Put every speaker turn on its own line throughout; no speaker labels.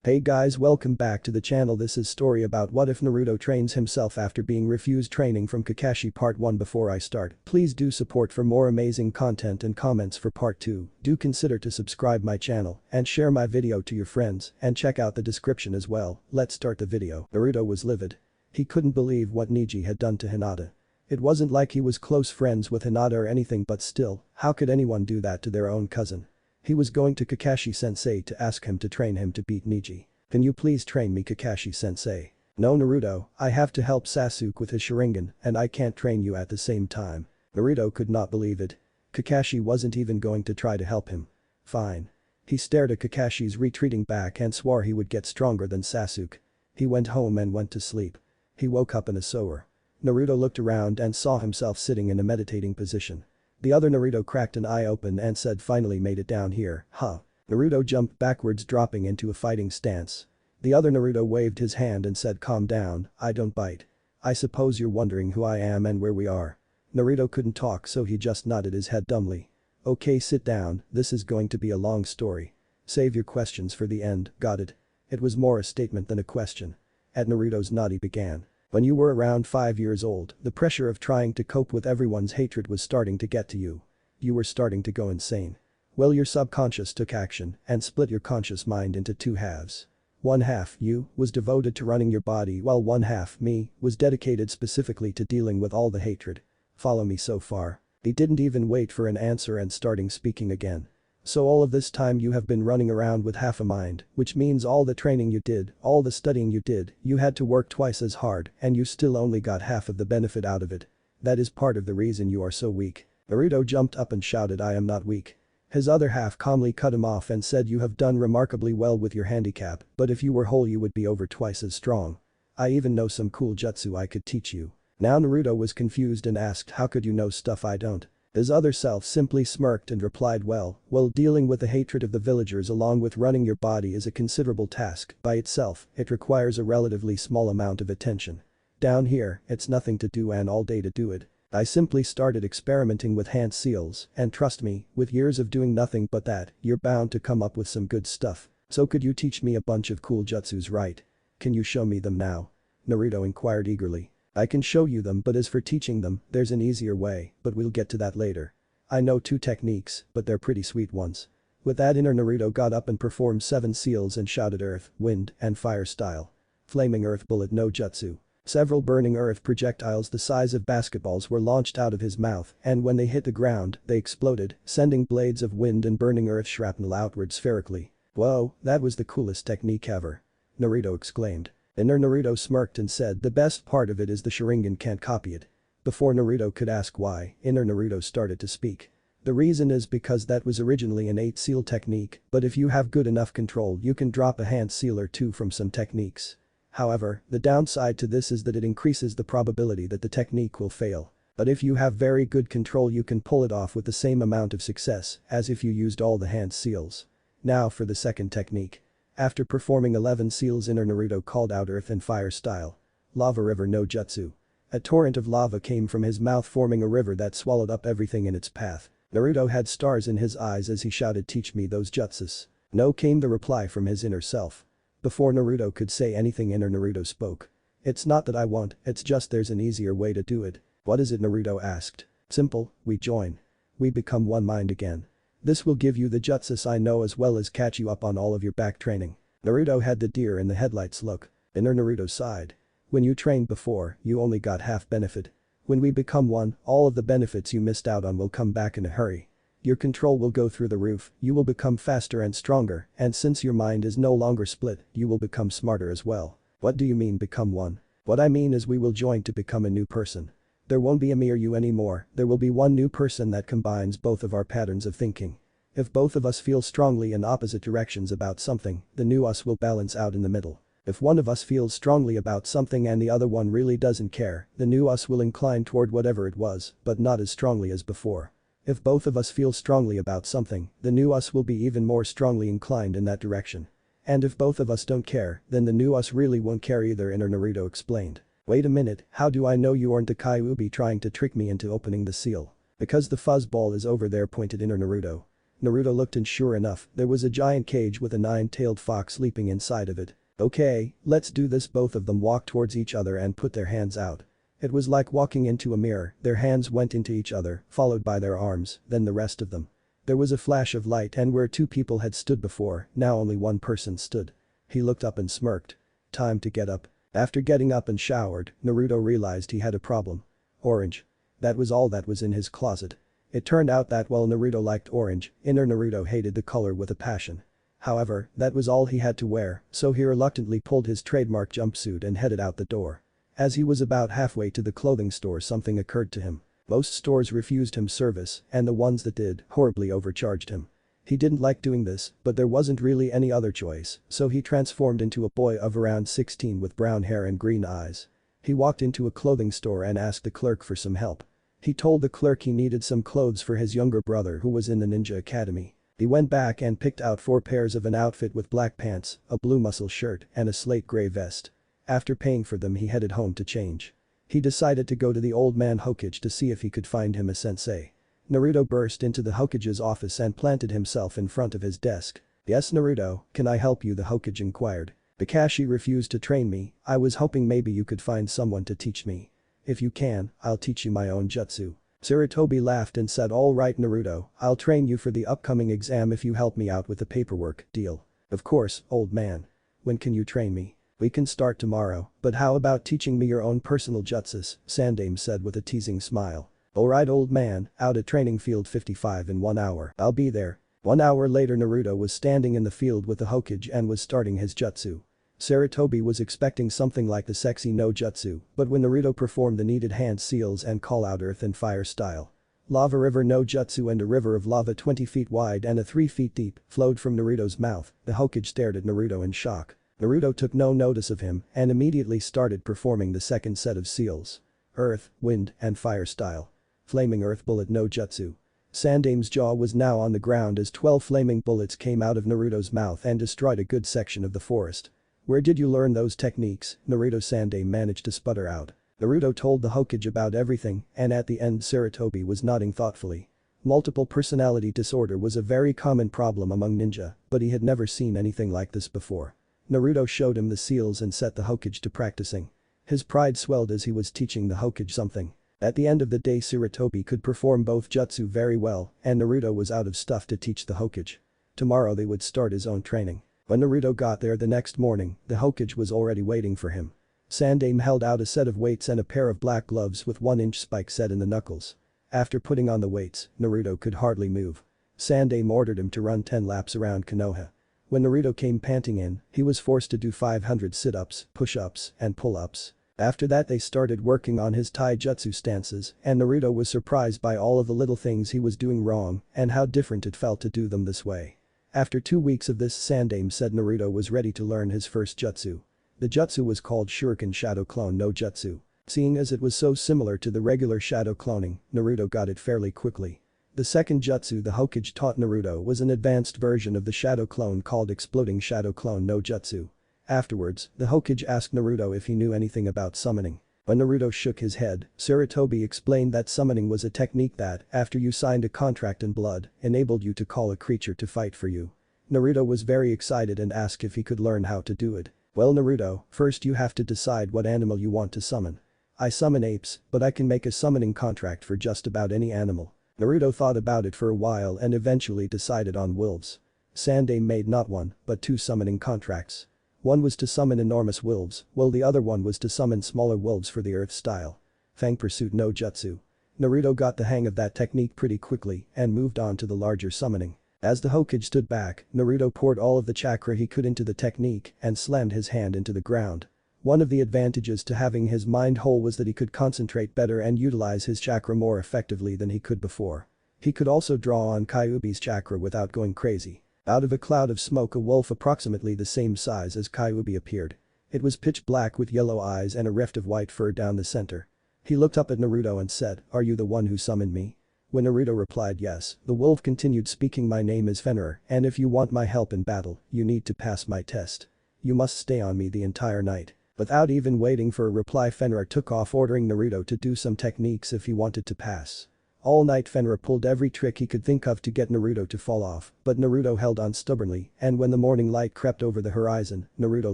Hey guys, welcome back to the channel. This is story about what if Naruto trains himself after being refused training from Kakashi part 1. Before I start, please do support for more amazing content and comments for part 2. Do consider to subscribe my channel and share my video to your friends and check out the description as well. Let's start the video. Naruto was livid. He couldn't believe what Neji had done to Hinata. It wasn't like he was close friends with Hinata or anything, but still, how could anyone do that to their own cousin? He was going to Kakashi-sensei to ask him to train him to beat Neji. Can you please train me, Kakashi-sensei? No, Naruto, I have to help Sasuke with his Sharingan and I can't train you at the same time. Naruto could not believe it. Kakashi wasn't even going to try to help him. Fine. He stared at Kakashi's retreating back and swore he would get stronger than Sasuke. He went home and went to sleep. He woke up in a sewer. Naruto looked around and saw himself sitting in a meditating position. The other Naruto cracked an eye open and said, finally made it down here, huh? Naruto jumped backwards, dropping into a fighting stance. The other Naruto waved his hand and said, calm down, I don't bite. I suppose you're wondering who I am and where we are. Naruto couldn't talk, so he just nodded his head dumbly. Okay, sit down, this is going to be a long story. Save your questions for the end, got it? It was more a statement than a question. At Naruto's nod he began. When you were around 5 years old, the pressure of trying to cope with everyone's hatred was starting to get to you. You were starting to go insane. Well, your subconscious took action and split your conscious mind into two halves. One half, you, was devoted to running your body, while one half, me, was dedicated specifically to dealing with all the hatred. Follow me so far? He didn't even wait for an answer and starting speaking again. So all of this time you have been running around with half a mind, which means all the training you did, all the studying you did, you had to work twice as hard and you still only got half of the benefit out of it. That is part of the reason you are so weak. Naruto jumped up and shouted, I am not weak. His other half calmly cut him off and said, you have done remarkably well with your handicap, but if you were whole you would be over twice as strong. I even know some cool jutsu I could teach you. Now Naruto was confused and asked, how could you know stuff I don't? His other self simply smirked and replied, well, dealing with the hatred of the villagers along with running your body is a considerable task. By itself, it requires a relatively small amount of attention. Down here, it's nothing to do and all day to do it. I simply started experimenting with hand seals, and trust me, with years of doing nothing but that, you're bound to come up with some good stuff. So could you teach me a bunch of cool jutsus, right? Can you show me them now? Naruto inquired eagerly. I can show you them, but as for teaching them, there's an easier way, but we'll get to that later. I know 2 techniques, but they're pretty sweet ones. With that inner Naruto got up and performed 7 seals and shouted earth, wind, and fire style. Flaming earth bullet no jutsu. Several burning earth projectiles the size of basketballs were launched out of his mouth and when they hit the ground, they exploded, sending blades of wind and burning earth shrapnel outward spherically. Whoa, that was the coolest technique ever. Naruto exclaimed. Inner Naruto smirked and said, the best part of it is the Sharingan can't copy it. Before Naruto could ask why, inner Naruto started to speak. The reason is because that was originally an 8 seal technique, but if you have good enough control you can drop a hand seal or 2 from some techniques. However, the downside to this is that it increases the probability that the technique will fail. But if you have very good control you can pull it off with the same amount of success as if you used all the hand seals. Now for the second technique. After performing 11 seals, inner Naruto called out earth and fire style. Lava river no jutsu. A torrent of lava came from his mouth, forming a river that swallowed up everything in its path. Naruto had stars in his eyes as he shouted, teach me those jutsus. No, came the reply from his inner self. Before Naruto could say anything, inner Naruto spoke. It's not that I want, it's just there's an easier way to do it. What is it? Naruto asked. Simple, we join. We become one mind again. This will give you the jutsus I know as well as catch you up on all of your back training. Naruto had the deer in the headlights look. Inner Naruto sighed. When you trained before, you only got half benefit. When we become one, all of the benefits you missed out on will come back in a hurry. Your control will go through the roof, you will become faster and stronger, and since your mind is no longer split, you will become smarter as well. What do you mean become one? What I mean is we will join to become a new person. There won't be a mere you anymore, there will be one new person that combines both of our patterns of thinking. If both of us feel strongly in opposite directions about something, the new us will balance out in the middle. If one of us feels strongly about something and the other one really doesn't care, the new us will incline toward whatever it was, but not as strongly as before. If both of us feel strongly about something, the new us will be even more strongly inclined in that direction. And if both of us don't care, then the new us really won't care either, inner Naruto explained. Wait a minute, how do I know you aren't the Kyuubi trying to trick me into opening the seal? Because the fuzzball is over there, pointed inner Naruto. Naruto looked and sure enough, there was a giant cage with a nine-tailed fox sleeping inside of it. Okay, let's do this. Both of them walked towards each other and put their hands out. It was like walking into a mirror, their hands went into each other, followed by their arms, then the rest of them. There was a flash of light and where two people had stood before, now only one person stood. He looked up and smirked. Time to get up. After getting up and showered, Naruto realized he had a problem. Orange. That was all that was in his closet. It turned out that while Naruto liked orange, inner Naruto hated the color with a passion. However, that was all he had to wear, so he reluctantly pulled his trademark jumpsuit and headed out the door. As he was about halfway to the clothing store, something occurred to him. Most stores refused him service, and the ones that did horribly overcharged him. He didn't like doing this, but there wasn't really any other choice, so he transformed into a boy of around 16 with brown hair and green eyes. He walked into a clothing store and asked the clerk for some help. He told the clerk he needed some clothes for his younger brother who was in the ninja academy. He went back and picked out 4 pairs of an outfit with black pants, a blue muscle shirt, and a slate gray vest. After paying for them, he headed home to change. He decided to go to the old man Hokage to see if he could find him a sensei. Naruto burst into the Hokage's office and planted himself in front of his desk. "Yes, Naruto, can I help you?" the Hokage inquired. "Kakashi refused to train me. I was hoping maybe you could find someone to teach me. If you can, I'll teach you my own jutsu." Sarutobi laughed and said, "All right Naruto, I'll train you for the upcoming exam if you help me out with the paperwork, deal?" "Of course, old man. When can you train me?" "We can start tomorrow, but how about teaching me your own personal jutsus?" Sandaime said with a teasing smile. "Alright old man, out at training field 55 in 1 hour, I'll be there." 1 hour later Naruto was standing in the field with the Hokage and was starting his jutsu. Sarutobi was expecting something like the sexy no jutsu, but when Naruto performed the needed hand seals and call out earth and fire style. Lava river no jutsu and a river of lava 20 feet wide and 3 feet deep flowed from Naruto's mouth. The Hokage stared at Naruto in shock. Naruto took no notice of him and immediately started performing the second set of seals. Earth, wind, and fire style. Flaming earth bullet no jutsu. Sandaime's jaw was now on the ground as 12 flaming bullets came out of Naruto's mouth and destroyed a good section of the forest. "Where did you learn those techniques?" Naruto Sandaime managed to sputter out. Naruto told the Hokage about everything and at the end Sarutobi was nodding thoughtfully. Multiple personality disorder was a very common problem among ninja, but he had never seen anything like this before. Naruto showed him the seals and set the Hokage to practicing. His pride swelled as he was teaching the Hokage something. At the end of the day Sarutobi could perform both jutsu very well and Naruto was out of stuff to teach the Hokage. Tomorrow they would start his own training. When Naruto got there the next morning, the Hokage was already waiting for him. Sandaime held out a set of weights and a pair of black gloves with 1-inch spikes set in the knuckles. After putting on the weights, Naruto could hardly move. Sandaime ordered him to run 10 laps around Konoha. When Naruto came panting in, he was forced to do 500 sit-ups, push-ups, and pull-ups. After that they started working on his taijutsu stances and Naruto was surprised by all of the little things he was doing wrong and how different it felt to do them this way. After 2 weeks of this Sandaime said Naruto was ready to learn his first jutsu. The jutsu was called Shuriken Shadow Clone no Jutsu. Seeing as it was so similar to the regular shadow cloning, Naruto got it fairly quickly. The second jutsu the Hokage taught Naruto was an advanced version of the shadow clone called Exploding Shadow Clone no Jutsu. Afterwards, the Hokage asked Naruto if he knew anything about summoning. When Naruto shook his head, Sarutobi explained that summoning was a technique that, after you signed a contract in blood, enabled you to call a creature to fight for you. Naruto was very excited and asked if he could learn how to do it. "Well Naruto, first you have to decide what animal you want to summon." "I summon apes, but I can make a summoning contract for just about any animal." Naruto thought about it for a while and eventually decided on wolves. Sandaime made not 1, but 2 summoning contracts. One was to summon enormous wolves, while the other one was to summon smaller wolves for the earth style. Fang Pursuit no Jutsu. Naruto got the hang of that technique pretty quickly and moved on to the larger summoning. As the Hokage stood back, Naruto poured all of the chakra he could into the technique and slammed his hand into the ground. One of the advantages to having his mind whole was that he could concentrate better and utilize his chakra more effectively than he could before. He could also draw on Kyuubi's chakra without going crazy. Out of a cloud of smoke a wolf approximately the same size as Kyuubi appeared. It was pitch black with yellow eyes and a rift of white fur down the center. He looked up at Naruto and said, "Are you the one who summoned me?" When Naruto replied yes, the wolf continued speaking, "My name is Fenrir, and if you want my help in battle, you need to pass my test. You must stay on me the entire night." Without even waiting for a reply Fenrir took off ordering Naruto to do some techniques if he wanted to pass. All night Fenrir pulled every trick he could think of to get Naruto to fall off, but Naruto held on stubbornly, and when the morning light crept over the horizon, Naruto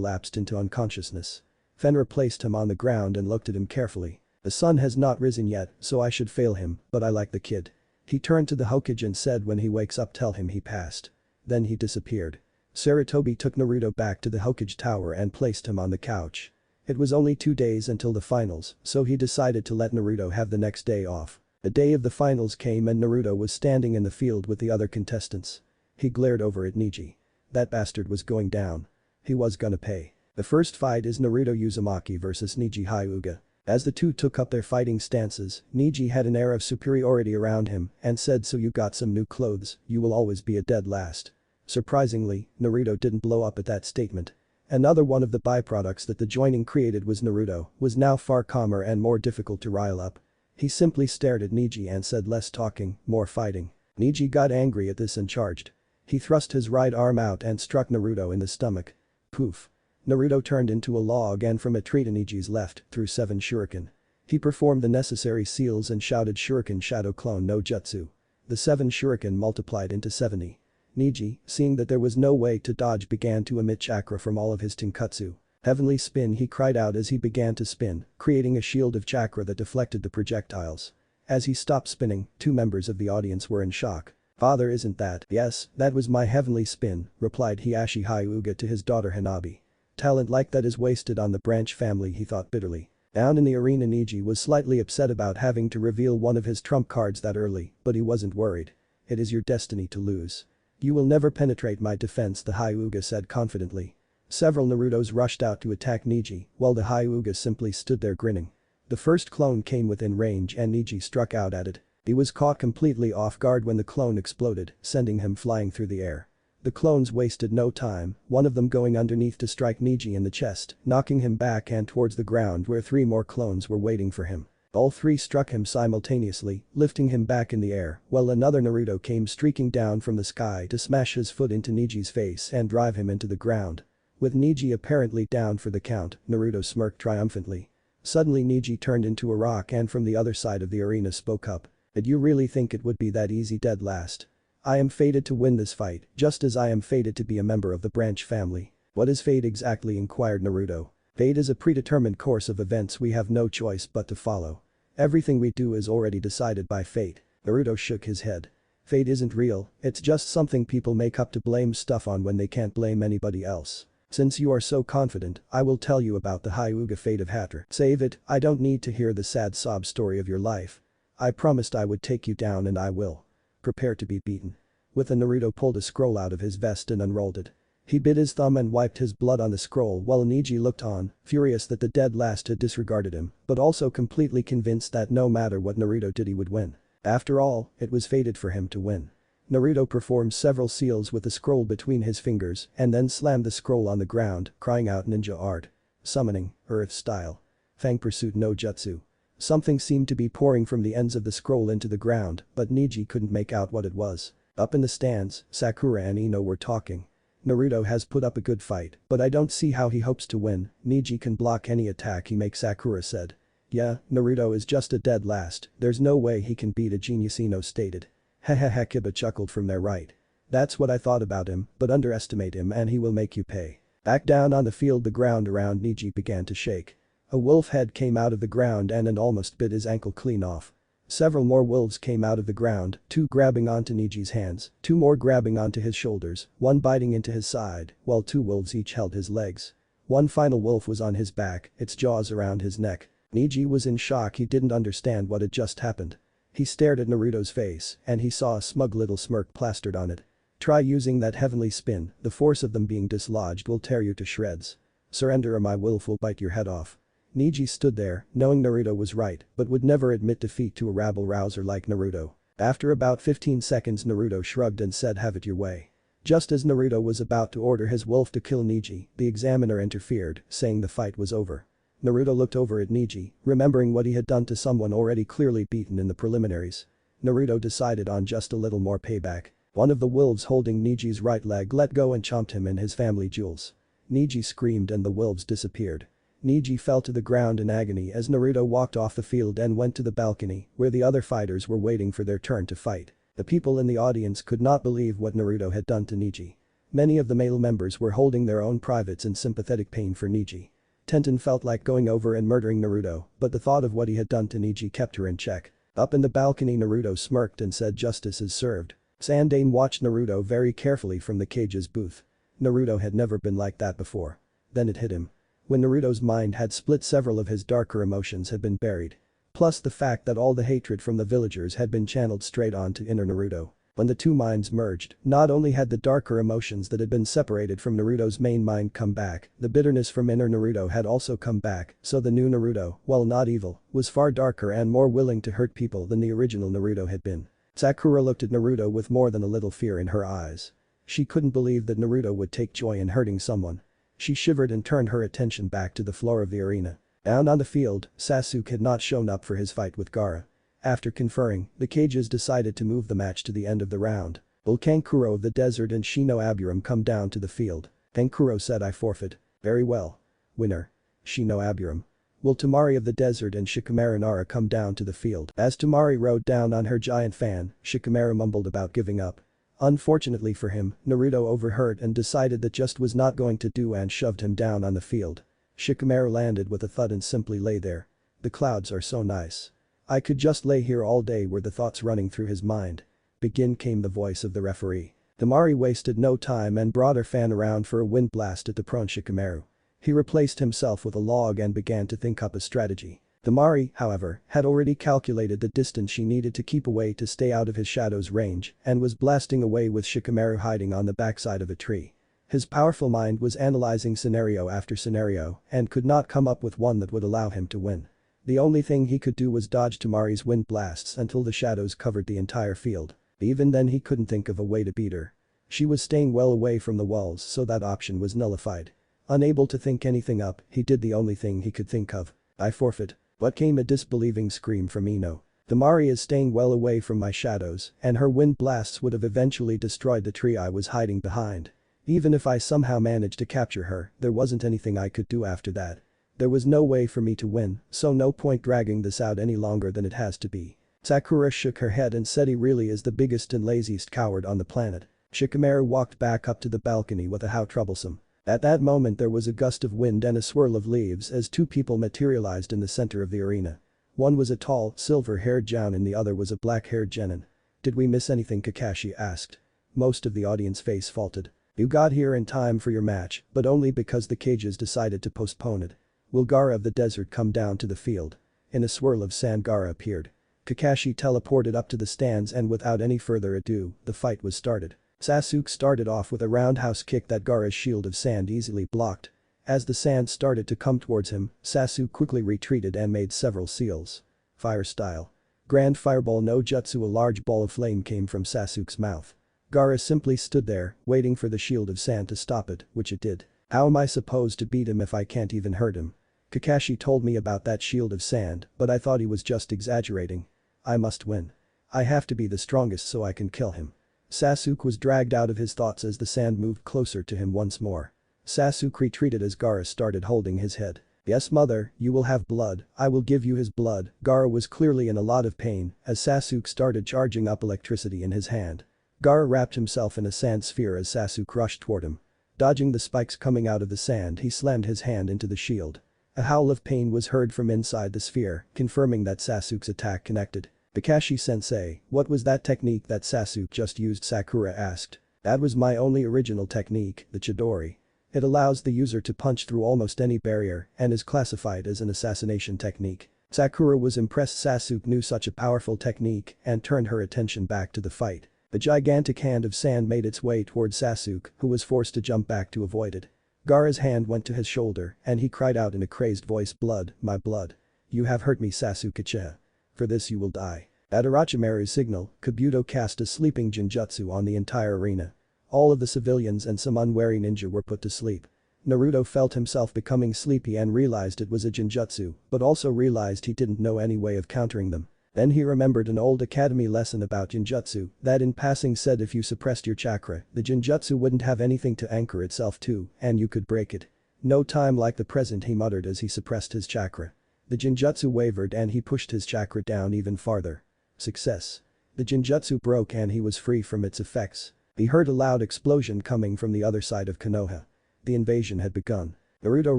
lapsed into unconsciousness. Fenrir placed him on the ground and looked at him carefully. The sun has not risen yet, so I should fail him, but I like the kid. He turned to the Hokage and said when he wakes up tell him he passed. Then he disappeared. Sarutobi took Naruto back to the Hokage tower and placed him on the couch. It was only 2 days until the finals, so he decided to let Naruto have the next day off. The day of the finals came and Naruto was standing in the field with the other contestants. He glared over at Neji. That bastard was going down. He was gonna pay. The first fight is Naruto Uzumaki versus Neji Hyuga. As the two took up their fighting stances, Neji had an air of superiority around him and said, so you got some new clothes, you will always be a dead last. Surprisingly, Naruto didn't blow up at that statement. Another one of the byproducts that the joining created was Naruto was now far calmer and more difficult to rile up. He simply stared at Neji and said less talking, more fighting. Neji got angry at this and charged. He thrust his right arm out and struck Naruto in the stomach. Poof. Naruto turned into a log and from a tree to Neji's left threw 7 shuriken. He performed the necessary seals and shouted Shuriken Shadow Clone no Jutsu. The 7 shuriken multiplied into 70. Neji, seeing that there was no way to dodge, began to emit chakra from all of his tenkatsu. Heavenly spin, he cried out as he began to spin, creating a shield of chakra that deflected the projectiles. As he stopped spinning, 2 members of the audience were in shock. Father, isn't that? Yes, that was my heavenly spin, replied Hiashi Hyuga to his daughter Hanabi. Talent like that is wasted on the Branch family, he thought bitterly. Down in the arena, Neji was slightly upset about having to reveal one of his trump cards that early, but he wasn't worried. It is your destiny to lose. You will never penetrate my defense, the Hyuga said confidently. Several Narutos rushed out to attack Neji, while the Hyuga simply stood there grinning. The first clone came within range and Neji struck out at it. He was caught completely off guard when the clone exploded, sending him flying through the air. The clones wasted no time, one of them going underneath to strike Neji in the chest, knocking him back and towards the ground where 3 more clones were waiting for him. All 3 struck him simultaneously, lifting him back in the air, while another Naruto came streaking down from the sky to smash his foot into Neji's face and drive him into the ground. With Neji apparently down for the count, Naruto smirked triumphantly. Suddenly Neji turned into a rock and from the other side of the arena spoke up. Did you really think it would be that easy, dead last? I am fated to win this fight, just as I am fated to be a member of the Branch family. What is fate exactly, inquired Naruto. Fate is a predetermined course of events we have no choice but to follow. Everything we do is already decided by fate. Naruto shook his head. Fate isn't real, it's just something people make up to blame stuff on when they can't blame anybody else. Since you are so confident, I will tell you about the Hyuga fate of Hatter. Save it, I don't need to hear the sad sob story of your life. I promised I would take you down and I will. Prepare to be beaten. With a Naruto pulled a scroll out of his vest and unrolled it. He bit his thumb and wiped his blood on the scroll while Neji looked on, furious that the dead last had disregarded him, but also completely convinced that no matter what Naruto did he would win. After all, it was fated for him to win. Naruto performed several seals with the scroll between his fingers and then slammed the scroll on the ground, crying out ninja art. Summoning, Earth style. Fang Pursuit no Jutsu. Something seemed to be pouring from the ends of the scroll into the ground, but Neji couldn't make out what it was. Up in the stands, Sakura and Ino were talking. Naruto has put up a good fight, but I don't see how he hopes to win. Neji can block any attack he makes, Sakura said. Yeah, Naruto is just a dead last, there's no way he can beat a genius, Ino stated. Hahaha, Kiba chuckled from their right. That's what I thought about him, but underestimate him and he will make you pay. Back down on the field, the ground around Neji began to shake. A wolf head came out of the ground and almost bit his ankle clean off. Several more wolves came out of the ground, 2 grabbing onto Neji's hands, 2 more grabbing onto his shoulders, 1 biting into his side, while 2 wolves each held his legs. One final wolf was on his back, its jaws around his neck. Neji was in shock, he didn't understand what had just happened. He stared at Naruto's face and he saw a smug little smirk plastered on it. Try using that heavenly spin, the force of them being dislodged will tear you to shreds. Surrender or my wolf will bite your head off. Neji stood there, knowing Naruto was right, but would never admit defeat to a rabble-rouser like Naruto. After about 15 seconds Naruto shrugged and said, have it your way. Just as Naruto was about to order his wolf to kill Neji, the examiner interfered, saying the fight was over. Naruto looked over at Neji, remembering what he had done to someone already clearly beaten in the preliminaries. Naruto decided on just a little more payback. One of the wolves holding Neji's right leg let go and chomped him in his family jewels. Neji screamed and the wolves disappeared. Neji fell to the ground in agony as Naruto walked off the field and went to the balcony where the other fighters were waiting for their turn to fight. The people in the audience could not believe what Naruto had done to Neji. Many of the male members were holding their own privates in sympathetic pain for Neji. Tenten felt like going over and murdering Naruto, but the thought of what he had done to Neji kept her in check. Up in the balcony Naruto smirked and said justice is served. Sandaime watched Naruto very carefully from the cage's booth. Naruto had never been like that before. Then it hit him. When Naruto's mind had split, several of his darker emotions had been buried. Plus the fact that all the hatred from the villagers had been channeled straight onto inner Naruto. When the two minds merged, not only had the darker emotions that had been separated from Naruto's main mind come back, the bitterness from inner Naruto had also come back, so the new Naruto, while not evil, was far darker and more willing to hurt people than the original Naruto had been. Sakura looked at Naruto with more than a little fear in her eyes. She couldn't believe that Naruto would take joy in hurting someone. She shivered and turned her attention back to the floor of the arena. Down on the field, Sasuke had not shown up for his fight with Gaara. After conferring, the cages decided to move the match to the end of the round. Will Kankuro of the desert and Shino Aburam come down to the field? Kankuro said I forfeit. Very well. Winner. Shino Aburam. Will Tamari of the desert and Shikamaru Nara come down to the field? As Tamari rode down on her giant fan, Shikamaru mumbled about giving up. Unfortunately for him, Naruto overheard and decided that just was not going to do and shoved him down on the field. Shikamaru landed with a thud and simply lay there. The clouds are so nice. I could just lay here all day, were the thoughts running through his mind. Begin, came the voice of the referee. Tamari wasted no time and brought her fan around for a wind blast at the prone Shikamaru. He replaced himself with a log and began to think up a strategy. Tamari, however, had already calculated the distance she needed to keep away to stay out of his shadow's range and was blasting away with Shikamaru hiding on the backside of a tree. His powerful mind was analyzing scenario after scenario and could not come up with one that would allow him to win. The only thing he could do was dodge Tamari's wind blasts until the shadows covered the entire field. Even then he couldn't think of a way to beat her. She was staying well away from the walls, so that option was nullified. Unable to think anything up, he did the only thing he could think of. I forfeit. But came a disbelieving scream from Ino. Tamari is staying well away from my shadows, and her wind blasts would have eventually destroyed the tree I was hiding behind. Even if I somehow managed to capture her, there wasn't anything I could do after that. There was no way for me to win, so no point dragging this out any longer than it has to be. Sakura shook her head and said he really is the biggest and laziest coward on the planet. Shikamaru walked back up to the balcony with a how troublesome. At that moment there was a gust of wind and a swirl of leaves as two people materialized in the center of the arena. One was a tall, silver-haired Jounin and the other was a black-haired genin. Did we miss anything? Kakashi asked. Most of the audience face faulted. You got here in time for your match, but only because the cages decided to postpone it. Will Gaara of the desert come down to the field? In a swirl of sand Gaara appeared. Kakashi teleported up to the stands and without any further ado, the fight was started. Sasuke started off with a roundhouse kick that Gaara's shield of sand easily blocked. As the sand started to come towards him, Sasuke quickly retreated and made several seals. Fire style. Grand Fireball no Jutsu. A large ball of flame came from Sasuke's mouth. Gaara simply stood there, waiting for the shield of sand to stop it, which it did. How am I supposed to beat him if I can't even hurt him? Kakashi told me about that shield of sand, but I thought he was just exaggerating. I must win. I have to be the strongest so I can kill him. Sasuke was dragged out of his thoughts as the sand moved closer to him once more. Sasuke retreated as Gaara started holding his head. Yes mother, you will have blood, I will give you his blood. Gaara was clearly in a lot of pain as Sasuke started charging up electricity in his hand. Gaara wrapped himself in a sand sphere as Sasuke rushed toward him. Dodging the spikes coming out of the sand, he slammed his hand into the shield. A howl of pain was heard from inside the sphere, confirming that Sasuke's attack connected. Kakashi-sensei, what was that technique that Sasuke just used? Sakura asked. That was my only original technique, the Chidori. It allows the user to punch through almost any barrier and is classified as an assassination technique. Sakura was impressed Sasuke knew such a powerful technique and turned her attention back to the fight. The gigantic hand of sand made its way towards Sasuke, who was forced to jump back to avoid it. Gaara's hand went to his shoulder and he cried out in a crazed voice, blood, my blood. You have hurt me Sasuke-cha. For this you will die. At Orochimaru's signal, Kabuto cast a sleeping genjutsu on the entire arena. All of the civilians and some unwary ninja were put to sleep. Naruto felt himself becoming sleepy and realized it was a genjutsu, but also realized he didn't know any way of countering them. Then he remembered an old academy lesson about genjutsu that in passing said if you suppressed your chakra, the genjutsu wouldn't have anything to anchor itself to and you could break it. No time like the present, he muttered as he suppressed his chakra. The Jinjutsu wavered and he pushed his chakra down even farther. Success. The Jinjutsu broke and he was free from its effects. He heard a loud explosion coming from the other side of Konoha. The invasion had begun. Naruto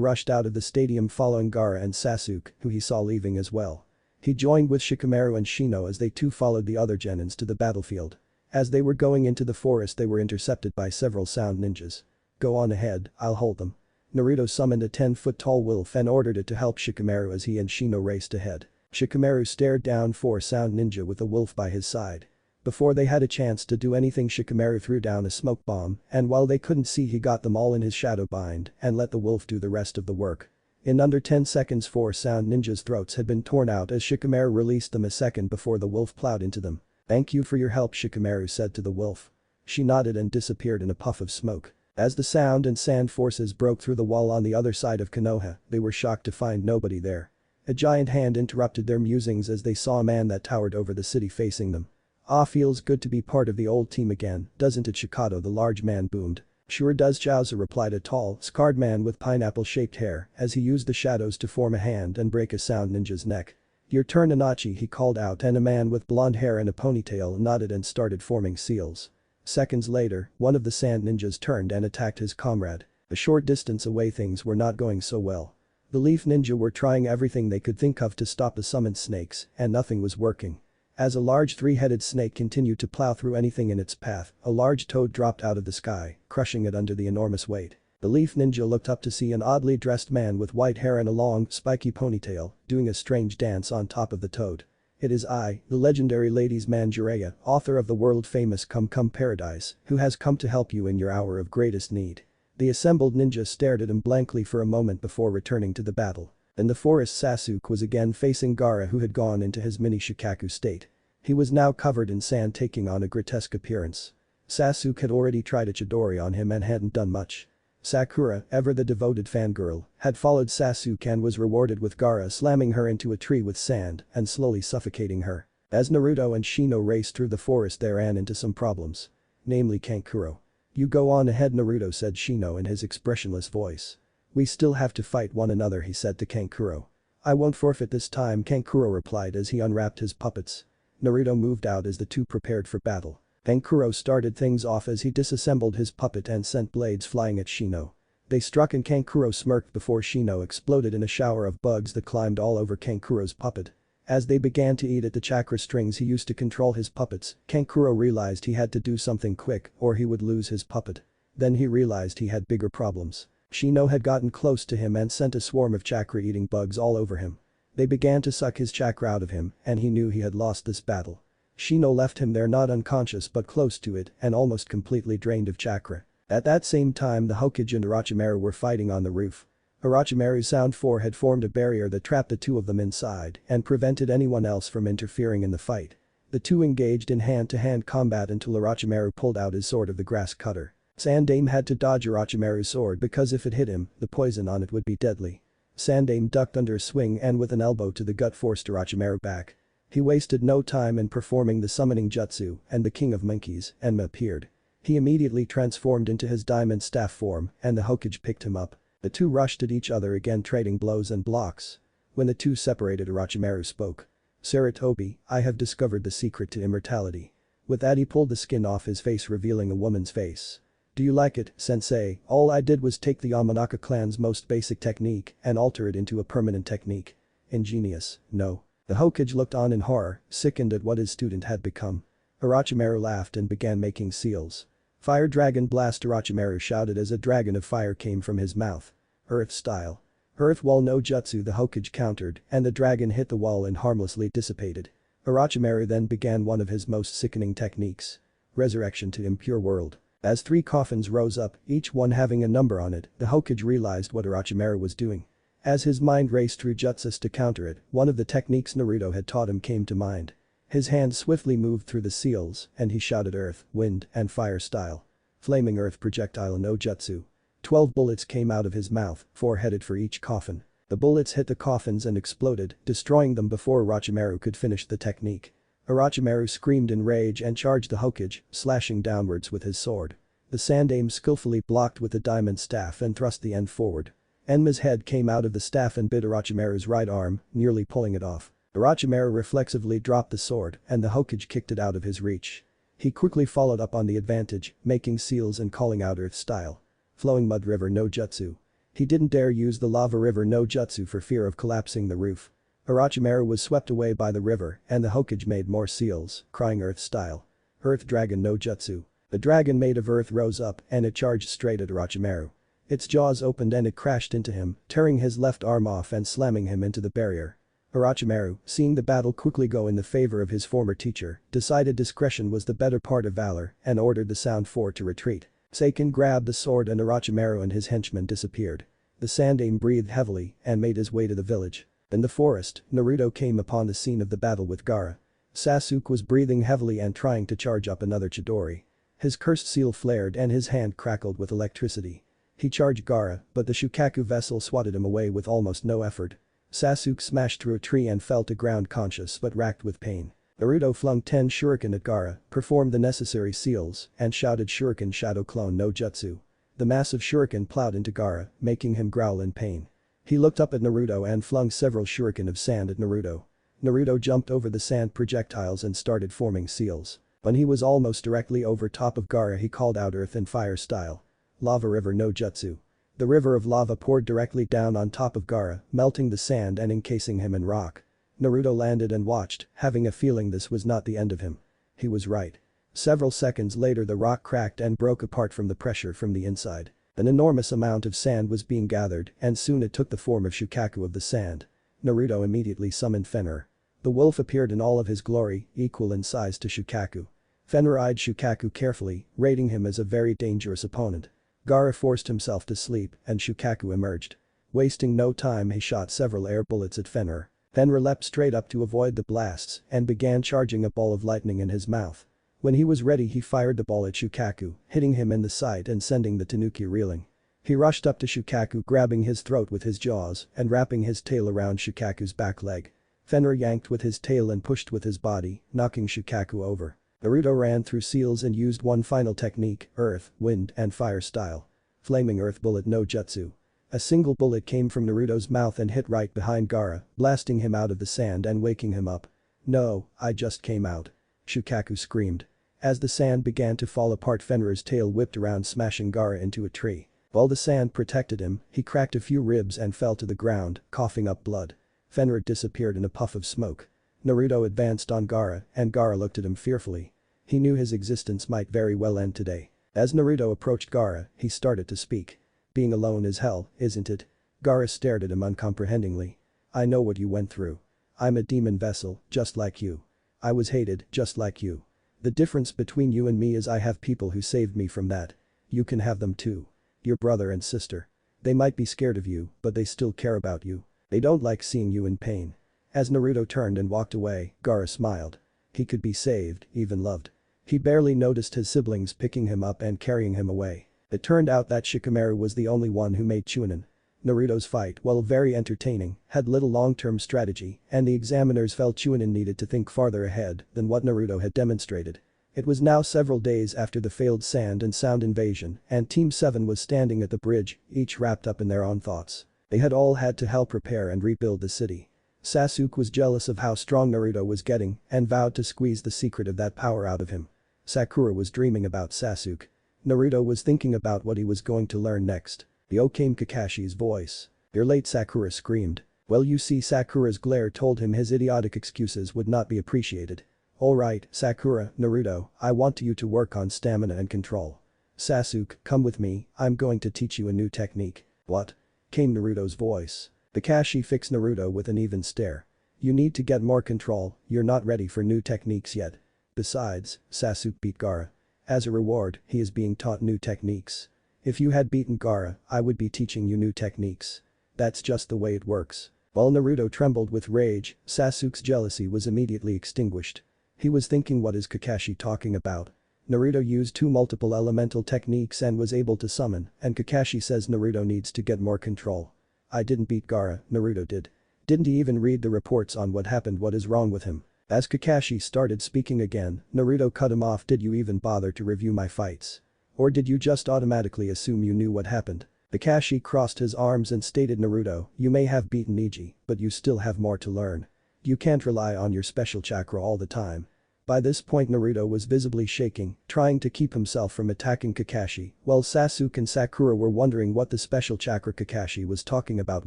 rushed out of the stadium following Gaara and Sasuke, who he saw leaving as well. He joined with Shikamaru and Shino as they too followed the other genins to the battlefield. As they were going into the forest, they were intercepted by several sound ninjas. Go on ahead, I'll hold them. Naruto summoned a 10-foot-tall wolf and ordered it to help Shikamaru as he and Shino raced ahead. Shikamaru stared down 4 sound ninja with a wolf by his side. Before they had a chance to do anything, Shikamaru threw down a smoke bomb, and while they couldn't see, he got them all in his shadow bind and let the wolf do the rest of the work. In under 10 seconds 4 sound ninjas' throats had been torn out as Shikamaru released them a second before the wolf plowed into them. Thank you for your help, Shikamaru said to the wolf. She nodded and disappeared in a puff of smoke. As the sound and sand forces broke through the wall on the other side of Konoha, they were shocked to find nobody there. A giant hand interrupted their musings as they saw a man that towered over the city facing them. Ah, feels good to be part of the old team again, doesn't it, Shikado? The large man boomed. Sure does, Chaozu replied, a tall, scarred man with pineapple-shaped hair, as he used the shadows to form a hand and break a sound ninja's neck. Your turn, Anachi, he called out, and a man with blonde hair and a ponytail nodded and started forming seals. Seconds later, one of the sand ninjas turned and attacked his comrade. A short distance away things were not going so well. The leaf ninja were trying everything they could think of to stop the summoned snakes, and nothing was working. As a large 3-headed snake continued to plow through anything in its path, a large toad dropped out of the sky, crushing it under the enormous weight. The leaf ninja looked up to see an oddly dressed man with white hair and a long, spiky ponytail, doing a strange dance on top of the toad. It is I, the legendary Ladies Man Jiraiya, author of the world-famous Come Come Paradise, who has come to help you in your hour of greatest need. The assembled ninja stared at him blankly for a moment before returning to the battle. In the forest, Sasuke was again facing Gaara, who had gone into his mini Shikaku state. He was now covered in sand, taking on a grotesque appearance. Sasuke had already tried a Chidori on him and hadn't done much. Sakura, ever the devoted fangirl, had followed Sasuke and was rewarded with Gaara slamming her into a tree with sand and slowly suffocating her. As Naruto and Shino raced through the forest, they ran into some problems. Namely Kankuro. You go on ahead, Naruto said Shino in his expressionless voice. We still have to fight one another, he said to Kankuro. I won't forfeit this time, Kankuro replied as he unwrapped his puppets. Naruto moved out as the two prepared for battle. Kankuro started things off as he disassembled his puppet and sent blades flying at Shino. They struck and Kankuro smirked before Shino exploded in a shower of bugs that climbed all over Kankuro's puppet. As they began to eat at the chakra strings he used to control his puppets, Kankuro realized he had to do something quick or he would lose his puppet. Then he realized he had bigger problems. Shino had gotten close to him and sent a swarm of chakra-eating bugs all over him. They began to suck his chakra out of him and he knew he had lost this battle. Shino left him there not unconscious but close to it and almost completely drained of chakra. At that same time the Hokage and Orochimaru were fighting on the roof. Orochimaru's Sound 4 had formed a barrier that trapped the two of them inside and prevented anyone else from interfering in the fight. The two engaged in hand-to-hand combat until Orochimaru pulled out his sword of the grass cutter. Sandaime had to dodge Orochimaru's sword because if it hit him, the poison on it would be deadly. Sandaime ducked under a swing and with an elbow to the gut forced Orochimaru back. He wasted no time in performing the summoning jutsu and the king of monkeys, Enma, appeared. He immediately transformed into his diamond staff form and the Hokage picked him up. The two rushed at each other again, trading blows and blocks. When the two separated, Orochimaru spoke. Sarutobi, I have discovered the secret to immortality. With that he pulled the skin off his face revealing a woman's face. Do you like it, sensei? All I did was take the Yamanaka clan's most basic technique and alter it into a permanent technique. Ingenious, no. The Hokage looked on in horror, sickened at what his student had become. Orochimaru laughed and began making seals. Fire Dragon Blast, Orochimaru shouted as a dragon of fire came from his mouth. Earth style. Earth Wall no Jutsu, the Hokage countered and the dragon hit the wall and harmlessly dissipated. Orochimaru then began one of his most sickening techniques. Resurrection to impure world. As 3 coffins rose up, each one having a number on it, the Hokage realized what Orochimaru was doing. As his mind raced through jutsus to counter it, one of the techniques Naruto had taught him came to mind. His hand swiftly moved through the seals and he shouted earth, wind, and fire style. Flaming earth projectile no jutsu. 12 bullets came out of his mouth, 4 headed for each coffin. The bullets hit the coffins and exploded, destroying them before Orochimaru could finish the technique. Orochimaru screamed in rage and charged the Hokage, slashing downwards with his sword. The Sandaime skillfully blocked with the diamond staff and thrust the end forward. Enma's head came out of the staff and bit Orochimaru's right arm, nearly pulling it off. Orochimaru reflexively dropped the sword and the Hokage kicked it out of his reach. He quickly followed up on the advantage, making seals and calling out Earth style. Flowing Mud River no Jutsu. He didn't dare use the Lava River no Jutsu for fear of collapsing the roof. Orochimaru was swept away by the river and the Hokage made more seals, crying Earth style. Earth Dragon no Jutsu. The dragon made of earth rose up and it charged straight at Orochimaru. Its jaws opened and it crashed into him, tearing his left arm off and slamming him into the barrier. Orochimaru, seeing the battle quickly go in the favor of his former teacher, decided discretion was the better part of valor and ordered the Sound Four to retreat. Seiken grabbed the sword and Orochimaru and his henchmen disappeared. The Sandaime breathed heavily and made his way to the village. In the forest, Naruto came upon the scene of the battle with Gaara. Sasuke was breathing heavily and trying to charge up another Chidori. His cursed seal flared and his hand crackled with electricity. He charged Gaara, but the Shukaku vessel swatted him away with almost no effort. Sasuke smashed through a tree and fell to ground conscious but racked with pain. Naruto flung 10 shuriken at Gaara, performed the necessary seals, and shouted Shuriken Shadow Clone no Jutsu. The massive shuriken plowed into Gaara, making him growl in pain. He looked up at Naruto and flung several shuriken of sand at Naruto. Naruto jumped over the sand projectiles and started forming seals. When he was almost directly over top of Gaara he called out Earth and Fire style. Lava River no Jutsu. The river of lava poured directly down on top of Gaara, melting the sand and encasing him in rock. Naruto landed and watched, having a feeling this was not the end of him. He was right. Several seconds later the rock cracked and broke apart from the pressure from the inside. An enormous amount of sand was being gathered and soon it took the form of Shukaku of the sand. Naruto immediately summoned Fenrir. The wolf appeared in all of his glory, equal in size to Shukaku. Fenrir eyed Shukaku carefully, rating him as a very dangerous opponent. Gaara forced himself to sleep and Shukaku emerged. Wasting no time he shot several air bullets at Fenrir. Fenrir leapt straight up to avoid the blasts and began charging a ball of lightning in his mouth. When he was ready he fired the ball at Shukaku, hitting him in the side and sending the tanuki reeling. He rushed up to Shukaku grabbing his throat with his jaws and wrapping his tail around Shukaku's back leg. Fenrir yanked with his tail and pushed with his body, knocking Shukaku over. Naruto ran through seals and used one final technique, Earth, Wind and Fire style. Flaming Earth Bullet no Jutsu. A single bullet came from Naruto's mouth and hit right behind Gaara, blasting him out of the sand and waking him up. "No, I just came out." Shukaku screamed. As the sand began to fall apart Fenrir's tail whipped around smashing Gaara into a tree. While the sand protected him, he cracked a few ribs and fell to the ground, coughing up blood. Fenrir disappeared in a puff of smoke. Naruto advanced on Gaara and Gaara looked at him fearfully. He knew his existence might very well end today. As Naruto approached Gaara, he started to speak. "Being alone is hell, isn't it?" Gaara stared at him uncomprehendingly. "I know what you went through. I'm a demon vessel, just like you. I was hated, just like you. The difference between you and me is I have people who saved me from that. You can have them too. Your brother and sister. They might be scared of you, but they still care about you. They don't like seeing you in pain." As Naruto turned and walked away, Gaara smiled. He could be saved, even loved. He barely noticed his siblings picking him up and carrying him away. It turned out that Shikamaru was the only one who made Chunin. Naruto's fight, while very entertaining, had little long-term strategy and the examiners felt Chunin needed to think farther ahead than what Naruto had demonstrated. It was now several days after the failed sand and sound invasion and Team 7 was standing at the bridge, each wrapped up in their own thoughts. They had all had to help repair and rebuild the city. Sasuke was jealous of how strong Naruto was getting and vowed to squeeze the secret of that power out of him. Sakura was dreaming about Sasuke. Naruto was thinking about what he was going to learn next. "Yo" came Kakashi's voice. "You're late," Sakura screamed. "Well, you see," Sakura's glare told him his idiotic excuses would not be appreciated. "Alright, Sakura, Naruto, I want you to work on stamina and control. Sasuke, come with me, I'm going to teach you a new technique." "What?" came Naruto's voice. Kakashi fixed Naruto with an even stare. "You need to get more control, you're not ready for new techniques yet. Besides, Sasuke beat Gaara. As a reward, he is being taught new techniques. If you had beaten Gaara, I would be teaching you new techniques. That's just the way it works." While Naruto trembled with rage, Sasuke's jealousy was immediately extinguished. He was thinking, what is Kakashi talking about? Naruto used 2 multiple elemental techniques and was able to summon, and Kakashi says Naruto needs to get more control. "I didn't beat Gaara, Naruto did. Didn't he even read the reports on what happened? What is wrong with him?" As Kakashi started speaking again, Naruto cut him off. "Did you even bother to review my fights? Or did you just automatically assume you knew what happened?" Kakashi crossed his arms and stated, Naruto, you may have beaten Neji, but you still have more to learn. You can't rely on your special chakra all the time. By this point Naruto was visibly shaking, trying to keep himself from attacking Kakashi, while Sasuke and Sakura were wondering what the special chakra Kakashi was talking about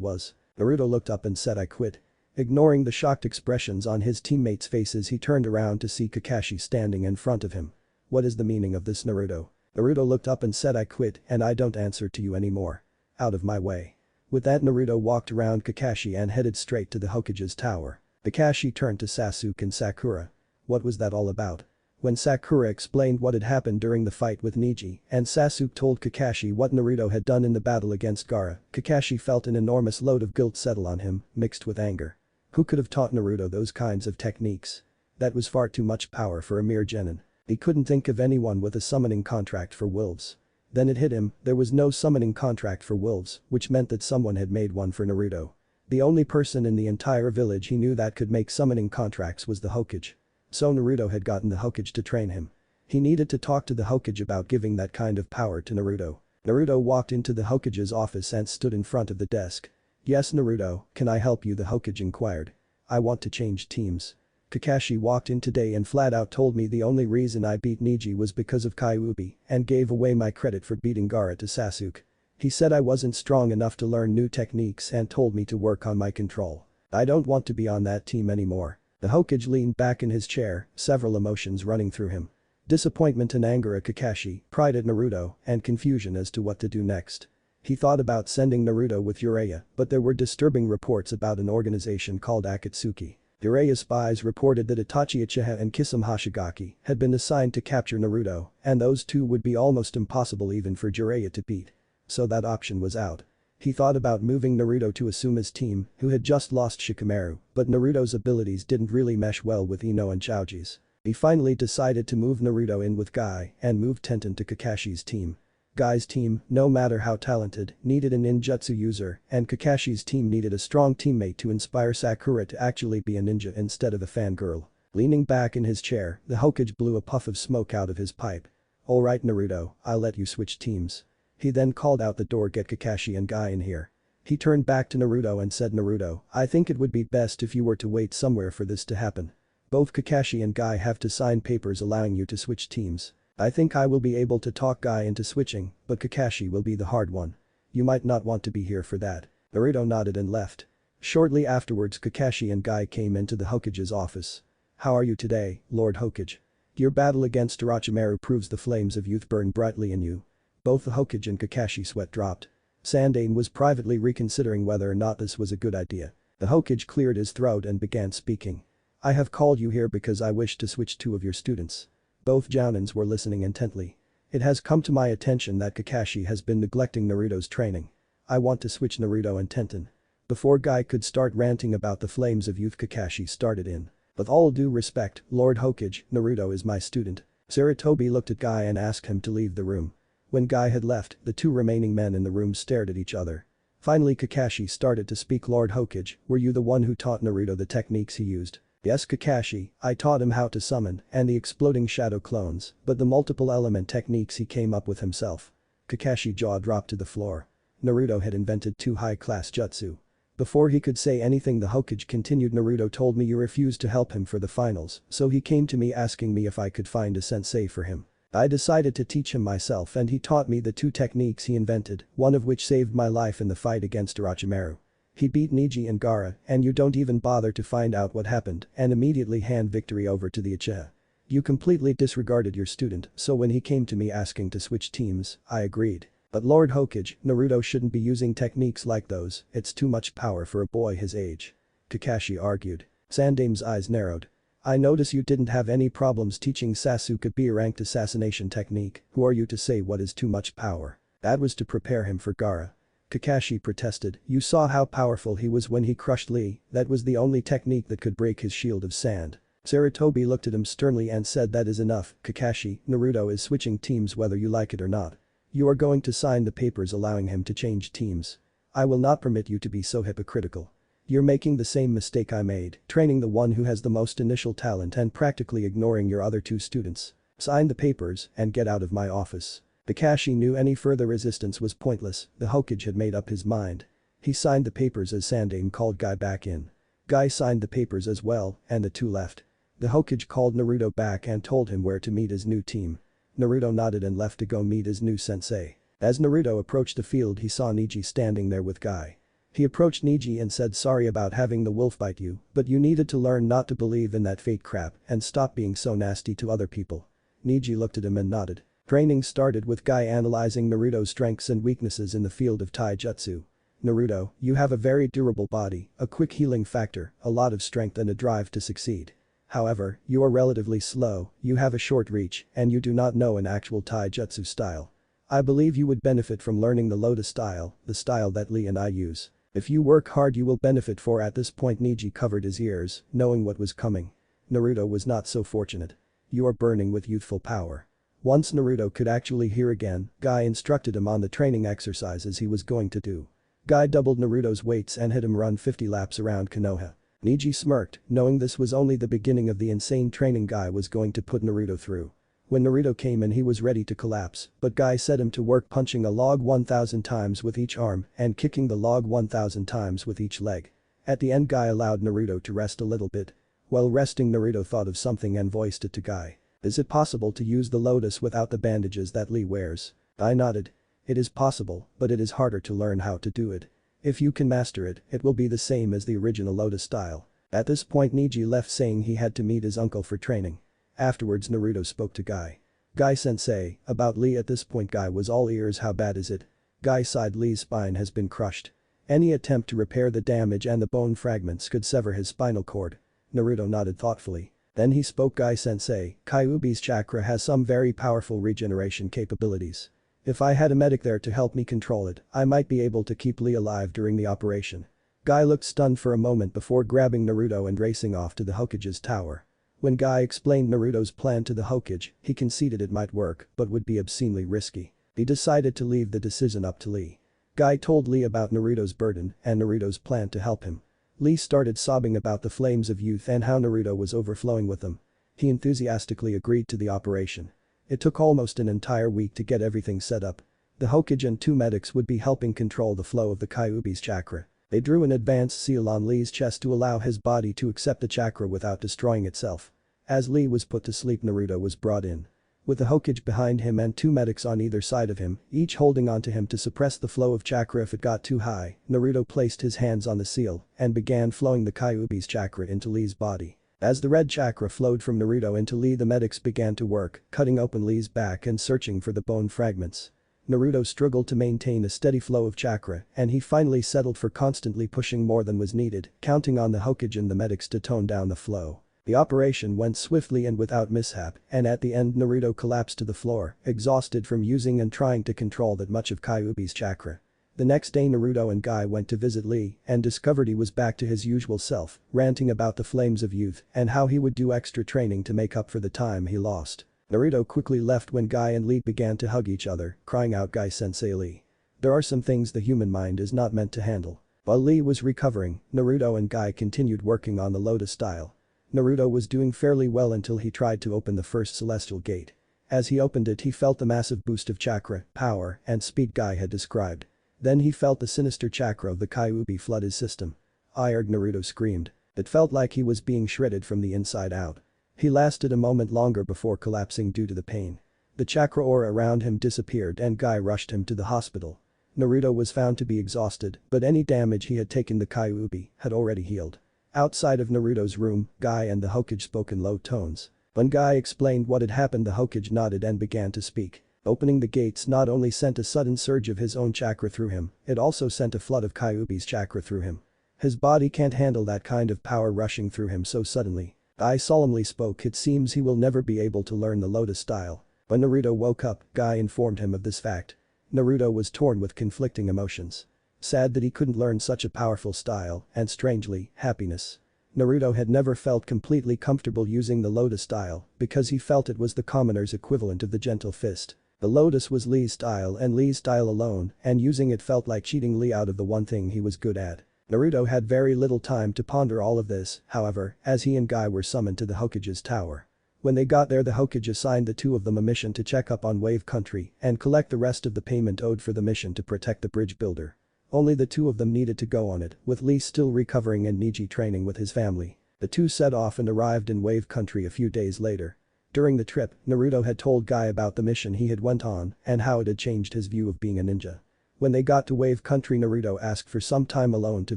was. Naruto looked up and said, I quit. Ignoring the shocked expressions on his teammates' faces, he turned around to see Kakashi standing in front of him. What is the meaning of this, Naruto? Naruto looked up and said, I quit and I don't answer to you anymore. Out of my way. With that, Naruto walked around Kakashi and headed straight to the Hokage's tower. Kakashi turned to Sasuke and Sakura. What was that all about? When Sakura explained what had happened during the fight with Neji and Sasuke told Kakashi what Naruto had done in the battle against Gaara, Kakashi felt an enormous load of guilt settle on him, mixed with anger. Who could have taught Naruto those kinds of techniques? That was far too much power for a mere genin. He couldn't think of anyone with a summoning contract for wolves. Then it hit him, there was no summoning contract for wolves, which meant that someone had made one for Naruto. The only person in the entire village he knew that could make summoning contracts was the Hokage. So Naruto had gotten the Hokage to train him. He needed to talk to the Hokage about giving that kind of power to Naruto. Naruto walked into the Hokage's office and stood in front of the desk. Yes, Naruto, can I help you? The Hokage inquired. I want to change teams. Kakashi walked in today and flat out told me the only reason I beat Neji was because of Kyuubi and gave away my credit for beating Gaara to Sasuke. He said I wasn't strong enough to learn new techniques and told me to work on my control. I don't want to be on that team anymore. The Hokage leaned back in his chair, several emotions running through him. Disappointment and anger at Kakashi, pride at Naruto, and confusion as to what to do next. He thought about sending Naruto with Jiraiya, but there were disturbing reports about an organization called Akatsuki. Jiraiya spies reported that Itachi Uchiha and Kisame Hoshigaki had been assigned to capture Naruto, and those two would be almost impossible even for Jiraiya to beat. So that option was out. He thought about moving Naruto to Asuma's team, who had just lost Shikamaru, but Naruto's abilities didn't really mesh well with Ino and Choji's. He finally decided to move Naruto in with Guy and move Tenten to Kakashi's team. Guy's team, no matter how talented, needed a ninjutsu user, and Kakashi's team needed a strong teammate to inspire Sakura to actually be a ninja instead of a fangirl. Leaning back in his chair, the Hokage blew a puff of smoke out of his pipe. Alright Naruto, I'll let you switch teams. He then called out the door, get Kakashi and Guy in here. He turned back to Naruto and said, Naruto, I think it would be best if you were to wait somewhere for this to happen. Both Kakashi and Guy have to sign papers allowing you to switch teams. I think I will be able to talk Guy into switching, but Kakashi will be the hard one. You might not want to be here for that. Naruto nodded and left. Shortly afterwards Kakashi and Guy came into the Hokage's office. How are you today, Lord Hokage? Your battle against Orochimaru proves the flames of youth burn brightly in you. Both the Hokage and Kakashi sweat dropped. Sandane was privately reconsidering whether or not this was a good idea. The Hokage cleared his throat and began speaking. I have called you here because I wish to switch two of your students. Both Jounins were listening intently. It has come to my attention that Kakashi has been neglecting Naruto's training. I want to switch Naruto and Tenten. Before Guy could start ranting about the flames of youth, Kakashi started in. With all due respect, Lord Hokage, Naruto is my student. Sarutobi looked at Guy and asked him to leave the room. When Guy had left, the two remaining men in the room stared at each other. Finally Kakashi started to speak. Lord Hokage, were you the one who taught Naruto the techniques he used? Yes Kakashi, I taught him how to summon and the exploding shadow clones, but the multiple element techniques he came up with himself. Kakashi's jaw dropped to the floor. Naruto had invented two high-class jutsu. Before he could say anything the Hokage continued, Naruto told me you refused to help him for the finals, so he came to me asking me if I could find a sensei for him. I decided to teach him myself and he taught me the two techniques he invented, one of which saved my life in the fight against Orochimaru. He beat Neji and Gaara and you don't even bother to find out what happened and immediately hand victory over to the Uchiha. You completely disregarded your student, so when he came to me asking to switch teams, I agreed. But Lord Hokage, Naruto shouldn't be using techniques like those, it's too much power for a boy his age. Kakashi argued. Sandame's eyes narrowed. I notice you didn't have any problems teaching Sasuke a B-ranked assassination technique, who are you to say what is too much power? That was to prepare him for Gaara. Kakashi protested, you saw how powerful he was when he crushed Lee, that was the only technique that could break his shield of sand. Sarutobi looked at him sternly and said that is enough, Kakashi, Naruto is switching teams whether you like it or not. You are going to sign the papers allowing him to change teams. I will not permit you to be so hypocritical. You're making the same mistake I made, training the one who has the most initial talent and practically ignoring your other two students. Sign the papers and get out of my office. Kakashi knew any further resistance was pointless, the Hokage had made up his mind. He signed the papers as Sandaime called Guy back in. Guy signed the papers as well, and the two left. The Hokage called Naruto back and told him where to meet his new team. Naruto nodded and left to go meet his new sensei. As Naruto approached the field he saw Neji standing there with Guy. He approached Neji and said sorry about having the wolf bite you, but you needed to learn not to believe in that fate crap and stop being so nasty to other people. Neji looked at him and nodded. Training started with Guy analyzing Naruto's strengths and weaknesses in the field of taijutsu. Naruto, you have a very durable body, a quick healing factor, a lot of strength and a drive to succeed. However, you are relatively slow, you have a short reach, and you do not know an actual taijutsu style. I believe you would benefit from learning the Lotus style, the style that Lee and I use. If you work hard you will benefit for at this point Neji covered his ears, knowing what was coming. Naruto was not so fortunate. You are burning with youthful power. Once Naruto could actually hear again, Guy instructed him on the training exercises he was going to do. Guy doubled Naruto's weights and had him run 50 laps around Konoha. Neji smirked, knowing this was only the beginning of the insane training Guy was going to put Naruto through. When Naruto came in he was ready to collapse, but Guy set him to work punching a log 1000 times with each arm and kicking the log 1000 times with each leg. At the end Guy allowed Naruto to rest a little bit. While resting Naruto thought of something and voiced it to Guy. Is it possible to use the Lotus without the bandages that Lee wears? I nodded. It is possible, but it is harder to learn how to do it. If you can master it, it will be the same as the original Lotus style. At this point Neji left saying he had to meet his uncle for training. Afterwards Naruto spoke to Guy. Guy-sensei, about Lee at this point Guy was all ears. How bad is it? Guy sighed. Lee's spine has been crushed. Any attempt to repair the damage and the bone fragments could sever his spinal cord. Naruto nodded thoughtfully. Then he spoke. Guy-sensei, Kyuubi's chakra has some very powerful regeneration capabilities. If I had a medic there to help me control it, I might be able to keep Lee alive during the operation. Guy looked stunned for a moment before grabbing Naruto and racing off to the Hokage's tower. When Guy explained Naruto's plan to the Hokage, he conceded it might work but would be obscenely risky. He decided to leave the decision up to Lee. Guy told Lee about Naruto's burden and Naruto's plan to help him. Lee started sobbing about the flames of youth and how Naruto was overflowing with them. He enthusiastically agreed to the operation. It took almost an entire week to get everything set up. The Hokage and 2 medics would be helping control the flow of the Kyuubi's chakra. They drew an advanced seal on Lee's chest to allow his body to accept the chakra without destroying itself. As Lee was put to sleep Naruto was brought in. With the Hokage behind him and 2 medics on either side of him, each holding onto him to suppress the flow of chakra if it got too high, Naruto placed his hands on the seal and began flowing the Kyuubi's chakra into Lee's body. As the red chakra flowed from Naruto into Lee the medics began to work, cutting open Lee's back and searching for the bone fragments. Naruto struggled to maintain a steady flow of chakra and he finally settled for constantly pushing more than was needed, counting on the Hokage and the medics to tone down the flow. The operation went swiftly and without mishap, and at the end Naruto collapsed to the floor, exhausted from using and trying to control that much of Kyuubi's chakra. The next day Naruto and Guy went to visit Lee and discovered he was back to his usual self, ranting about the flames of youth and how he would do extra training to make up for the time he lost. Naruto quickly left when Guy and Lee began to hug each other, crying out Guy-sensei Lee. There are some things the human mind is not meant to handle. While Lee was recovering, Naruto and Guy continued working on the Lotus style. Naruto was doing fairly well until he tried to open the first celestial gate. As he opened it he felt the massive boost of chakra, power, and speed Guy had described. Then he felt the sinister chakra of the Kyuubi flood his system. Arg! Naruto screamed. It felt like he was being shredded from the inside out. He lasted a moment longer before collapsing due to the pain. The chakra aura around him disappeared and Guy rushed him to the hospital. Naruto was found to be exhausted, but any damage he had taken the Kyuubi had already healed. Outside of Naruto's room, Guy and the Hokage spoke in low tones. When Guy explained what had happened the Hokage nodded and began to speak. Opening the gates not only sent a sudden surge of his own chakra through him, it also sent a flood of Kyuubi's chakra through him. His body can't handle that kind of power rushing through him so suddenly. Guy solemnly spoke. It seems he will never be able to learn the Lotus style. When Naruto woke up, Guy informed him of this fact. Naruto was torn with conflicting emotions. Sad that he couldn't learn such a powerful style, and strangely, happiness. Naruto had never felt completely comfortable using the Lotus style because he felt it was the commoner's equivalent of the gentle fist. The Lotus was Lee's style and Lee's style alone, and using it felt like cheating Lee out of the one thing he was good at. Naruto had very little time to ponder all of this, however, as he and Guy were summoned to the Hokage's tower. When they got there, the Hokage assigned the two of them a mission to check up on Wave Country and collect the rest of the payment owed for the mission to protect the bridge builder. Only the two of them needed to go on it, with Lee still recovering and Neji training with his family. The two set off and arrived in Wave Country a few days later. During the trip, Naruto had told Guy about the mission he had went on and how it had changed his view of being a ninja. When they got to Wave Country, Naruto asked for some time alone to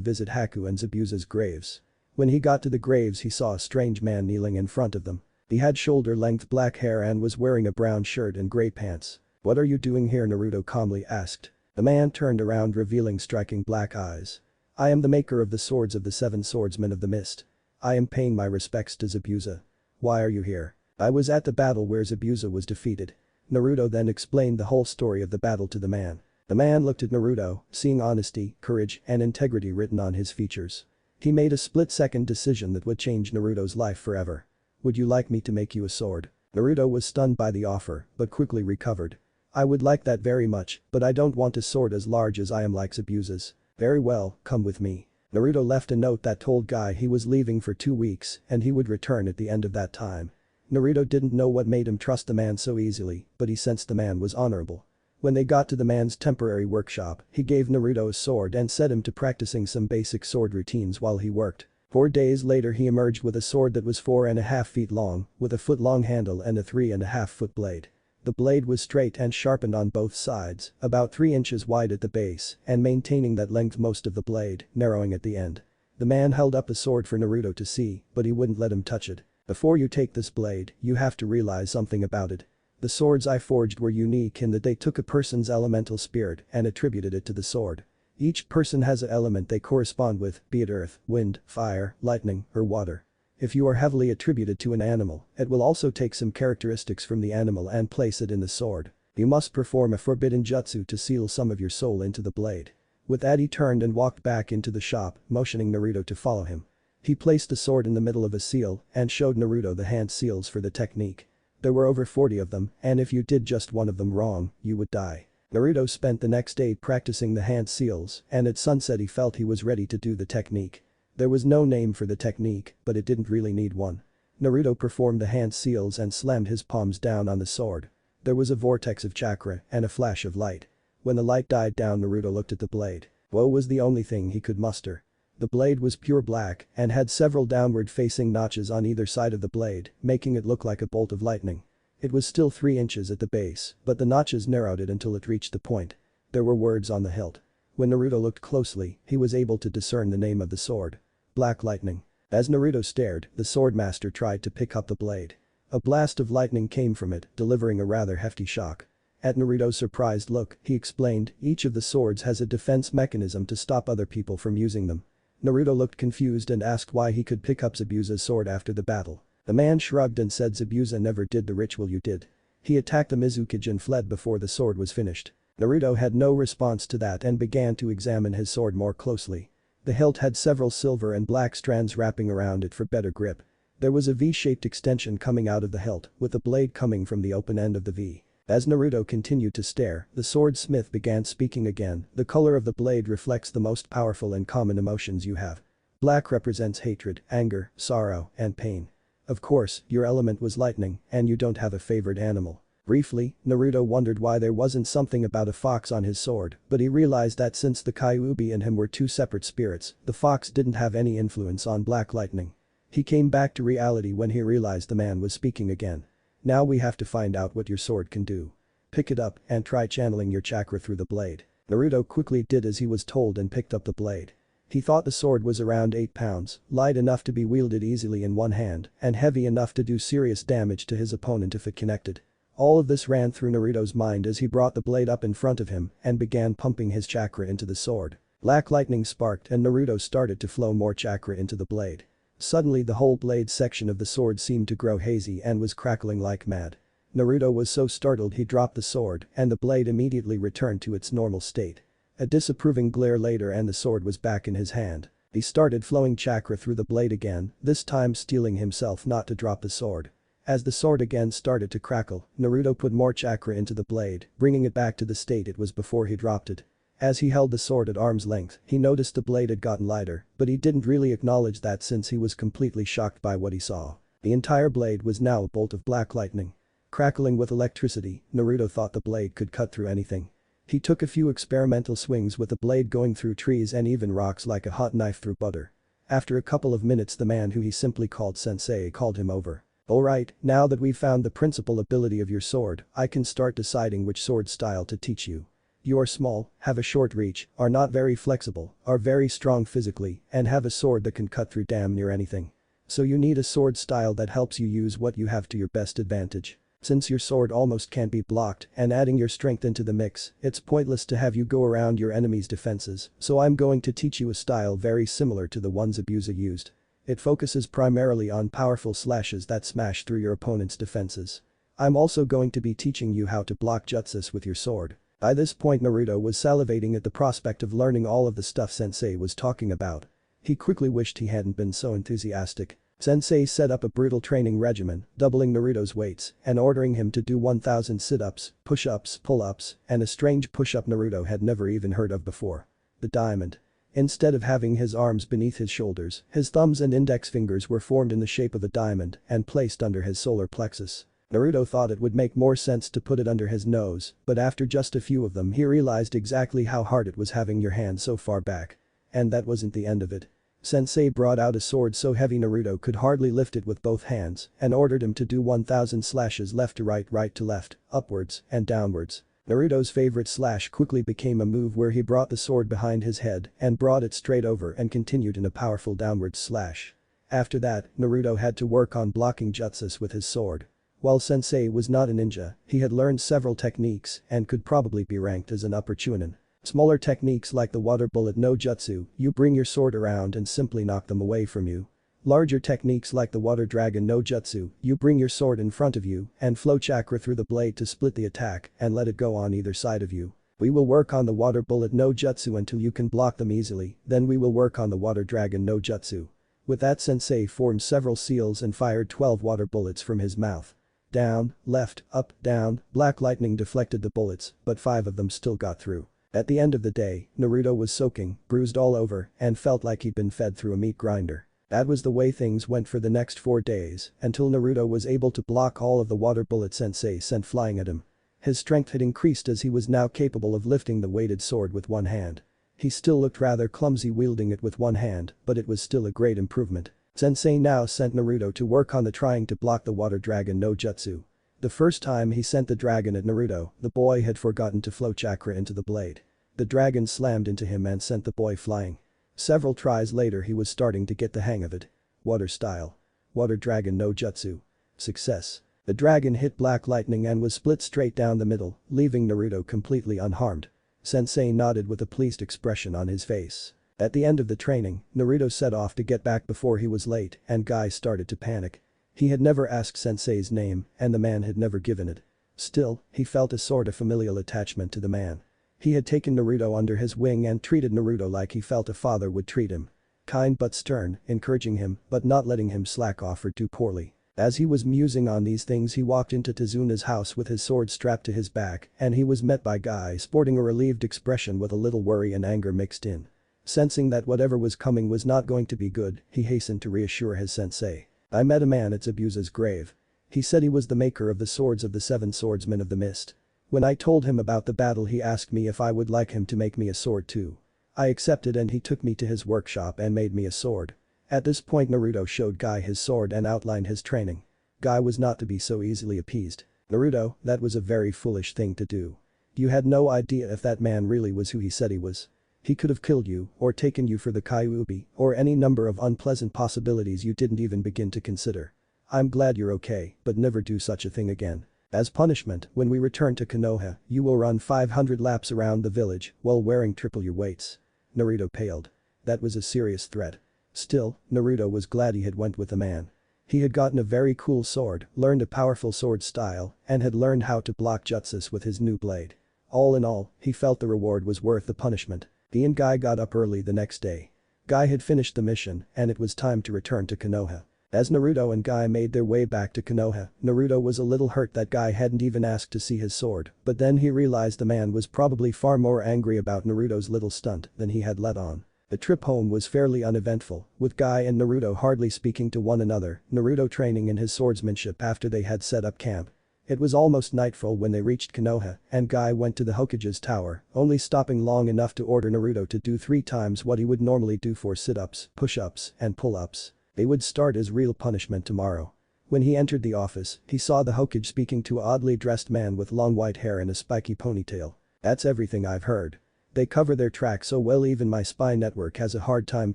visit Haku and Zabuza's graves. When he got to the graves, he saw a strange man kneeling in front of them. He had shoulder-length black hair and was wearing a brown shirt and gray pants. "What are you doing here?" Naruto calmly asked. The man turned around, revealing striking black eyes. "I am the maker of the swords of the seven swordsmen of the mist. I am paying my respects to Zabuza." "Why are you here?" "I was at the battle where Zabuza was defeated." Naruto then explained the whole story of the battle to the man. The man looked at Naruto, seeing honesty, courage, and integrity written on his features. He made a split-second decision that would change Naruto's life forever. "Would you like me to make you a sword?" Naruto was stunned by the offer, but quickly recovered. "I would like that very much, but I don't want a sword as large as I am like Zabuza's." "Very well, come with me." Naruto left a note that told Guy he was leaving for 2 weeks and he would return at the end of that time. Naruto didn't know what made him trust the man so easily, but he sensed the man was honorable. When they got to the man's temporary workshop, he gave Naruto a sword and set him to practicing some basic sword routines while he worked. 4 days later, he emerged with a sword that was 4.5 feet long, with a foot-long handle and a 3.5-foot blade. The blade was straight and sharpened on both sides, about 3 inches wide at the base, and maintaining that length most of the blade, narrowing at the end. The man held up a sword for Naruto to see, but he wouldn't let him touch it. "Before you take this blade, you have to realize something about it. The swords I forged were unique in that they took a person's elemental spirit and attributed it to the sword. Each person has an element they correspond with, be it earth, wind, fire, lightning, or water. If you are heavily attributed to an animal, it will also take some characteristics from the animal and place it in the sword. You must perform a forbidden jutsu to seal some of your soul into the blade." With that, he turned and walked back into the shop, motioning Naruto to follow him. He placed the sword in the middle of a seal and showed Naruto the hand seals for the technique. There were over 40 of them, and if you did just one of them wrong, you would die. Naruto spent the next day practicing the hand seals, and at sunset he felt he was ready to do the technique. There was no name for the technique, but it didn't really need one. Naruto performed the hand seals and slammed his palms down on the sword. There was a vortex of chakra and a flash of light. When the light died down, Naruto looked at the blade. Woe was the only thing he could muster. The blade was pure black and had several downward-facing notches on either side of the blade, making it look like a bolt of lightning. It was still 3 inches at the base, but the notches narrowed it until it reached the point. There were words on the hilt. When Naruto looked closely, he was able to discern the name of the sword. Black Lightning. As Naruto stared, the swordmaster tried to pick up the blade. A blast of lightning came from it, delivering a rather hefty shock. At Naruto's surprised look, he explained, "Each of the swords has a defense mechanism to stop other people from using them." Naruto looked confused and asked why he could pick up Zabuza's sword after the battle. The man shrugged and said Zabuza never did the ritual you did. He attacked the Mizukage and fled before the sword was finished. Naruto had no response to that and began to examine his sword more closely. The hilt had several silver and black strands wrapping around it for better grip. There was a V-shaped extension coming out of the hilt, with the blade coming from the open end of the V. As Naruto continued to stare, the swordsmith began speaking again. "The color of the blade reflects the most powerful and common emotions you have. Black represents hatred, anger, sorrow, and pain. Of course, your element was lightning, and you don't have a favorite animal." Briefly, Naruto wondered why there wasn't something about a fox on his sword, but he realized that since the Kyuubi and him were two separate spirits, the fox didn't have any influence on Black Lightning. He came back to reality when he realized the man was speaking again. "Now we have to find out what your sword can do. Pick it up and try channeling your chakra through the blade." Naruto quickly did as he was told and picked up the blade. He thought the sword was around 8 pounds, light enough to be wielded easily in one hand, and heavy enough to do serious damage to his opponent if it connected. All of this ran through Naruto's mind as he brought the blade up in front of him and began pumping his chakra into the sword. Black lightning sparked and Naruto started to flow more chakra into the blade. Suddenly the whole blade section of the sword seemed to grow hazy and was crackling like mad. Naruto was so startled he dropped the sword and the blade immediately returned to its normal state. A disapproving glare later and the sword was back in his hand. He started flowing chakra through the blade again, this time steeling himself not to drop the sword. As the sword again started to crackle, Naruto put more chakra into the blade, bringing it back to the state it was before he dropped it. As he held the sword at arm's length, he noticed the blade had gotten lighter, but he didn't really acknowledge that since he was completely shocked by what he saw. The entire blade was now a bolt of black lightning. Crackling with electricity, Naruto thought the blade could cut through anything. He took a few experimental swings with the blade going through trees and even rocks like a hot knife through butter. After a couple of minutes the man who he simply called sensei called him over. "Alright, now that we've found the principal ability of your sword, I can start deciding which sword style to teach you. You are small, have a short reach, are not very flexible, are very strong physically, and have a sword that can cut through damn near anything. So you need a sword style that helps you use what you have to your best advantage. Since your sword almost can't be blocked and adding your strength into the mix, it's pointless to have you go around your enemy's defenses, so I'm going to teach you a style very similar to the ones Abusa used. It focuses primarily on powerful slashes that smash through your opponent's defenses. I'm also going to be teaching you how to block jutsus with your sword." By this point Naruto was salivating at the prospect of learning all of the stuff Sensei was talking about. He quickly wished he hadn't been so enthusiastic. Sensei set up a brutal training regimen, doubling Naruto's weights and ordering him to do 1000 sit-ups, push-ups, pull-ups, and a strange push-up Naruto had never even heard of before. The diamond. Instead of having his arms beneath his shoulders, his thumbs and index fingers were formed in the shape of a diamond and placed under his solar plexus. Naruto thought it would make more sense to put it under his nose, but after just a few of them he realized exactly how hard it was having your hand so far back. And that wasn't the end of it. Sensei brought out a sword so heavy Naruto could hardly lift it with both hands and ordered him to do 1000 slashes left to right to left, upwards and downwards. Naruto's favorite slash quickly became a move where he brought the sword behind his head and brought it straight over and continued in a powerful downward slash. After that, Naruto had to work on blocking jutsus with his sword. While Sensei was not a ninja, he had learned several techniques and could probably be ranked as an upper chunin. Smaller techniques like the water bullet no jutsu, you bring your sword around and simply knock them away from you. Larger techniques like the water dragon no jutsu, you bring your sword in front of you and flow chakra through the blade to split the attack and let it go on either side of you. We will work on the water bullet no jutsu until you can block them easily, then we will work on the water dragon no jutsu. With that Sensei formed several seals and fired 12 water bullets from his mouth. Down, left, up, down, black lightning deflected the bullets, but 5 of them still got through. At the end of the day, Naruto was soaking, bruised all over, and felt like he'd been fed through a meat grinder. That was the way things went for the next 4 days, until Naruto was able to block all of the water bullets Sensei sent flying at him. His strength had increased as he was now capable of lifting the weighted sword with one hand. He still looked rather clumsy wielding it with one hand, but it was still a great improvement. Sensei now sent Naruto to work on trying to block the water dragon no jutsu. The first time he sent the dragon at Naruto, the boy had forgotten to flow chakra into the blade. The dragon slammed into him and sent the boy flying. Several tries later he was starting to get the hang of it. Water style. Water dragon no jutsu. Success. The dragon hit black lightning and was split straight down the middle, leaving Naruto completely unharmed. Sensei nodded with a pleased expression on his face. At the end of the training, Naruto set off to get back before he was late and Guy started to panic. He had never asked Sensei's name and the man had never given it. Still, he felt a sort of familial attachment to the man. He had taken Naruto under his wing and treated Naruto like he felt a father would treat him. Kind but stern, encouraging him but not letting him slack off or do poorly. As he was musing on these things he walked into Tezuna's house with his sword strapped to his back and he was met by Guy sporting a relieved expression with a little worry and anger mixed in. Sensing that whatever was coming was not going to be good, he hastened to reassure his sensei. "I met a man at Zabuza's grave. He said he was the maker of the swords of the 7 swordsmen of the mist. When I told him about the battle he asked me if I would like him to make me a sword too. I accepted and he took me to his workshop and made me a sword." At this point Naruto showed Guy his sword and outlined his training. Guy was not to be so easily appeased. "Naruto, that was a very foolish thing to do. You had no idea if that man really was who he said he was. He could have killed you or taken you for the Kyuubi or any number of unpleasant possibilities you didn't even begin to consider. I'm glad you're okay, but never do such a thing again. As punishment, when we return to Konoha, you will run 500 laps around the village while wearing triple your weights." Naruto paled. That was a serious threat. Still, Naruto was glad he had went with the man. He had gotten a very cool sword, learned a powerful sword style, and had learned how to block jutsus with his new blade. All in all, he felt the reward was worth the punishment. He and Guy got up early the next day. Guy had finished the mission and it was time to return to Konoha. As Naruto and Guy made their way back to Konoha, Naruto was a little hurt that Guy hadn't even asked to see his sword, but then he realized the man was probably far more angry about Naruto's little stunt than he had let on. The trip home was fairly uneventful, with Guy and Naruto hardly speaking to one another, Naruto training in his swordsmanship after they had set up camp. It was almost nightfall when they reached Konoha, and Guy went to the Hokage's tower, only stopping long enough to order Naruto to do 3 times what he would normally do for sit-ups, push-ups, and pull-ups. They would start as real punishment tomorrow. When he entered the office, he saw the Hokage speaking to an oddly dressed man with long white hair and a spiky ponytail. "That's everything I've heard. They cover their tracks so well even my spy network has a hard time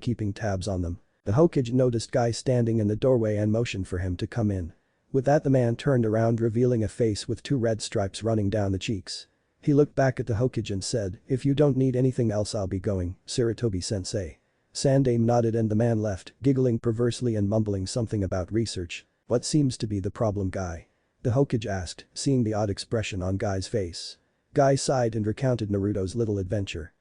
keeping tabs on them." The Hokage noticed Guy standing in the doorway and motioned for him to come in. With that the man turned around revealing a face with 2 red stripes running down the cheeks. He looked back at the Hokage and said, "If you don't need anything else I'll be going, Sarutobi-sensei." Sandame nodded and the man left, giggling perversely and mumbling something about research. "What seems to be the problem, Guy?" the Hokage asked, seeing the odd expression on Guy's face. Guy sighed and recounted Naruto's little adventure.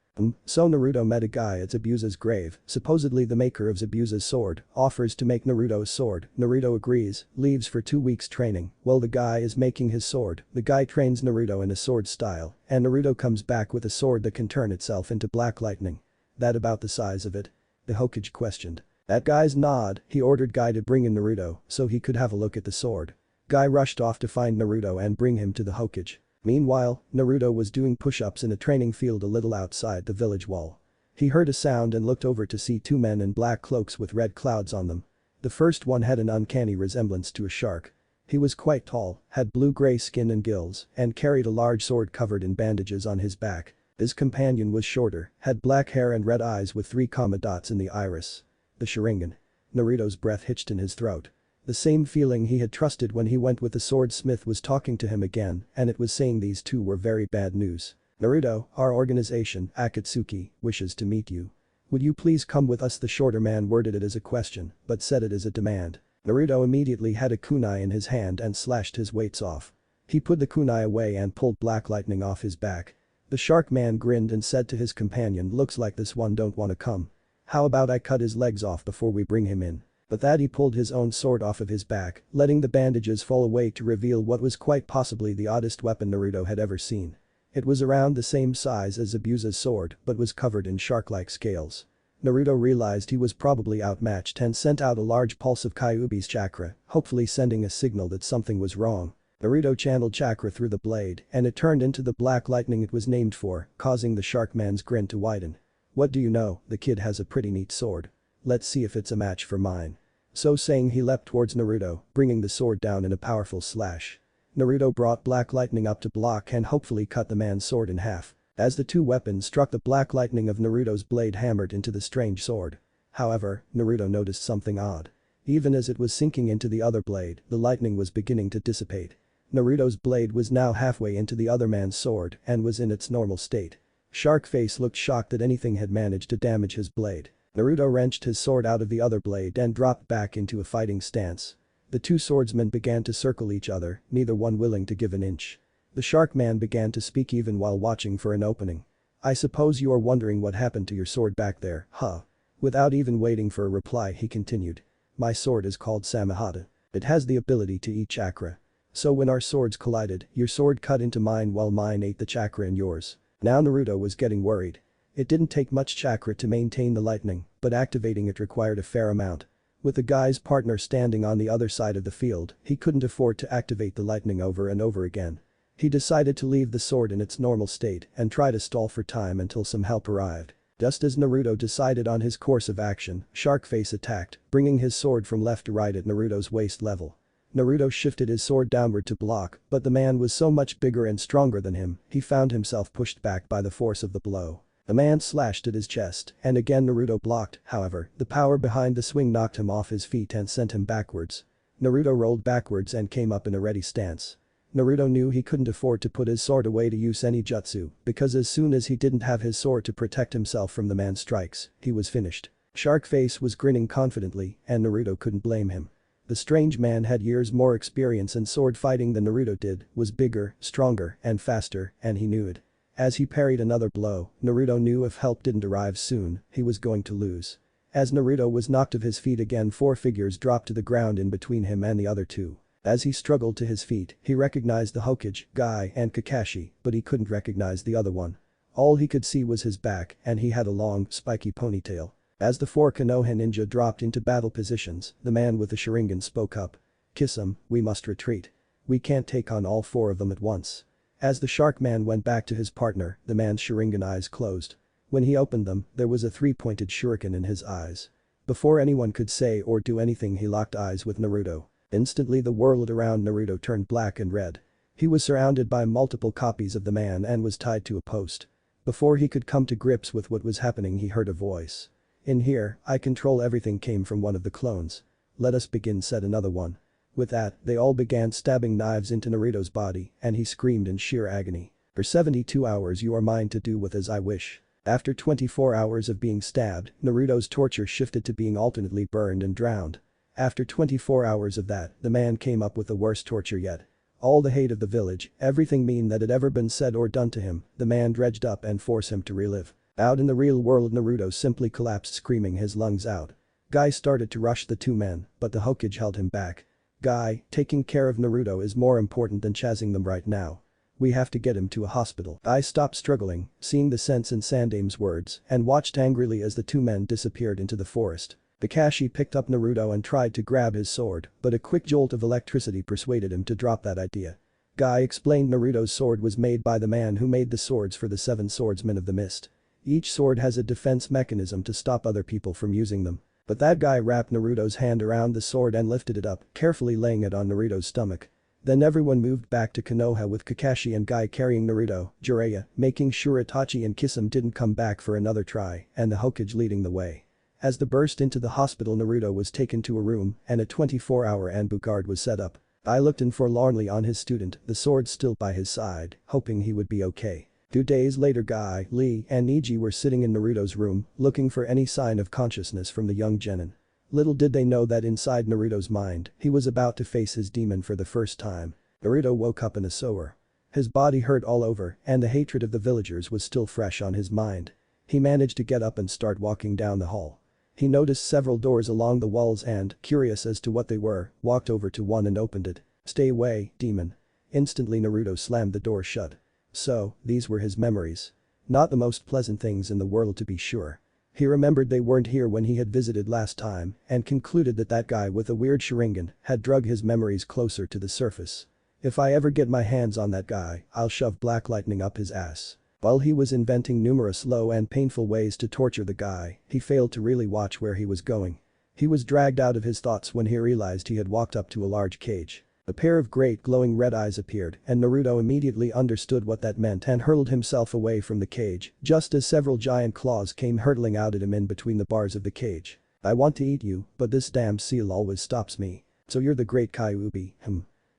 So Naruto met a guy at Zabuza's grave, supposedly the maker of Zabuza's sword, offers to make Naruto's sword, Naruto agrees, leaves for 2 weeks training, while the guy is making his sword, the guy trains Naruto in a sword style, and Naruto comes back with a sword that can turn itself into black lightning. "That about the size of it?" the Hokage questioned. That guy's nod, he ordered Guy to bring in Naruto so he could have a look at the sword. Guy rushed off to find Naruto and bring him to the Hokage. Meanwhile, Naruto was doing push-ups in a training field a little outside the village wall. He heard a sound and looked over to see 2 men in black cloaks with red clouds on them. The first one had an uncanny resemblance to a shark. He was quite tall, had blue-gray skin and gills, and carried a large sword covered in bandages on his back. His companion was shorter, had black hair and red eyes with 3 comma dots in the iris. The Sharingan. Naruto's breath hitched in his throat. The same feeling he had trusted when he went with the swordsmith was talking to him again, and it was saying these 2 were very bad news. "Naruto, our organization, Akatsuki, wishes to meet you. Would you please come with us?" The shorter man worded it as a question, but said it as a demand. Naruto immediately had a kunai in his hand and slashed his weights off. He put the kunai away and pulled black lightning off his back. The shark man grinned and said to his companion, "Looks like this one don't wanna come. How about I cut his legs off before we bring him in?" But that he pulled his own sword off of his back, letting the bandages fall away to reveal what was quite possibly the oddest weapon Naruto had ever seen. It was around the same size as Zabuza's sword but was covered in shark-like scales. Naruto realized he was probably outmatched and sent out a large pulse of Kyuubi's chakra, hopefully sending a signal that something was wrong. Naruto channeled chakra through the blade and it turned into the black lightning it was named for, causing the shark man's grin to widen. "What do you know, the kid has a pretty neat sword. Let's see if it's a match for mine." So saying he leapt towards Naruto, bringing the sword down in a powerful slash. Naruto brought black lightning up to block and hopefully cut the man's sword in half. As the 2 weapons struck, the black lightning of Naruto's blade hammered into the strange sword. However, Naruto noticed something odd. Even as it was sinking into the other blade, the lightning was beginning to dissipate. Naruto's blade was now halfway into the other man's sword and was in its normal state. Sharkface looked shocked that anything had managed to damage his blade. Naruto wrenched his sword out of the other blade and dropped back into a fighting stance. The 2 swordsmen began to circle each other, neither one willing to give an inch. The shark man began to speak even while watching for an opening. "I suppose you are wondering what happened to your sword back there, huh?" Without even waiting for a reply he continued. "My sword is called Samahata. It has the ability to eat chakra. So when our swords collided, your sword cut into mine while mine ate the chakra in yours." Now Naruto was getting worried. It didn't take much chakra to maintain the lightning, but activating it required a fair amount. With the guy's partner standing on the other side of the field, he couldn't afford to activate the lightning over and over again. He decided to leave the sword in its normal state and try to stall for time until some help arrived. Just as Naruto decided on his course of action, Sharkface attacked, bringing his sword from left to right at Naruto's waist level. Naruto shifted his sword downward to block, but the man was so much bigger and stronger than him, he found himself pushed back by the force of the blow. The man slashed at his chest, and again Naruto blocked, however, the power behind the swing knocked him off his feet and sent him backwards. Naruto rolled backwards and came up in a ready stance. Naruto knew he couldn't afford to put his sword away to use any jutsu, because as soon as he didn't have his sword to protect himself from the man's strikes, he was finished. Sharkface was grinning confidently, and Naruto couldn't blame him. The strange man had years more experience in sword fighting than Naruto did, was bigger, stronger, and faster, and he knew it. As he parried another blow, Naruto knew if help didn't arrive soon, he was going to lose. As Naruto was knocked off his feet again, 4 figures dropped to the ground in between him and the other 2. As he struggled to his feet, he recognized the Hokage, Guy, and Kakashi, but he couldn't recognize the other one. All he could see was his back and he had a long, spiky ponytail. As the four Konoha ninja dropped into battle positions, the man with the Sharingan spoke up. "Kiss him, we must retreat. We can't take on all four of them at once." As the shark man went back to his partner, the man's Sharingan eyes closed. When he opened them, there was a three-pointed shuriken in his eyes. Before anyone could say or do anything, he locked eyes with Naruto. Instantly the world around Naruto turned black and red. He was surrounded by multiple copies of the man and was tied to a post. Before he could come to grips with what was happening, he heard a voice. "In here, I control everything," came from one of the clones. "Let us begin," said another one. With that, they all began stabbing knives into Naruto's body and he screamed in sheer agony. "For 72 hours you are mine to do with as I wish." After 24 hours of being stabbed, Naruto's torture shifted to being alternately burned and drowned. After 24 hours of that, the man came up with the worst torture yet. All the hate of the village, everything mean that had ever been said or done to him, the man dredged up and forced him to relive. Out in the real world, Naruto simply collapsed, screaming his lungs out. Guy started to rush the two men, but the Hokage held him back. "Guy, taking care of Naruto is more important than chasing them right now. We have to get him to a hospital." I stopped struggling, seeing the sense in Sandame's words, and watched angrily as the two men disappeared into the forest. Kakashi picked up Naruto and tried to grab his sword, but a quick jolt of electricity persuaded him to drop that idea. Guy explained Naruto's sword was made by the man who made the swords for the 7 swordsmen of the mist. Each sword has a defense mechanism to stop other people from using them. But that guy wrapped Naruto's hand around the sword and lifted it up, carefully laying it on Naruto's stomach. Then everyone moved back to Konoha with Kakashi and Guy carrying Naruto, Jiraiya, making sure Itachi and Kisame didn't come back for another try, and the Hokage leading the way. As they burst into the hospital, Naruto was taken to a room and a 24-hour ambush guard was set up. I looked in forlornly on his student, the sword still by his side, hoping he would be okay. 2 days later, Guy, Lee, and Neji were sitting in Naruto's room, looking for any sign of consciousness from the young genin. Little did they know that inside Naruto's mind, he was about to face his demon for the first time. Naruto woke up in a sewer. His body hurt all over, and the hatred of the villagers was still fresh on his mind. He managed to get up and start walking down the hall. He noticed several doors along the walls and, curious as to what they were, walked over to one and opened it. "Stay away, demon." Instantly Naruto slammed the door shut. So, these were his memories. Not the most pleasant things in the world, to be sure. He remembered they weren't here when he had visited last time and concluded that that guy with a weird Sharingan had drug his memories closer to the surface. "If I ever get my hands on that guy, I'll shove black lightning up his ass." While he was inventing numerous slow and painful ways to torture the guy, he failed to really watch where he was going. He was dragged out of his thoughts when he realized he had walked up to a large cage. A pair of great glowing red eyes appeared and Naruto immediately understood what that meant and hurled himself away from the cage, just as several giant claws came hurtling out at him in between the bars of the cage. "I want to eat you, but this damn seal always stops me." "So you're the great Kyuubi,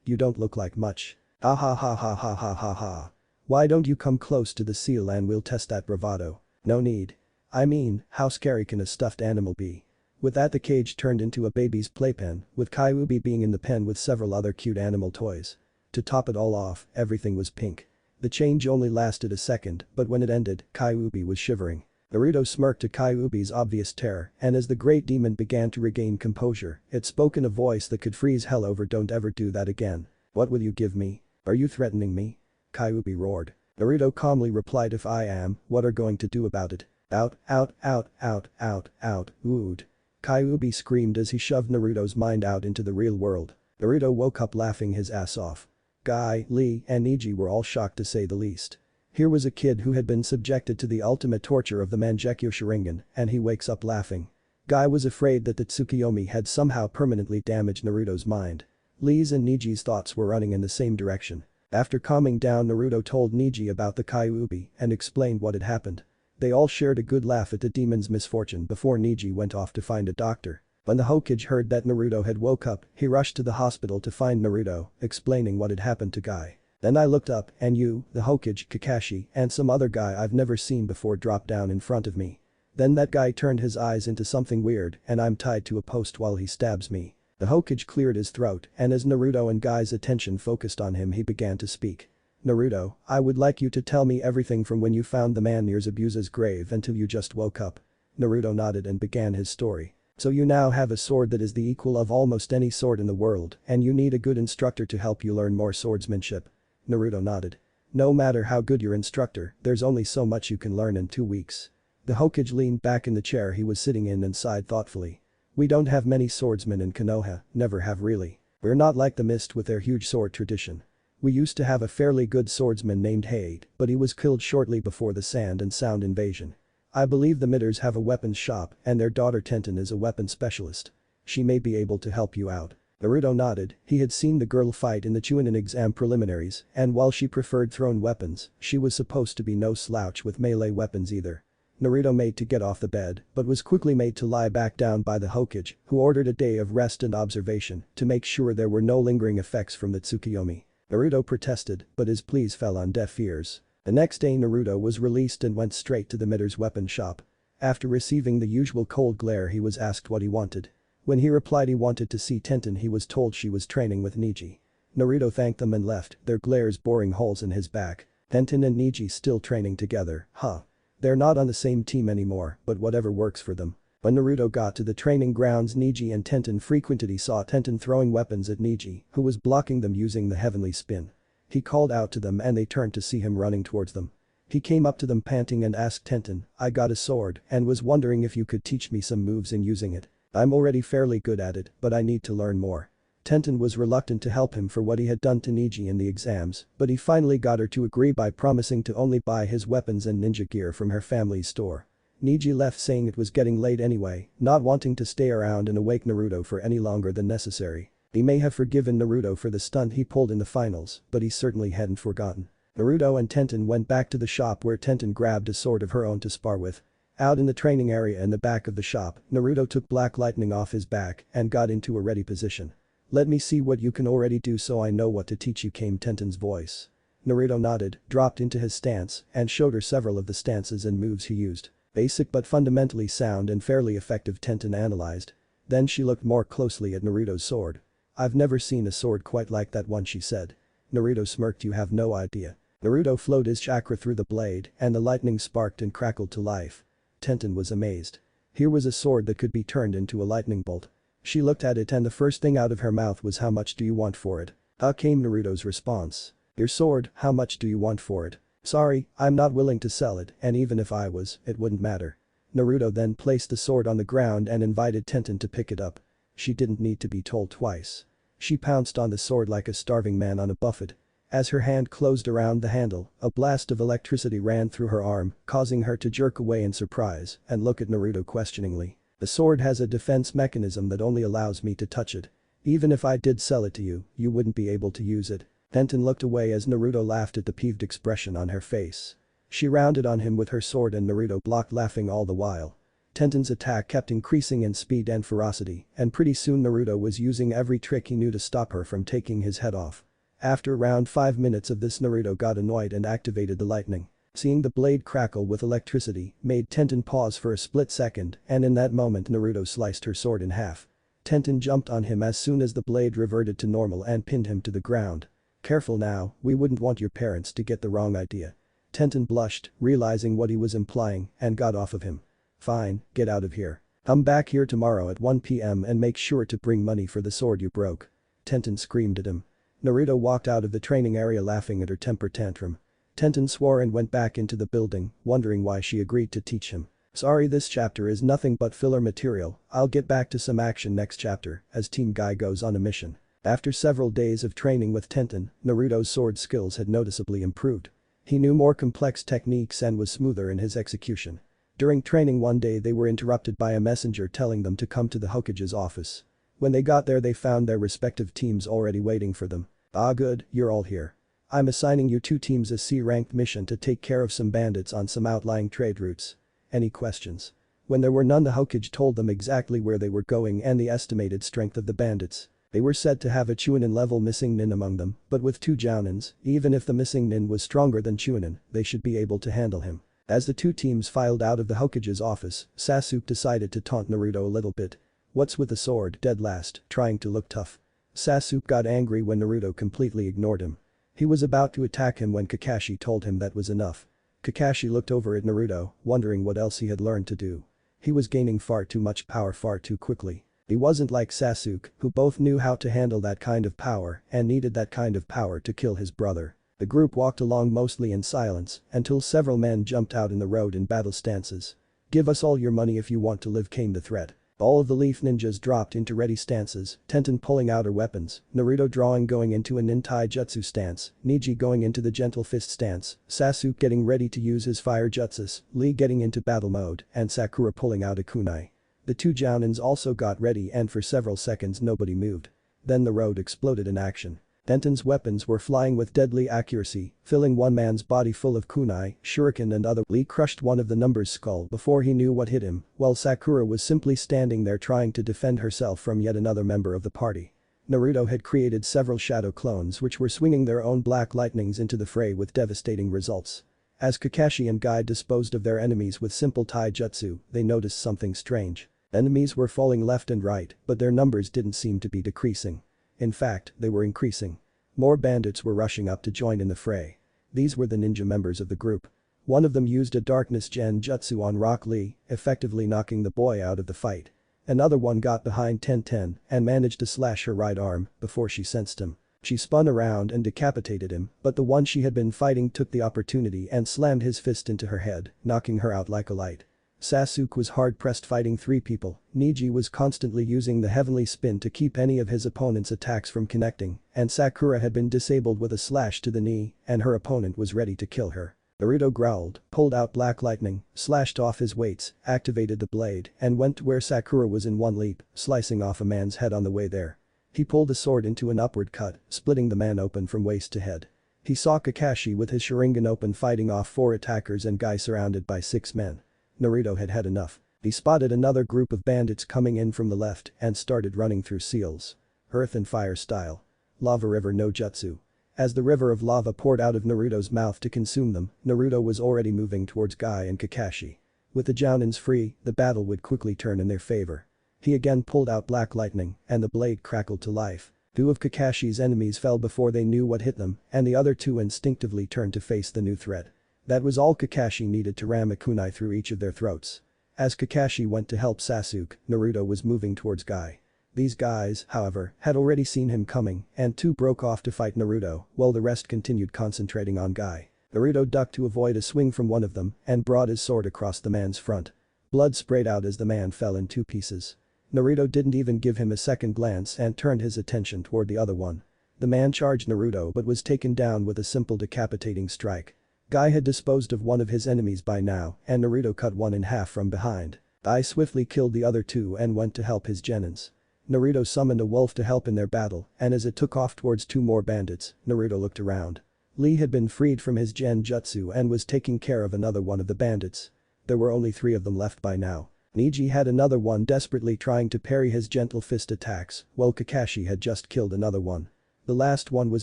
You don't look like much." "Ah ha ha ha ha ha ha ha. Why don't you come close to the seal and we'll test that bravado." "No need. I mean, how scary can a stuffed animal be?" With that, the cage turned into a baby's playpen, with Kyuubi being in the pen with several other cute animal toys. To top it all off, everything was pink. The change only lasted a second, but when it ended, Kyuubi was shivering. Naruto smirked at Kyuubi's obvious terror, and as the great demon began to regain composure, it spoke in a voice that could freeze hell over. "Don't ever do that again. What will you give me? Are you threatening me?" Kyuubi roared. Naruto calmly replied, "If I am, what are going to do about it?" "Out, out, out, out, out, out, ood." Kyuubi screamed as he shoved Naruto's mind out into the real world. Naruto woke up laughing his ass off. Guy, Lee, and Neji were all shocked to say the least. Here was a kid who had been subjected to the ultimate torture of the Mangekyo Sharingan, and he wakes up laughing. Guy was afraid that the Tsukuyomi had somehow permanently damaged Naruto's mind. Lee's and Neji's thoughts were running in the same direction. After calming down, Naruto told Neji about the Kyuubi and explained what had happened. They all shared a good laugh at the demon's misfortune before Neji went off to find a doctor. When the Hokage heard that Naruto had woke up, he rushed to the hospital to find Naruto, explaining what had happened to Guy. Then I looked up and you, the Hokage, Kakashi, and some other guy I've never seen before dropped down in front of me. Then that guy turned his eyes into something weird and I'm tied to a post while he stabs me." The Hokage cleared his throat and as Naruto and Guy's attention focused on him, he began to speak. "Naruto, I would like you to tell me everything from when you found the man near Zabuza's grave until you just woke up." Naruto nodded and began his story. "So you now have a sword that is the equal of almost any sword in the world and you need a good instructor to help you learn more swordsmanship." Naruto nodded. No matter how good your instructor, there's only so much you can learn in 2 weeks. The Hokage leaned back in the chair he was sitting in and sighed thoughtfully. We don't have many swordsmen in Konoha, never have really. We're not like the Mist with their huge sword tradition. We used to have a fairly good swordsman named Hade, but he was killed shortly before the Sand and Sound invasion. I believe the Mitters have a weapons shop and their daughter Tenten is a weapons specialist. She may be able to help you out. Naruto nodded, he had seen the girl fight in the Chunin exam preliminaries and while she preferred thrown weapons, she was supposed to be no slouch with melee weapons either. Naruto made to get off the bed but was quickly made to lie back down by the Hokage, who ordered a day of rest and observation to make sure there were no lingering effects from the Tsukuyomi. Naruto protested, but his pleas fell on deaf ears. The next day Naruto was released and went straight to the Mitter's weapon shop. After receiving the usual cold glare he was asked what he wanted. When he replied he wanted to see Tenten he was told she was training with Neji. Naruto thanked them and left, their glares boring holes in his back. Tenten and Neji still training together, huh? They're not on the same team anymore, but whatever works for them. When Naruto got to the training grounds Neji and Tenten frequented he saw Tenten throwing weapons at Neji, who was blocking them using the heavenly spin. He called out to them and they turned to see him running towards them. He came up to them panting and asked Tenten, I got a sword and was wondering if you could teach me some moves in using it. I'm already fairly good at it, but I need to learn more. Tenten was reluctant to help him for what he had done to Neji in the exams, but he finally got her to agree by promising to only buy his weapons and ninja gear from her family's store. Neji left saying it was getting late anyway, not wanting to stay around and awake Naruto for any longer than necessary. He may have forgiven Naruto for the stunt he pulled in the finals, but he certainly hadn't forgotten. Naruto and Tenten went back to the shop where Tenten grabbed a sword of her own to spar with. Out in the training area in the back of the shop, Naruto took Black Lightning off his back and got into a ready position. Let me see what you can already do so I know what to teach you came Tenten's voice. Naruto nodded, dropped into his stance, and showed her several of the stances and moves he used. Basic but fundamentally sound and fairly effective Tenten analyzed. Then she looked more closely at Naruto's sword. I've never seen a sword quite like that one she said. Naruto smirked you have no idea. Naruto flowed his chakra through the blade and the lightning sparked and crackled to life. Tenten was amazed. Here was a sword that could be turned into a lightning bolt. She looked at it and the first thing out of her mouth was how much do you want for it? Came Naruto's response. Your sword, how much do you want for it? Sorry, I'm not willing to sell it and even if I was, it wouldn't matter. Naruto then placed the sword on the ground and invited Tenten to pick it up. She didn't need to be told twice. She pounced on the sword like a starving man on a buffet. As her hand closed around the handle, a blast of electricity ran through her arm, causing her to jerk away in surprise and look at Naruto questioningly. The sword has a defense mechanism that only allows me to touch it. Even if I did sell it to you, you wouldn't be able to use it. Tenten looked away as Naruto laughed at the peeved expression on her face. She rounded on him with her sword and Naruto blocked laughing all the while. Tenten's attack kept increasing in speed and ferocity, and pretty soon Naruto was using every trick he knew to stop her from taking his head off. After around 5 minutes of this Naruto got annoyed and activated the lightning. Seeing the blade crackle with electricity made Tenten pause for a split second and in that moment Naruto sliced her sword in half. Tenten jumped on him as soon as the blade reverted to normal and pinned him to the ground. Careful now, we wouldn't want your parents to get the wrong idea. Tenten blushed, realizing what he was implying, and got off of him. Fine, get out of here. Come back here tomorrow at 1 p.m. and make sure to bring money for the sword you broke. Tenten screamed at him. Naruto walked out of the training area laughing at her temper tantrum. Tenten swore and went back into the building, wondering why she agreed to teach him. Sorry this chapter is nothing but filler material, I'll get back to some action next chapter, as Team Guy goes on a mission. After several days of training with Tenten, Naruto's sword skills had noticeably improved. He knew more complex techniques and was smoother in his execution. During training one day they were interrupted by a messenger telling them to come to the Hokage's office. When they got there they found their respective teams already waiting for them. Ah good, you're all here. I'm assigning you 2 teams a C-ranked mission to take care of some bandits on some outlying trade routes. Any questions? When there were none the Hokage told them exactly where they were going and the estimated strength of the bandits. They were said to have a Chunin level missing nin among them, but with 2 Jounins, even if the missing nin was stronger than Chunin, they should be able to handle him. As the 2 teams filed out of the Hokage's office, Sasuke decided to taunt Naruto a little bit. What's with the sword, dead last, trying to look tough. Sasuke got angry when Naruto completely ignored him. He was about to attack him when Kakashi told him that was enough. Kakashi looked over at Naruto, wondering what else he had learned to do. He was gaining far too much power far too quickly. He wasn't like Sasuke, who both knew how to handle that kind of power and needed that kind of power to kill his brother. The group walked along mostly in silence until several men jumped out in the road in battle stances. "Give us all your money if you want to live," came the threat. All of the Leaf Ninjas dropped into ready stances, Tenten pulling out her weapons, Naruto drawing going into a Nintai Jutsu stance, Neji going into the Gentle Fist stance, Sasuke getting ready to use his fire jutsus, Lee getting into battle mode, and Sakura pulling out a kunai. The two Jounins also got ready and for several seconds nobody moved. Then the road exploded in action. Tenten's weapons were flying with deadly accuracy, filling one man's body full of kunai, shuriken and other. Lee crushed one of the number's skull before he knew what hit him, while Sakura was simply standing there trying to defend herself from yet another member of the party. Naruto had created several shadow clones which were swinging their own black lightnings into the fray with devastating results. As Kakashi and Guy disposed of their enemies with simple taijutsu, they noticed something strange. Enemies were falling left and right, but their numbers didn't seem to be decreasing. In fact, they were increasing. More bandits were rushing up to join in the fray. These were the ninja members of the group. One of them used a darkness gen jutsu on Rock Lee, effectively knocking the boy out of the fight. Another one got behind Tenten and managed to slash her right arm before she sensed him. She spun around and decapitated him, but the one she had been fighting took the opportunity and slammed his fist into her head, knocking her out like a light. Sasuke was hard-pressed fighting three people, Neji was constantly using the heavenly spin to keep any of his opponent's attacks from connecting, and Sakura had been disabled with a slash to the knee, and her opponent was ready to kill her. Naruto growled, pulled out black lightning, slashed off his weights, activated the blade, and went to where Sakura was in one leap, slicing off a man's head on the way there. He pulled the sword into an upward cut, splitting the man open from waist to head. He saw Kakashi with his Sharingan open fighting off 4 attackers and Guy surrounded by 6 men. Naruto had had enough. He spotted another group of bandits coming in from the left and started running through seals. Earth and fire style. Lava river no jutsu. As the river of lava poured out of Naruto's mouth to consume them, Naruto was already moving towards Guy and Kakashi. With the Jounins free, the battle would quickly turn in their favor. He again pulled out black lightning and the blade crackled to life. 2 of Kakashi's enemies fell before they knew what hit them and the other 2 instinctively turned to face the new threat. That was all Kakashi needed to ram a kunai through each of their throats. As Kakashi went to help Sasuke, Naruto was moving towards Guy. These guys, however, had already seen him coming and 2 broke off to fight Naruto while the rest continued concentrating on Guy. Naruto ducked to avoid a swing from one of them and brought his sword across the man's front. Blood sprayed out as the man fell in 2 pieces. Naruto didn't even give him a second glance and turned his attention toward the other one. The man charged Naruto but was taken down with a simple decapitating strike. Guy had disposed of one of his enemies by now and Naruto cut one in half from behind. Guy swiftly killed the other 2 and went to help his genins. Naruto summoned a wolf to help in their battle and as it took off towards 2 more bandits, Naruto looked around. Lee had been freed from his gen jutsu and was taking care of another one of the bandits. There were only 3 of them left by now. Neji had another one desperately trying to parry his gentle fist attacks while Kakashi had just killed another one. The last one was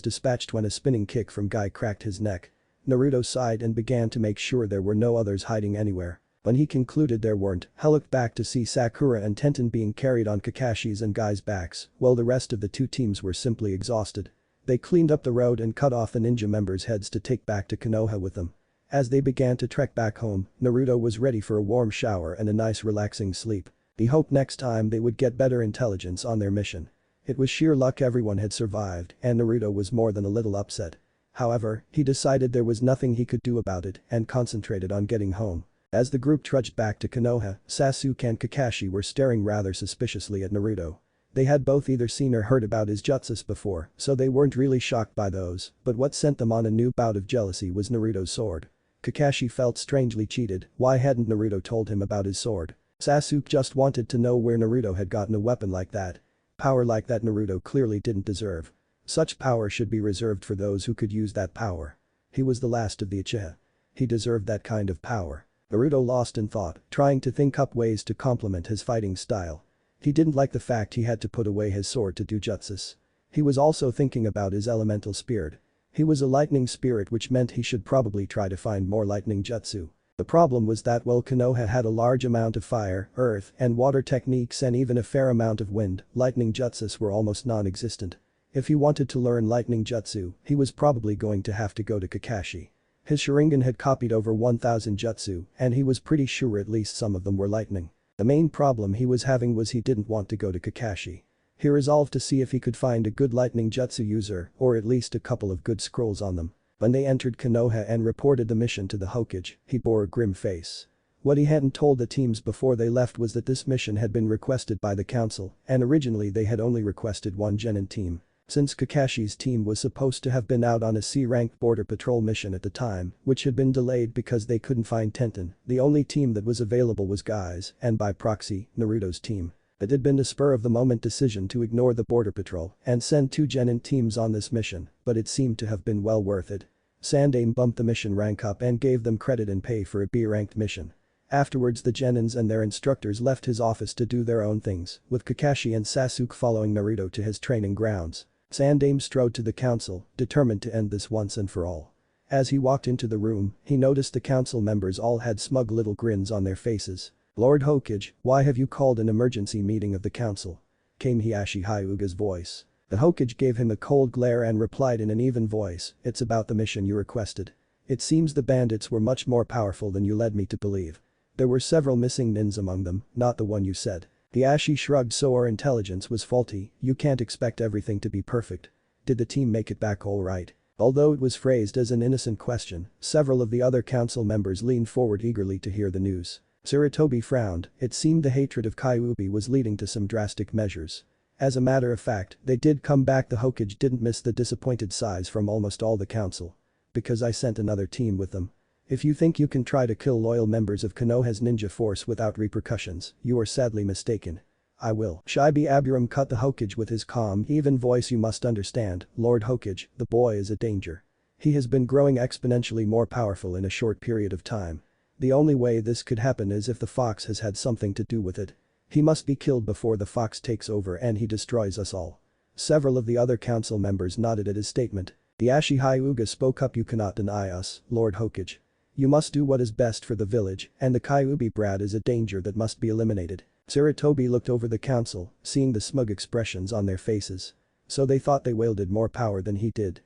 dispatched when a spinning kick from Guy cracked his neck. Naruto sighed and began to make sure there were no others hiding anywhere. When he concluded there weren't, he looked back to see Sakura and Tenten being carried on Kakashi's and Guy's backs while the rest of the 2 teams were simply exhausted. They cleaned up the road and cut off the ninja members' heads to take back to Konoha with them. As they began to trek back home, Naruto was ready for a warm shower and a nice relaxing sleep. He hoped next time they would get better intelligence on their mission. It was sheer luck everyone had survived and Naruto was more than a little upset. However, he decided there was nothing he could do about it and concentrated on getting home. As the group trudged back to Konoha, Sasuke and Kakashi were staring rather suspiciously at Naruto. They had both either seen or heard about his jutsus before, so they weren't really shocked by those, but what sent them on a new bout of jealousy was Naruto's sword. Kakashi felt strangely cheated, why hadn't Naruto told him about his sword? Sasuke just wanted to know where Naruto had gotten a weapon like that. Power like that Naruto clearly didn't deserve. Such power should be reserved for those who could use that power. He was the last of the Uchiha. He deserved that kind of power. Naruto lost in thought, trying to think up ways to complement his fighting style. He didn't like the fact he had to put away his sword to do jutsus. He was also thinking about his elemental spirit. He was a lightning spirit which meant he should probably try to find more lightning jutsu. The problem was that while Konoha had a large amount of fire, earth, and water techniques and even a fair amount of wind, lightning jutsus were almost non-existent. If he wanted to learn lightning jutsu, he was probably going to have to go to Kakashi. His Sharingan had copied over 1000 jutsu and he was pretty sure at least some of them were lightning. The main problem he was having was he didn't want to go to Kakashi. He resolved to see if he could find a good lightning jutsu user or at least a couple of good scrolls on them. When they entered Konoha and reported the mission to the Hokage, he bore a grim face. What he hadn't told the teams before they left was that this mission had been requested by the council, and originally they had only requested one genin team. Since Kakashi's team was supposed to have been out on a C-ranked border patrol mission at the time, which had been delayed because they couldn't find Tenten, the only team that was available was Guy's, and by proxy, Naruto's team. It had been a spur-of-the-moment decision to ignore the border patrol and send two genin teams on this mission, but it seemed to have been well worth it. Sandaime bumped the mission rank up and gave them credit and pay for a B-ranked mission. Afterwards the genins and their instructors left his office to do their own things, with Kakashi and Sasuke following Naruto to his training grounds. Sandaime strode to the council, determined to end this once and for all. As he walked into the room, he noticed the council members all had smug little grins on their faces. "Lord Hokage, why have you called an emergency meeting of the council?" came Heihachi Hyuga's voice. The Hokage gave him a cold glare and replied in an even voice, "It's about the mission you requested. It seems the bandits were much more powerful than you led me to believe. There were several missing nins among them, not the one you said." Heihachi shrugged. "So our intelligence was faulty, you can't expect everything to be perfect. Did the team make it back all right?" Although it was phrased as an innocent question, several of the other council members leaned forward eagerly to hear the news. Sarutobi frowned. It seemed the hatred of Kyuubi was leading to some drastic measures. As a matter of fact, they did come back. The Hokage didn't miss the disappointed sighs from almost all the council. "Because I sent another team with them. If you think you can try to kill loyal members of Konoha's ninja force without repercussions, you are sadly mistaken. I will." Shibi Aburam cut the Hokage with his calm, even voice. "You must understand, Lord Hokage, the boy is a danger. He has been growing exponentially more powerful in a short period of time. The only way this could happen is if the fox has had something to do with it. He must be killed before the fox takes over and he destroys us all." Several of the other council members nodded at his statement. Heihachi Hyuga spoke up. "You cannot deny us, Lord Hokage. You must do what is best for the village, and the Kyuubi brat is a danger that must be eliminated." Sarutobi looked over the council, seeing the smug expressions on their faces. So they thought they wielded more power than he did.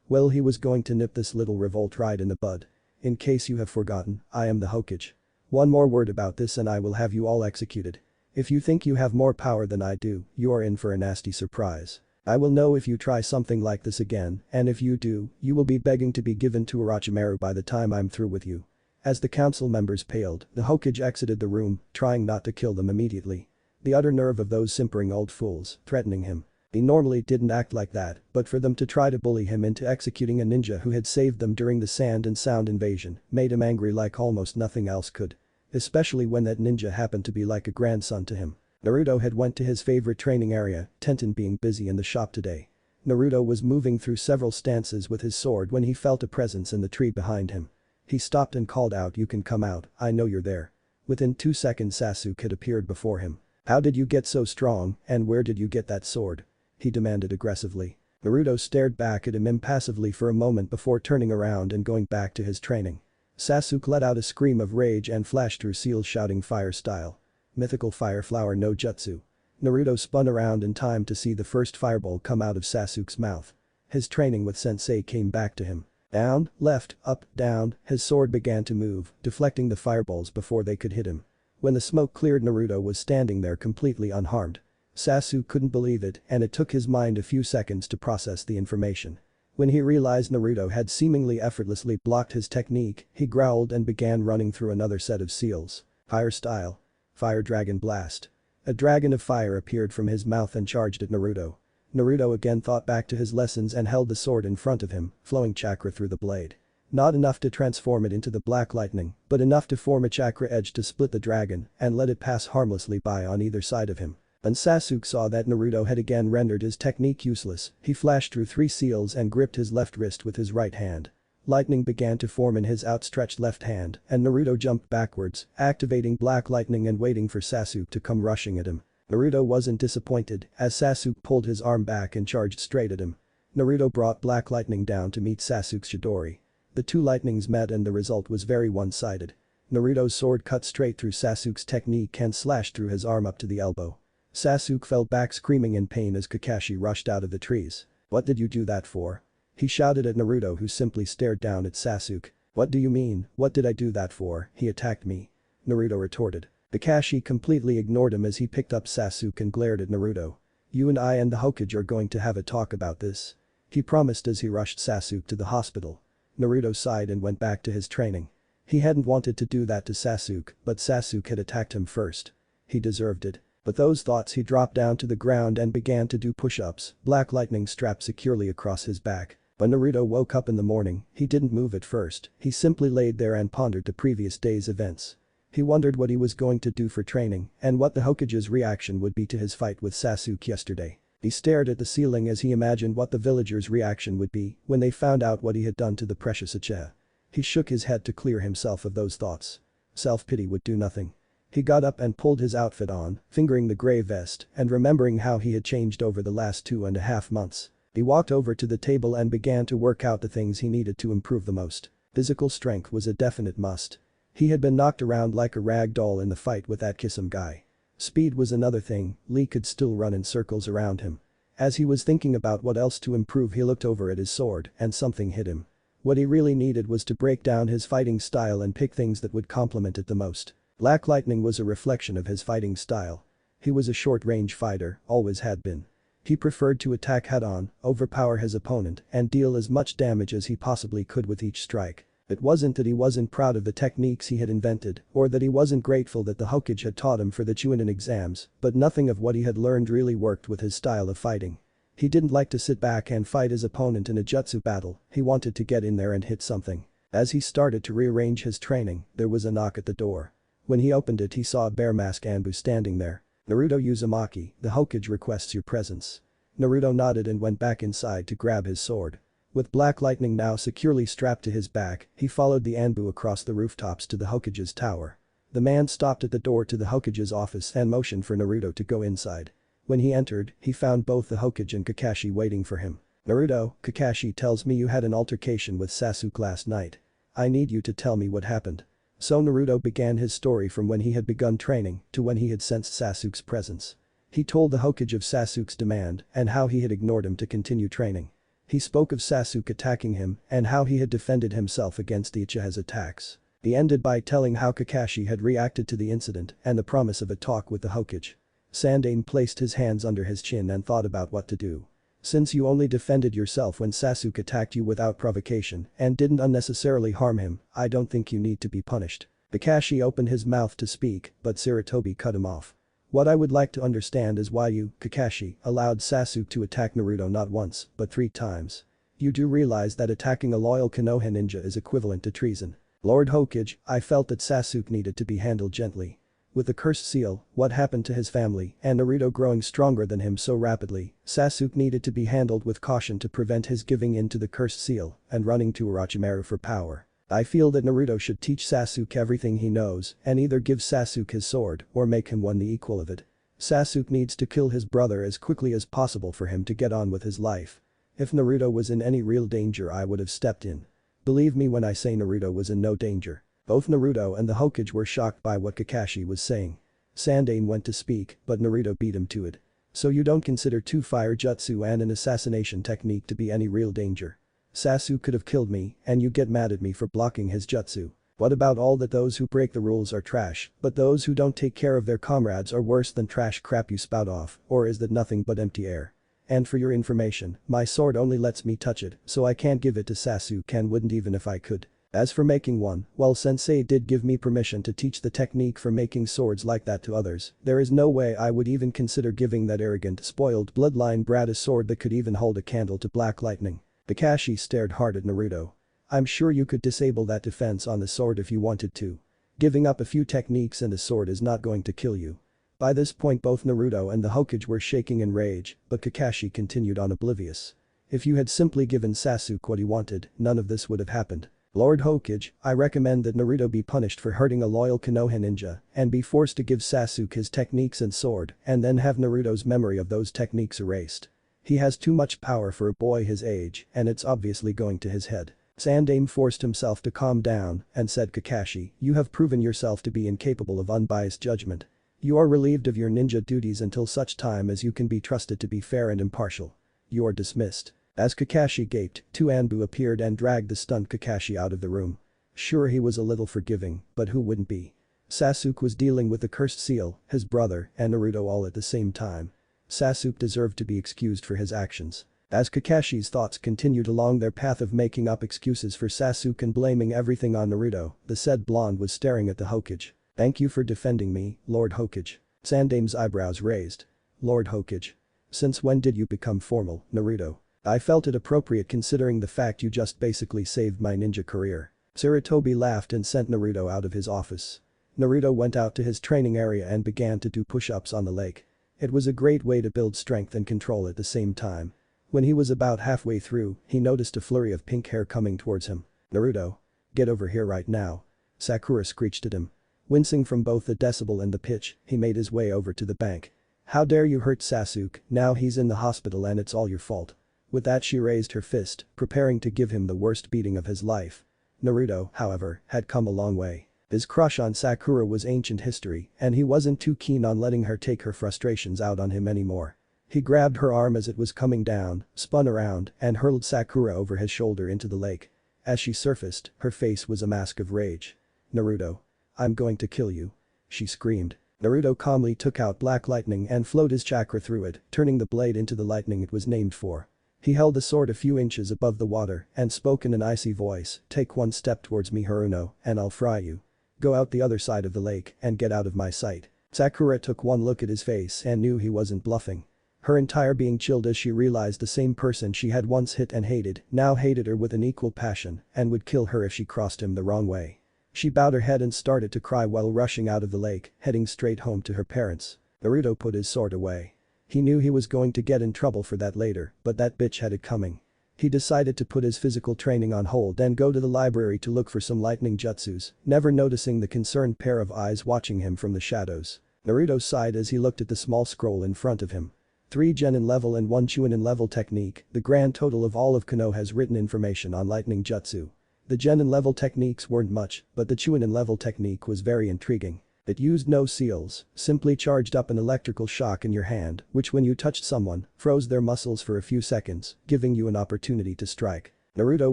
Well, he was going to nip this little revolt right in the bud. "In case you have forgotten, I am the Hokage. One more word about this and I will have you all executed. If you think you have more power than I do, you are in for a nasty surprise. I will know if you try something like this again, and if you do, you will be begging to be given to Orochimaru by the time I'm through with you." As the council members paled, the Hokage exited the room, trying not to kill them immediately. The utter nerve of those simpering old fools, threatening him. He normally didn't act like that, but for them to try to bully him into executing a ninja who had saved them during the Sand and Sound invasion made him angry like almost nothing else could. Especially when that ninja happened to be like a grandson to him. Naruto had went to his favorite training area, Tenten being busy in the shop today. Naruto was moving through several stances with his sword when he felt a presence in the tree behind him. He stopped and called out, "You can come out, I know you're there." Within 2 seconds Sasuke had appeared before him. "How did you get so strong, and where did you get that sword?" he demanded aggressively. Naruto stared back at him impassively for a moment before turning around and going back to his training. Sasuke let out a scream of rage and flashed through Seal shouting fire style. Mythical fire flower no jutsu. Naruto spun around in time to see the first fireball come out of Sasuke's mouth. His training with sensei came back to him. Down, left, up, down, his sword began to move, deflecting the fireballs before they could hit him. When the smoke cleared, Naruto was standing there completely unharmed. Sasuke couldn't believe it, and it took his mind a few seconds to process the information. When he realized Naruto had seemingly effortlessly blocked his technique, he growled and began running through another set of seals. Fire style. Fire Dragon Blast. A dragon of fire appeared from his mouth and charged at Naruto. Naruto again thought back to his lessons and held the sword in front of him, flowing chakra through the blade. Not enough to transform it into the black lightning, but enough to form a chakra edge to split the dragon and let it pass harmlessly by on either side of him. When Sasuke saw that Naruto had again rendered his technique useless, he flashed through 3 seals and gripped his left wrist with his right hand. Lightning began to form in his outstretched left hand, and Naruto jumped backwards, activating black lightning and waiting for Sasuke to come rushing at him. Naruto wasn't disappointed, as Sasuke pulled his arm back and charged straight at him. Naruto brought black lightning down to meet Sasuke's Chidori. The 2 lightnings met and the result was very one-sided. Naruto's sword cut straight through Sasuke's technique and slashed through his arm up to the elbow. Sasuke fell back screaming in pain as Kakashi rushed out of the trees. "What did you do that for?" he shouted at Naruto, who simply stared down at Sasuke. "What do you mean, what did I do that for? He attacked me," Naruto retorted. Kakashi completely ignored him as he picked up Sasuke and glared at Naruto. "You and I and the Hokage are going to have a talk about this," he promised as he rushed Sasuke to the hospital. Naruto sighed and went back to his training. He hadn't wanted to do that to Sasuke, but Sasuke had attacked him first. He deserved it. With those thoughts he dropped down to the ground and began to do push-ups, black lightning strapped securely across his back. When Naruto woke up in the morning, he didn't move at first, he simply laid there and pondered the previous day's events. He wondered what he was going to do for training and what the Hokage's reaction would be to his fight with Sasuke yesterday. He stared at the ceiling as he imagined what the villagers' reaction would be when they found out what he had done to the precious Uchiha. He shook his head to clear himself of those thoughts. Self-pity would do nothing. He got up and pulled his outfit on, fingering the gray vest and remembering how he had changed over the last 2.5 months. He walked over to the table and began to work out the things he needed to improve the most. Physical strength was a definite must. He had been knocked around like a rag doll in the fight with that Kisame guy. Speed was another thing, Lee could still run in circles around him. As he was thinking about what else to improve, he looked over at his sword and something hit him. What he really needed was to break down his fighting style and pick things that would complement it the most. Black lightning was a reflection of his fighting style. He was a short-range fighter, always had been. He preferred to attack head-on, overpower his opponent, and deal as much damage as he possibly could with each strike. It wasn't that he wasn't proud of the techniques he had invented, or that he wasn't grateful that the Hokage had taught him for the Chunin exams, but nothing of what he had learned really worked with his style of fighting. He didn't like to sit back and fight his opponent in a jutsu battle, he wanted to get in there and hit something. As he started to rearrange his training, there was a knock at the door. When he opened it, he saw a bear mask Anbu standing there. "Naruto Uzumaki, the Hokage requests your presence." Naruto nodded and went back inside to grab his sword. With black lightning now securely strapped to his back, he followed the Anbu across the rooftops to the Hokage's tower. The man stopped at the door to the Hokage's office and motioned for Naruto to go inside. When he entered, he found both the Hokage and Kakashi waiting for him. "Naruto, Kakashi tells me you had an altercation with Sasuke last night. I need you to tell me what happened." So Naruto began his story from when he had begun training to when he had sensed Sasuke's presence. He told the Hokage of Sasuke's demand and how he had ignored him to continue training. He spoke of Sasuke attacking him and how he had defended himself against the Uchiha's attacks. He ended by telling how Kakashi had reacted to the incident and the promise of a talk with the Hokage. Sandaime placed his hands under his chin and thought about what to do. "Since you only defended yourself when Sasuke attacked you without provocation and didn't unnecessarily harm him, I don't think you need to be punished." Kakashi opened his mouth to speak, but Sarutobi cut him off. "What I would like to understand is why you, Kakashi, allowed Sasuke to attack Naruto not once, but 3 times. You do realize that attacking a loyal Konoha ninja is equivalent to treason." "Lord Hokage, I felt that Sasuke needed to be handled gently. With the cursed seal, what happened to his family, and Naruto growing stronger than him so rapidly, Sasuke needed to be handled with caution to prevent his giving in to the cursed seal and running to Orochimaru for power. I feel that Naruto should teach Sasuke everything he knows and either give Sasuke his sword or make him one the equal of it. Sasuke needs to kill his brother as quickly as possible for him to get on with his life. If Naruto was in any real danger, I would have stepped in. Believe me when I say Naruto was in no danger." Both Naruto and the Hokage were shocked by what Kakashi was saying. Sandaime went to speak, but Naruto beat him to it. "So you don't consider 2 fire jutsu and an assassination technique to be any real danger? Sasuke could have killed me and you get mad at me for blocking his jutsu. What about all that those who break the rules are trash, but those who don't take care of their comrades are worse than trash crap you spout off, or is that nothing but empty air? And for your information, my sword only lets me touch it, so I can't give it to Sasuke and wouldn't even if I could. As for making one, well, sensei did give me permission to teach the technique for making swords like that to others. There is no way I would even consider giving that arrogant, spoiled bloodline brat a sword that could even hold a candle to black lightning." Kakashi stared hard at Naruto. "I'm sure you could disable that defense on the sword if you wanted to. Giving up a few techniques and a sword is not going to kill you." By this point both Naruto and the Hokage were shaking in rage, but Kakashi continued on oblivious. "If you had simply given Sasuke what he wanted, none of this would have happened. Lord Hokage, I recommend that Naruto be punished for hurting a loyal Konoha ninja and be forced to give Sasuke his techniques and sword and then have Naruto's memory of those techniques erased. He has too much power for a boy his age and it's obviously going to his head." Sandaime forced himself to calm down and said, "Kakashi, you have proven yourself to be incapable of unbiased judgment. You are relieved of your ninja duties until such time as you can be trusted to be fair and impartial. You are dismissed." As Kakashi gaped, 2 Anbu appeared and dragged the stunned Kakashi out of the room. Sure, he was a little forgiving, but who wouldn't be? Sasuke was dealing with the cursed seal, his brother, and Naruto all at the same time. Sasuke deserved to be excused for his actions. As Kakashi's thoughts continued along their path of making up excuses for Sasuke and blaming everything on Naruto, the said blonde was staring at the Hokage. "Thank you for defending me, Lord Hokage." Sandame's eyebrows raised. "Lord Hokage. Since when did you become formal, Naruto? I felt it appropriate considering the fact you just basically saved my ninja career." Sarutobi laughed and sent Naruto out of his office. Naruto went out to his training area and began to do push-ups on the lake. It was a great way to build strength and control at the same time. When he was about halfway through, he noticed a flurry of pink hair coming towards him. "Naruto. Get over here right now." Sakura screeched at him. Wincing from both the decibel and the pitch, he made his way over to the bank. "How dare you hurt Sasuke, now he's in the hospital and it's all your fault." With that she raised her fist, preparing to give him the worst beating of his life. Naruto, however, had come a long way. His crush on Sakura was ancient history, and he wasn't too keen on letting her take her frustrations out on him anymore. He grabbed her arm as it was coming down, spun around, and hurled Sakura over his shoulder into the lake. As she surfaced, her face was a mask of rage. "Naruto. I'm going to kill you." she screamed. Naruto calmly took out black lightning and flowed his chakra through it, turning the blade into the lightning it was named for. He held the sword a few inches above the water and spoke in an icy voice, "Take one step towards me, Haruno, and I'll fry you. Go out the other side of the lake and get out of my sight." Sakura took one look at his face and knew he wasn't bluffing. Her entire being chilled as she realized the same person she had once hit and hated now hated her with an equal passion and would kill her if she crossed him the wrong way. She bowed her head and started to cry while rushing out of the lake, heading straight home to her parents. Naruto put his sword away. He knew he was going to get in trouble for that later, but that bitch had it coming. He decided to put his physical training on hold and go to the library to look for some lightning jutsus, never noticing the concerned pair of eyes watching him from the shadows. Naruto sighed as he looked at the small scroll in front of him. 3 Genin level and 1 Chunin level technique, the grand total of all of Konoha's written information on lightning jutsu. The Genin level techniques weren't much, but the Chunin level technique was very intriguing. It used no seals, simply charged up an electrical shock in your hand, which when you touched someone, froze their muscles for a few seconds, giving you an opportunity to strike. Naruto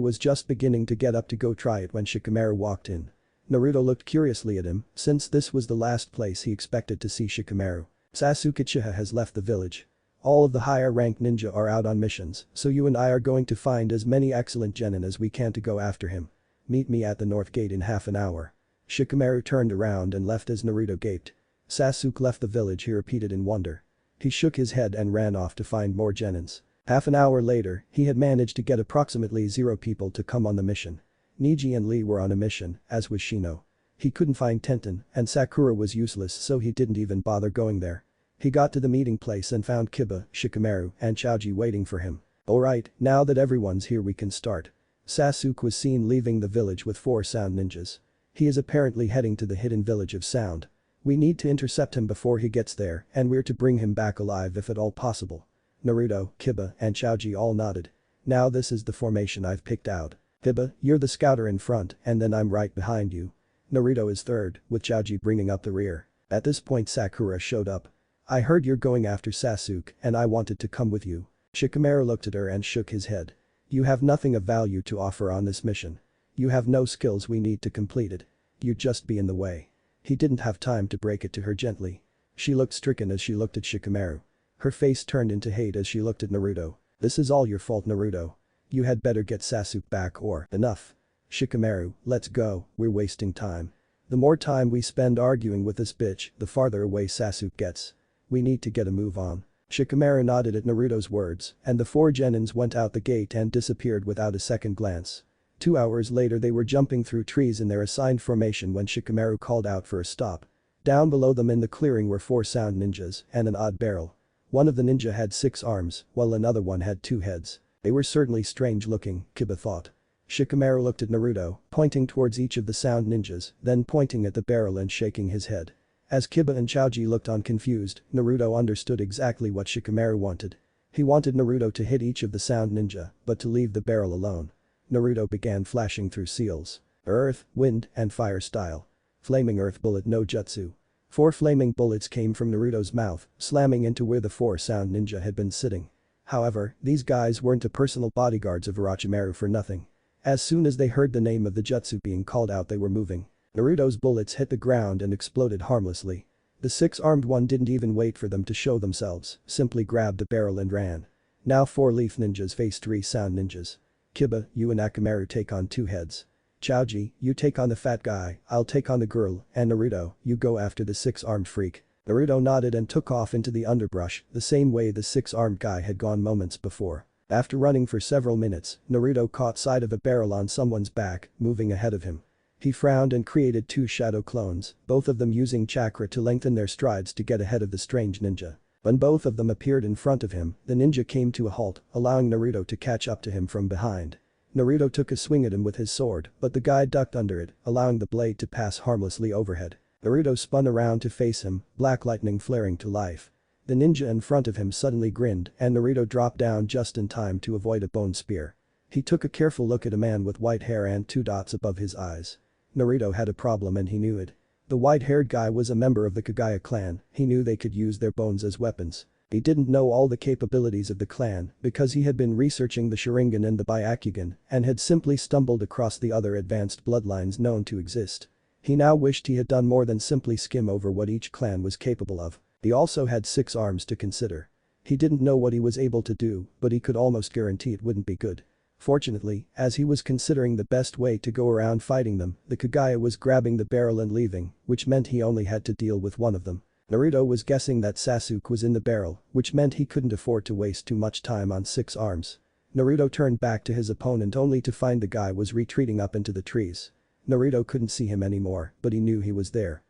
was just beginning to get up to go try it when Shikamaru walked in. Naruto looked curiously at him, since this was the last place he expected to see Shikamaru. "Sasuke Uchiha has left the village. All of the higher-ranked ninja are out on missions, so you and I are going to find as many excellent genin as we can to go after him. Meet me at the north gate in half an hour." Shikamaru turned around and left as Naruto gaped. "Sasuke left the village," he repeated in wonder. He shook his head and ran off to find more genins. Half an hour later, he had managed to get approximately 0 people to come on the mission. Neji and Lee were on a mission, as was Shino. He couldn't find Tenten, and Sakura was useless so he didn't even bother going there. He got to the meeting place and found Kiba, Shikamaru, and Choji waiting for him. "Alright, now that everyone's here we can start." Sasuke was seen leaving the village with 4 sound ninjas. He is apparently heading to the hidden village of sound. We need to intercept him before he gets there and we're to bring him back alive if at all possible. Naruto, Kiba, and Choji all nodded. "Now this is the formation I've picked out. Kiba, you're the scouter in front and then I'm right behind you. Naruto is third, with Choji bringing up the rear." At this point Sakura showed up. "I heard you're going after Sasuke and I wanted to come with you." Shikamaru looked at her and shook his head. "You have nothing of value to offer on this mission. You have no skills we need to complete it. You'd just be in the way." He didn't have time to break it to her gently. She looked stricken as she looked at Shikamaru. Her face turned into hate as she looked at Naruto. "This is all your fault, Naruto. You had better get Sasuke back or enough. Shikamaru, let's go, we're wasting time. The more time we spend arguing with this bitch, the farther away Sasuke gets. We need to get a move on." Shikamaru nodded at Naruto's words, and the 4 genins went out the gate and disappeared without a second glance. 2 hours later they were jumping through trees in their assigned formation when Shikamaru called out for a stop. Down below them in the clearing were 4 sound ninjas and an odd barrel. One of the ninja had 6 arms, while another one had 2 heads. They were certainly strange looking, Kiba thought. Shikamaru looked at Naruto, pointing towards each of the sound ninjas, then pointing at the barrel and shaking his head. As Kiba and Choji looked on confused, Naruto understood exactly what Shikamaru wanted. He wanted Naruto to hit each of the sound ninja, but to leave the barrel alone. Naruto began flashing through seals. Earth, wind, and fire style. Flaming earth bullet no jutsu. 4 flaming bullets came from Naruto's mouth, slamming into where the 4 sound ninja had been sitting. However, these guys weren't the personal bodyguards of Orochimaru for nothing. As soon as they heard the name of the jutsu being called out they were moving. Naruto's bullets hit the ground and exploded harmlessly. The 6-armed one didn't even wait for them to show themselves, simply grabbed the barrel and ran. Now 4 leaf ninjas face 3 sound ninjas. Kiba, you and Akamaru take on 2 heads. Choji, you take on the fat guy, I'll take on the girl, and Naruto, you go after the 6-armed freak. Naruto nodded and took off into the underbrush, the same way the 6-armed guy had gone moments before. After running for several minutes, Naruto caught sight of a barrel on someone's back, moving ahead of him. He frowned and created 2 shadow clones, both of them using chakra to lengthen their strides to get ahead of the strange ninja. When both of them appeared in front of him, the ninja came to a halt, allowing Naruto to catch up to him from behind. Naruto took a swing at him with his sword, but the guy ducked under it, allowing the blade to pass harmlessly overhead. Naruto spun around to face him, black lightning flaring to life. The ninja in front of him suddenly grinned and Naruto dropped down just in time to avoid a bone spear. He took a careful look at a man with white hair and 2 dots above his eyes. Naruto had a problem and he knew it. The white-haired guy was a member of the Kagaya clan, he knew they could use their bones as weapons. He didn't know all the capabilities of the clan because he had been researching the Sharingan and the Byakugan and had simply stumbled across the other advanced bloodlines known to exist. He now wished he had done more than simply skim over what each clan was capable of. He also had 6 arms to consider. He didn't know what he was able to do, but he could almost guarantee it wouldn't be good. Fortunately, as he was considering the best way to go around fighting them, the Kagaya was grabbing the barrel and leaving, which meant he only had to deal with one of them. Naruto was guessing that Sasuke was in the barrel, which meant he couldn't afford to waste too much time on 6 arms. Naruto turned back to his opponent only to find the guy was retreating up into the trees. Naruto couldn't see him anymore, but he knew he was there.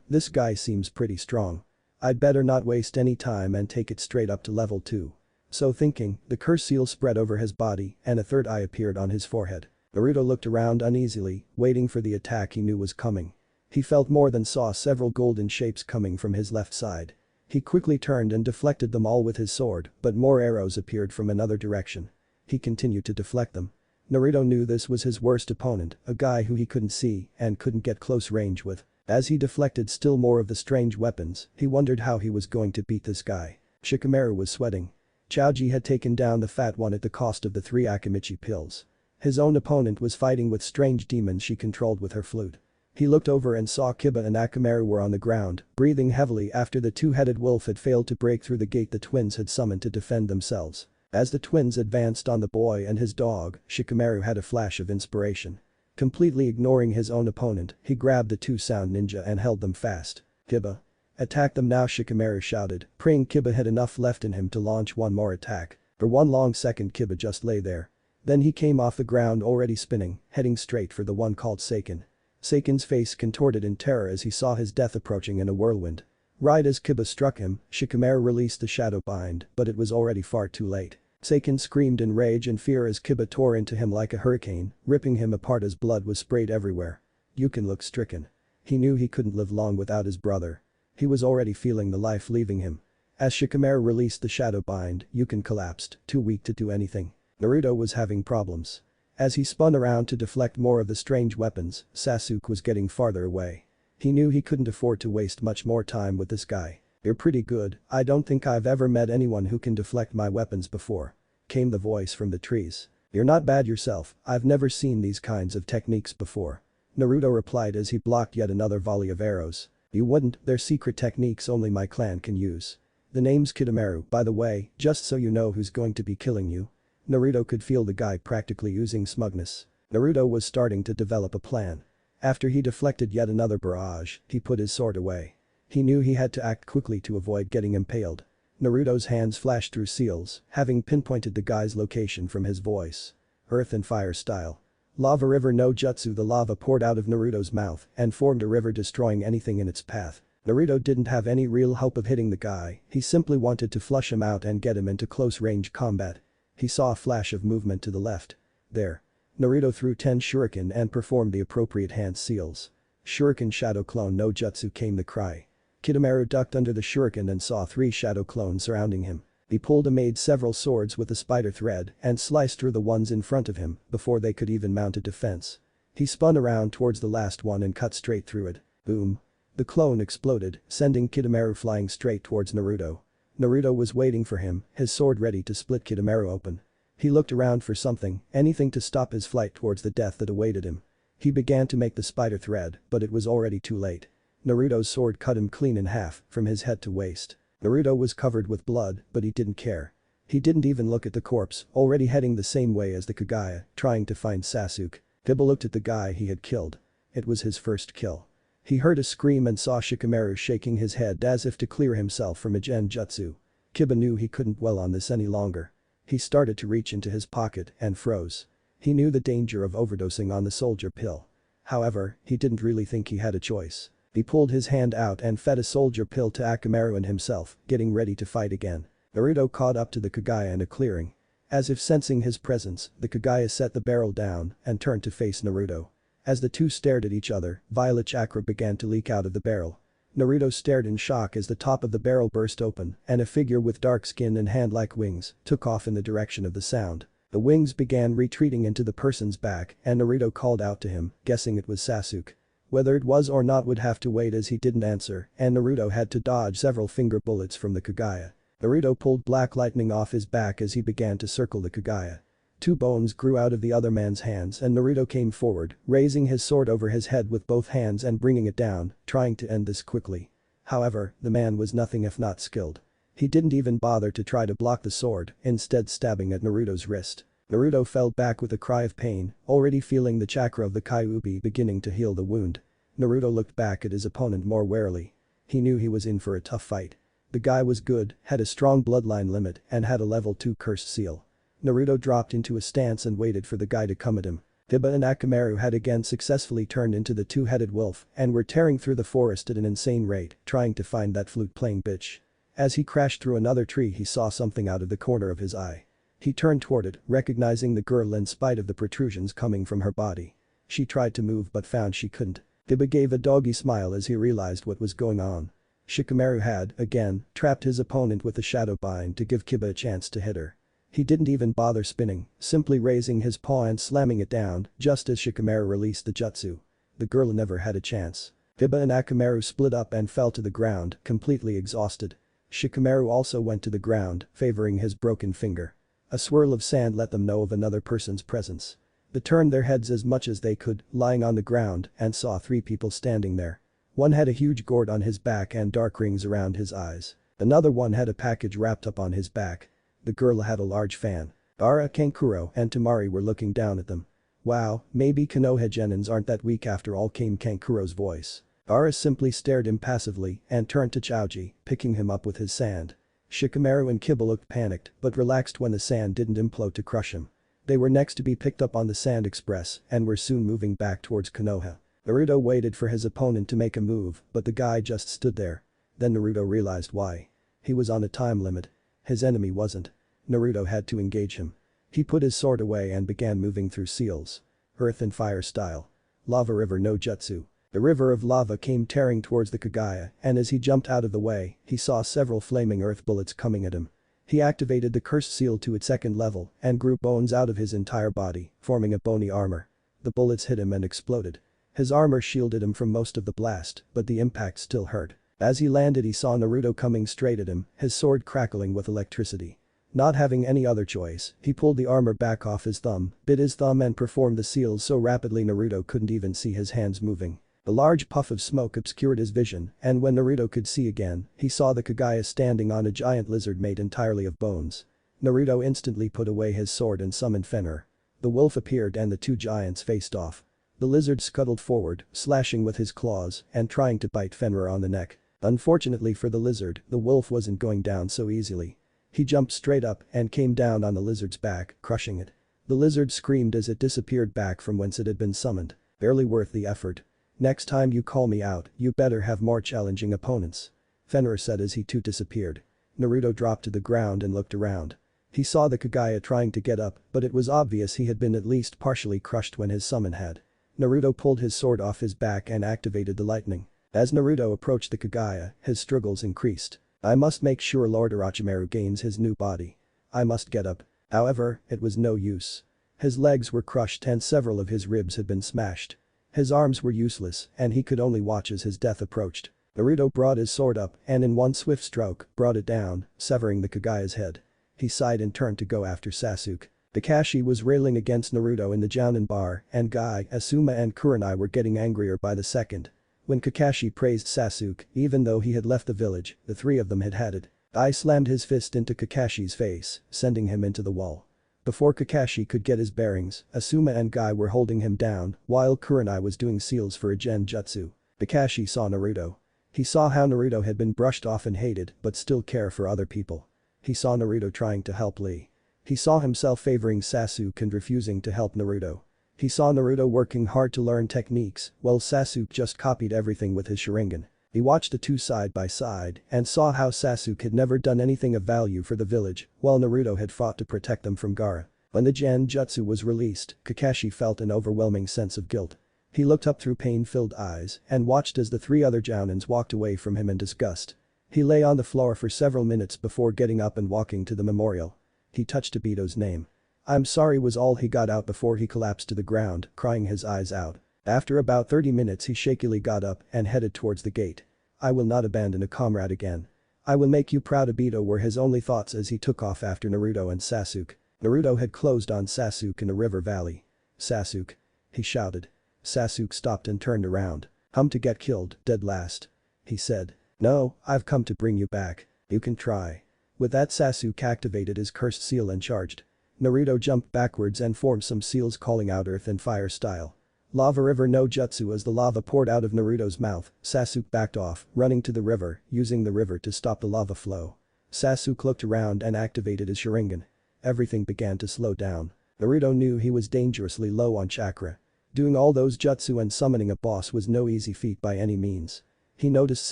This guy seems pretty strong. I'd better not waste any time and take it straight up to level 2. So thinking, the curse seal spread over his body and a 3rd eye appeared on his forehead. Naruto looked around uneasily, waiting for the attack he knew was coming. He felt more than saw several golden shapes coming from his left side. He quickly turned and deflected them all with his sword, but more arrows appeared from another direction. He continued to deflect them. Naruto knew this was his worst opponent, a guy who he couldn't see and couldn't get close range with. As he deflected still more of the strange weapons, he wondered how he was going to beat this guy. Shikamaru was sweating. Choji had taken down the fat one at the cost of the 3 Akimichi pills. His own opponent was fighting with strange demons she controlled with her flute. He looked over and saw Kiba and Akamaru were on the ground, breathing heavily after the 2-headed wolf had failed to break through the gate the twins had summoned to defend themselves. As the twins advanced on the boy and his dog, Shikamaru had a flash of inspiration. Completely ignoring his own opponent, he grabbed the 2 sound ninja and held them fast. Kiba. Attack them now, Shikamaru shouted, praying Kiba had enough left in him to launch one more attack. For one long second Kiba just lay there. Then he came off the ground already spinning, heading straight for the one called Seiken. Seiken's face contorted in terror as he saw his death approaching in a whirlwind. Right as Kiba struck him, Shikamaru released the shadow bind, but it was already far too late. Seiken screamed in rage and fear as Kiba tore into him like a hurricane, ripping him apart as blood was sprayed everywhere. Yukin looked stricken. He knew he couldn't live long without his brother. He was already feeling the life leaving him. As Shikamaru released the shadow bind, Yukin collapsed, too weak to do anything. Naruto was having problems. As he spun around to deflect more of the strange weapons, Sasuke was getting farther away. He knew he couldn't afford to waste much more time with this guy. You're pretty good, I don't think I've ever met anyone who can deflect my weapons before. Came the voice from the trees. You're not bad yourself, I've never seen these kinds of techniques before. Naruto replied as he blocked yet another volley of arrows. You wouldn't, they're secret techniques only my clan can use. The name's Kidomaru, by the way, just so you know who's going to be killing you. Naruto could feel the guy practically oozing smugness. Naruto was starting to develop a plan. After he deflected yet another barrage, he put his sword away. He knew he had to act quickly to avoid getting impaled. Naruto's hands flashed through seals, having pinpointed the guy's location from his voice. Earth and fire style. Lava river no jutsu. The lava poured out of Naruto's mouth and formed a river destroying anything in its path. Naruto didn't have any real hope of hitting the guy, he simply wanted to flush him out and get him into close-range combat. He saw a flash of movement to the left. There. Naruto threw 10 shuriken and performed the appropriate hand seals. Shuriken shadow clone no jutsu came the cry. Kidomaru ducked under the shuriken and saw 3 shadow clones surrounding him. He pulled and made several swords with a spider thread and sliced through the ones in front of him before they could even mount a defense. He spun around towards the last one and cut straight through it. Boom. The clone exploded, sending Kidomaru flying straight towards Naruto. Naruto was waiting for him, his sword ready to split Kidomaru open. He looked around for something, anything to stop his flight towards the death that awaited him. He began to make the spider thread, but it was already too late. Naruto's sword cut him clean in half, from his head to waist. Naruto was covered with blood, but he didn't care. He didn't even look at the corpse, already heading the same way as the Kagaya, trying to find Sasuke. Kiba looked at the guy he had killed. It was his first kill. He heard a scream and saw Shikamaru shaking his head as if to clear himself from a genjutsu. Kiba knew he couldn't dwell on this any longer. He started to reach into his pocket and froze. He knew the danger of overdosing on the soldier pill. However, he didn't really think he had a choice. He pulled his hand out and fed a soldier pill to Akamaru and himself, getting ready to fight again. Naruto caught up to the Kagaya in a clearing. As if sensing his presence, the Kagaya set the barrel down and turned to face Naruto. As the two stared at each other, violet chakra began to leak out of the barrel. Naruto stared in shock as the top of the barrel burst open and a figure with dark skin and hand-like wings took off in the direction of the sound. The wings began retreating into the person's back and Naruto called out to him, guessing it was Sasuke. Whether it was or not would have to wait as he didn't answer and Naruto had to dodge several finger bullets from the Kagaya. Naruto pulled black lightning off his back as he began to circle the Kagaya. Two bones grew out of the other man's hands and Naruto came forward, raising his sword over his head with both hands and bringing it down, trying to end this quickly. However, the man was nothing if not skilled. He didn't even bother to try to block the sword, instead stabbing at Naruto's wrist. Naruto fell back with a cry of pain, already feeling the chakra of the Kyuubi beginning to heal the wound. Naruto looked back at his opponent more warily. He knew he was in for a tough fight. The guy was good, had a strong bloodline limit, and had a level 2 cursed seal. Naruto dropped into a stance and waited for the guy to come at him. Hiba and Akamaru had again successfully turned into the two-headed wolf and were tearing through the forest at an insane rate, trying to find that flute-playing bitch. As he crashed through another tree he saw something out of the corner of his eye. He turned toward it, recognizing the girl in spite of the protrusions coming from her body. She tried to move but found she couldn't. Hiba gave a doggy smile as he realized what was going on. Shikamaru had, again, trapped his opponent with a shadow bind to give Kiba a chance to hit her. He didn't even bother spinning, simply raising his paw and slamming it down just as Shikamaru released the jutsu. The girl never had a chance. Hiba and Akamaru split up and fell to the ground, completely exhausted. Shikamaru also went to the ground, favoring his broken finger. A swirl of sand let them know of another person's presence. They turned their heads as much as they could, lying on the ground, and saw 3 people standing there. One had a huge gourd on his back and dark rings around his eyes. Another one had a package wrapped up on his back. The girl had a large fan. Ara, Kankuro, and Temari were looking down at them. Wow, maybe Konoha genins aren't that weak after all, came Kankuro's voice. Ara simply stared impassively and turned to Chouji, picking him up with his sand. Shikamaru and Kiba looked panicked but relaxed when the sand didn't implode to crush him. They were next to be picked up on the Sand Express and were soon moving back towards Konoha. Naruto waited for his opponent to make a move but the guy just stood there. Then Naruto realized why. He was on a time limit. His enemy wasn't. Naruto had to engage him. He put his sword away and began moving through seals. Earth and fire style. Lava river no jutsu. The river of lava came tearing towards the Kagaya and as he jumped out of the way, he saw several flaming earth bullets coming at him. He activated the cursed seal to its 2nd level and grew bones out of his entire body, forming a bony armor. The bullets hit him and exploded. His armor shielded him from most of the blast, but the impact still hurt. As he landed he saw Naruto coming straight at him, his sword crackling with electricity. Not having any other choice, he pulled the armor back off his thumb, bit his thumb and performed the seals so rapidly Naruto couldn't even see his hands moving. A large puff of smoke obscured his vision, and when Naruto could see again, he saw the Kagaya standing on a giant lizard made entirely of bones. Naruto instantly put away his sword and summoned Fenrir. The wolf appeared and the two giants faced off. The lizard scuttled forward, slashing with his claws and trying to bite Fenrir on the neck. Unfortunately for the lizard, the wolf wasn't going down so easily. He jumped straight up and came down on the lizard's back, crushing it. The lizard screamed as it disappeared back from whence it had been summoned. Barely worth the effort. Next time you call me out, you better have more challenging opponents. Fenrir said as he too disappeared. Naruto dropped to the ground and looked around. He saw the Kagaya trying to get up, but it was obvious he had been at least partially crushed when his summon had. Naruto pulled his sword off his back and activated the lightning. As Naruto approached the Kagaya, his struggles increased. I must make sure Lord Orochimaru gains his new body. I must get up. However, it was no use. His legs were crushed and several of his ribs had been smashed. His arms were useless and he could only watch as his death approached. Naruto brought his sword up and in one swift stroke, brought it down, severing the Kagaya's head. He sighed and turned to go after Sasuke. Kakashi was railing against Naruto in the Jounin bar and Guy, Asuma and Kurenai were getting angrier by the second. When Kakashi praised Sasuke, even though he had left the village, the 3 of them had it. I slammed his fist into Kakashi's face, sending him into the wall. Before Kakashi could get his bearings, Asuma and Guy were holding him down, while Kurenai was doing seals for a genjutsu. Kakashi saw Naruto. He saw how Naruto had been brushed off and hated but still care for other people. He saw Naruto trying to help Lee. He saw himself favoring Sasuke and refusing to help Naruto. He saw Naruto working hard to learn techniques, while Sasuke just copied everything with his Sharingan. He watched the two side by side and saw how Sasuke had never done anything of value for the village, while Naruto had fought to protect them from Gaara. When the genjutsu was released, Kakashi felt an overwhelming sense of guilt. He looked up through pain-filled eyes and watched as the three other Jounins walked away from him in disgust. He lay on the floor for several minutes before getting up and walking to the memorial. He touched Obito's name. "I'm sorry" was all he got out before he collapsed to the ground, crying his eyes out. After about 30 minutes he shakily got up and headed towards the gate. "I will not abandon a comrade again. I will make you proud." Obito were his only thoughts as he took off after Naruto and Sasuke. Naruto had closed on Sasuke in a river valley. "Sasuke," he shouted. Sasuke stopped and turned around. "Come to get killed, dead last," he said. "No, I've come to bring you back. You can try." With that, Sasuke activated his cursed seal and charged. Naruto jumped backwards and formed some seals calling out earth and fire style. Lava river no jutsu. As the lava poured out of Naruto's mouth, Sasuke backed off, running to the river, using the river to stop the lava flow. Sasuke looked around and activated his Sharingan. Everything began to slow down. Naruto knew he was dangerously low on chakra. Doing all those jutsu and summoning a boss was no easy feat by any means. He noticed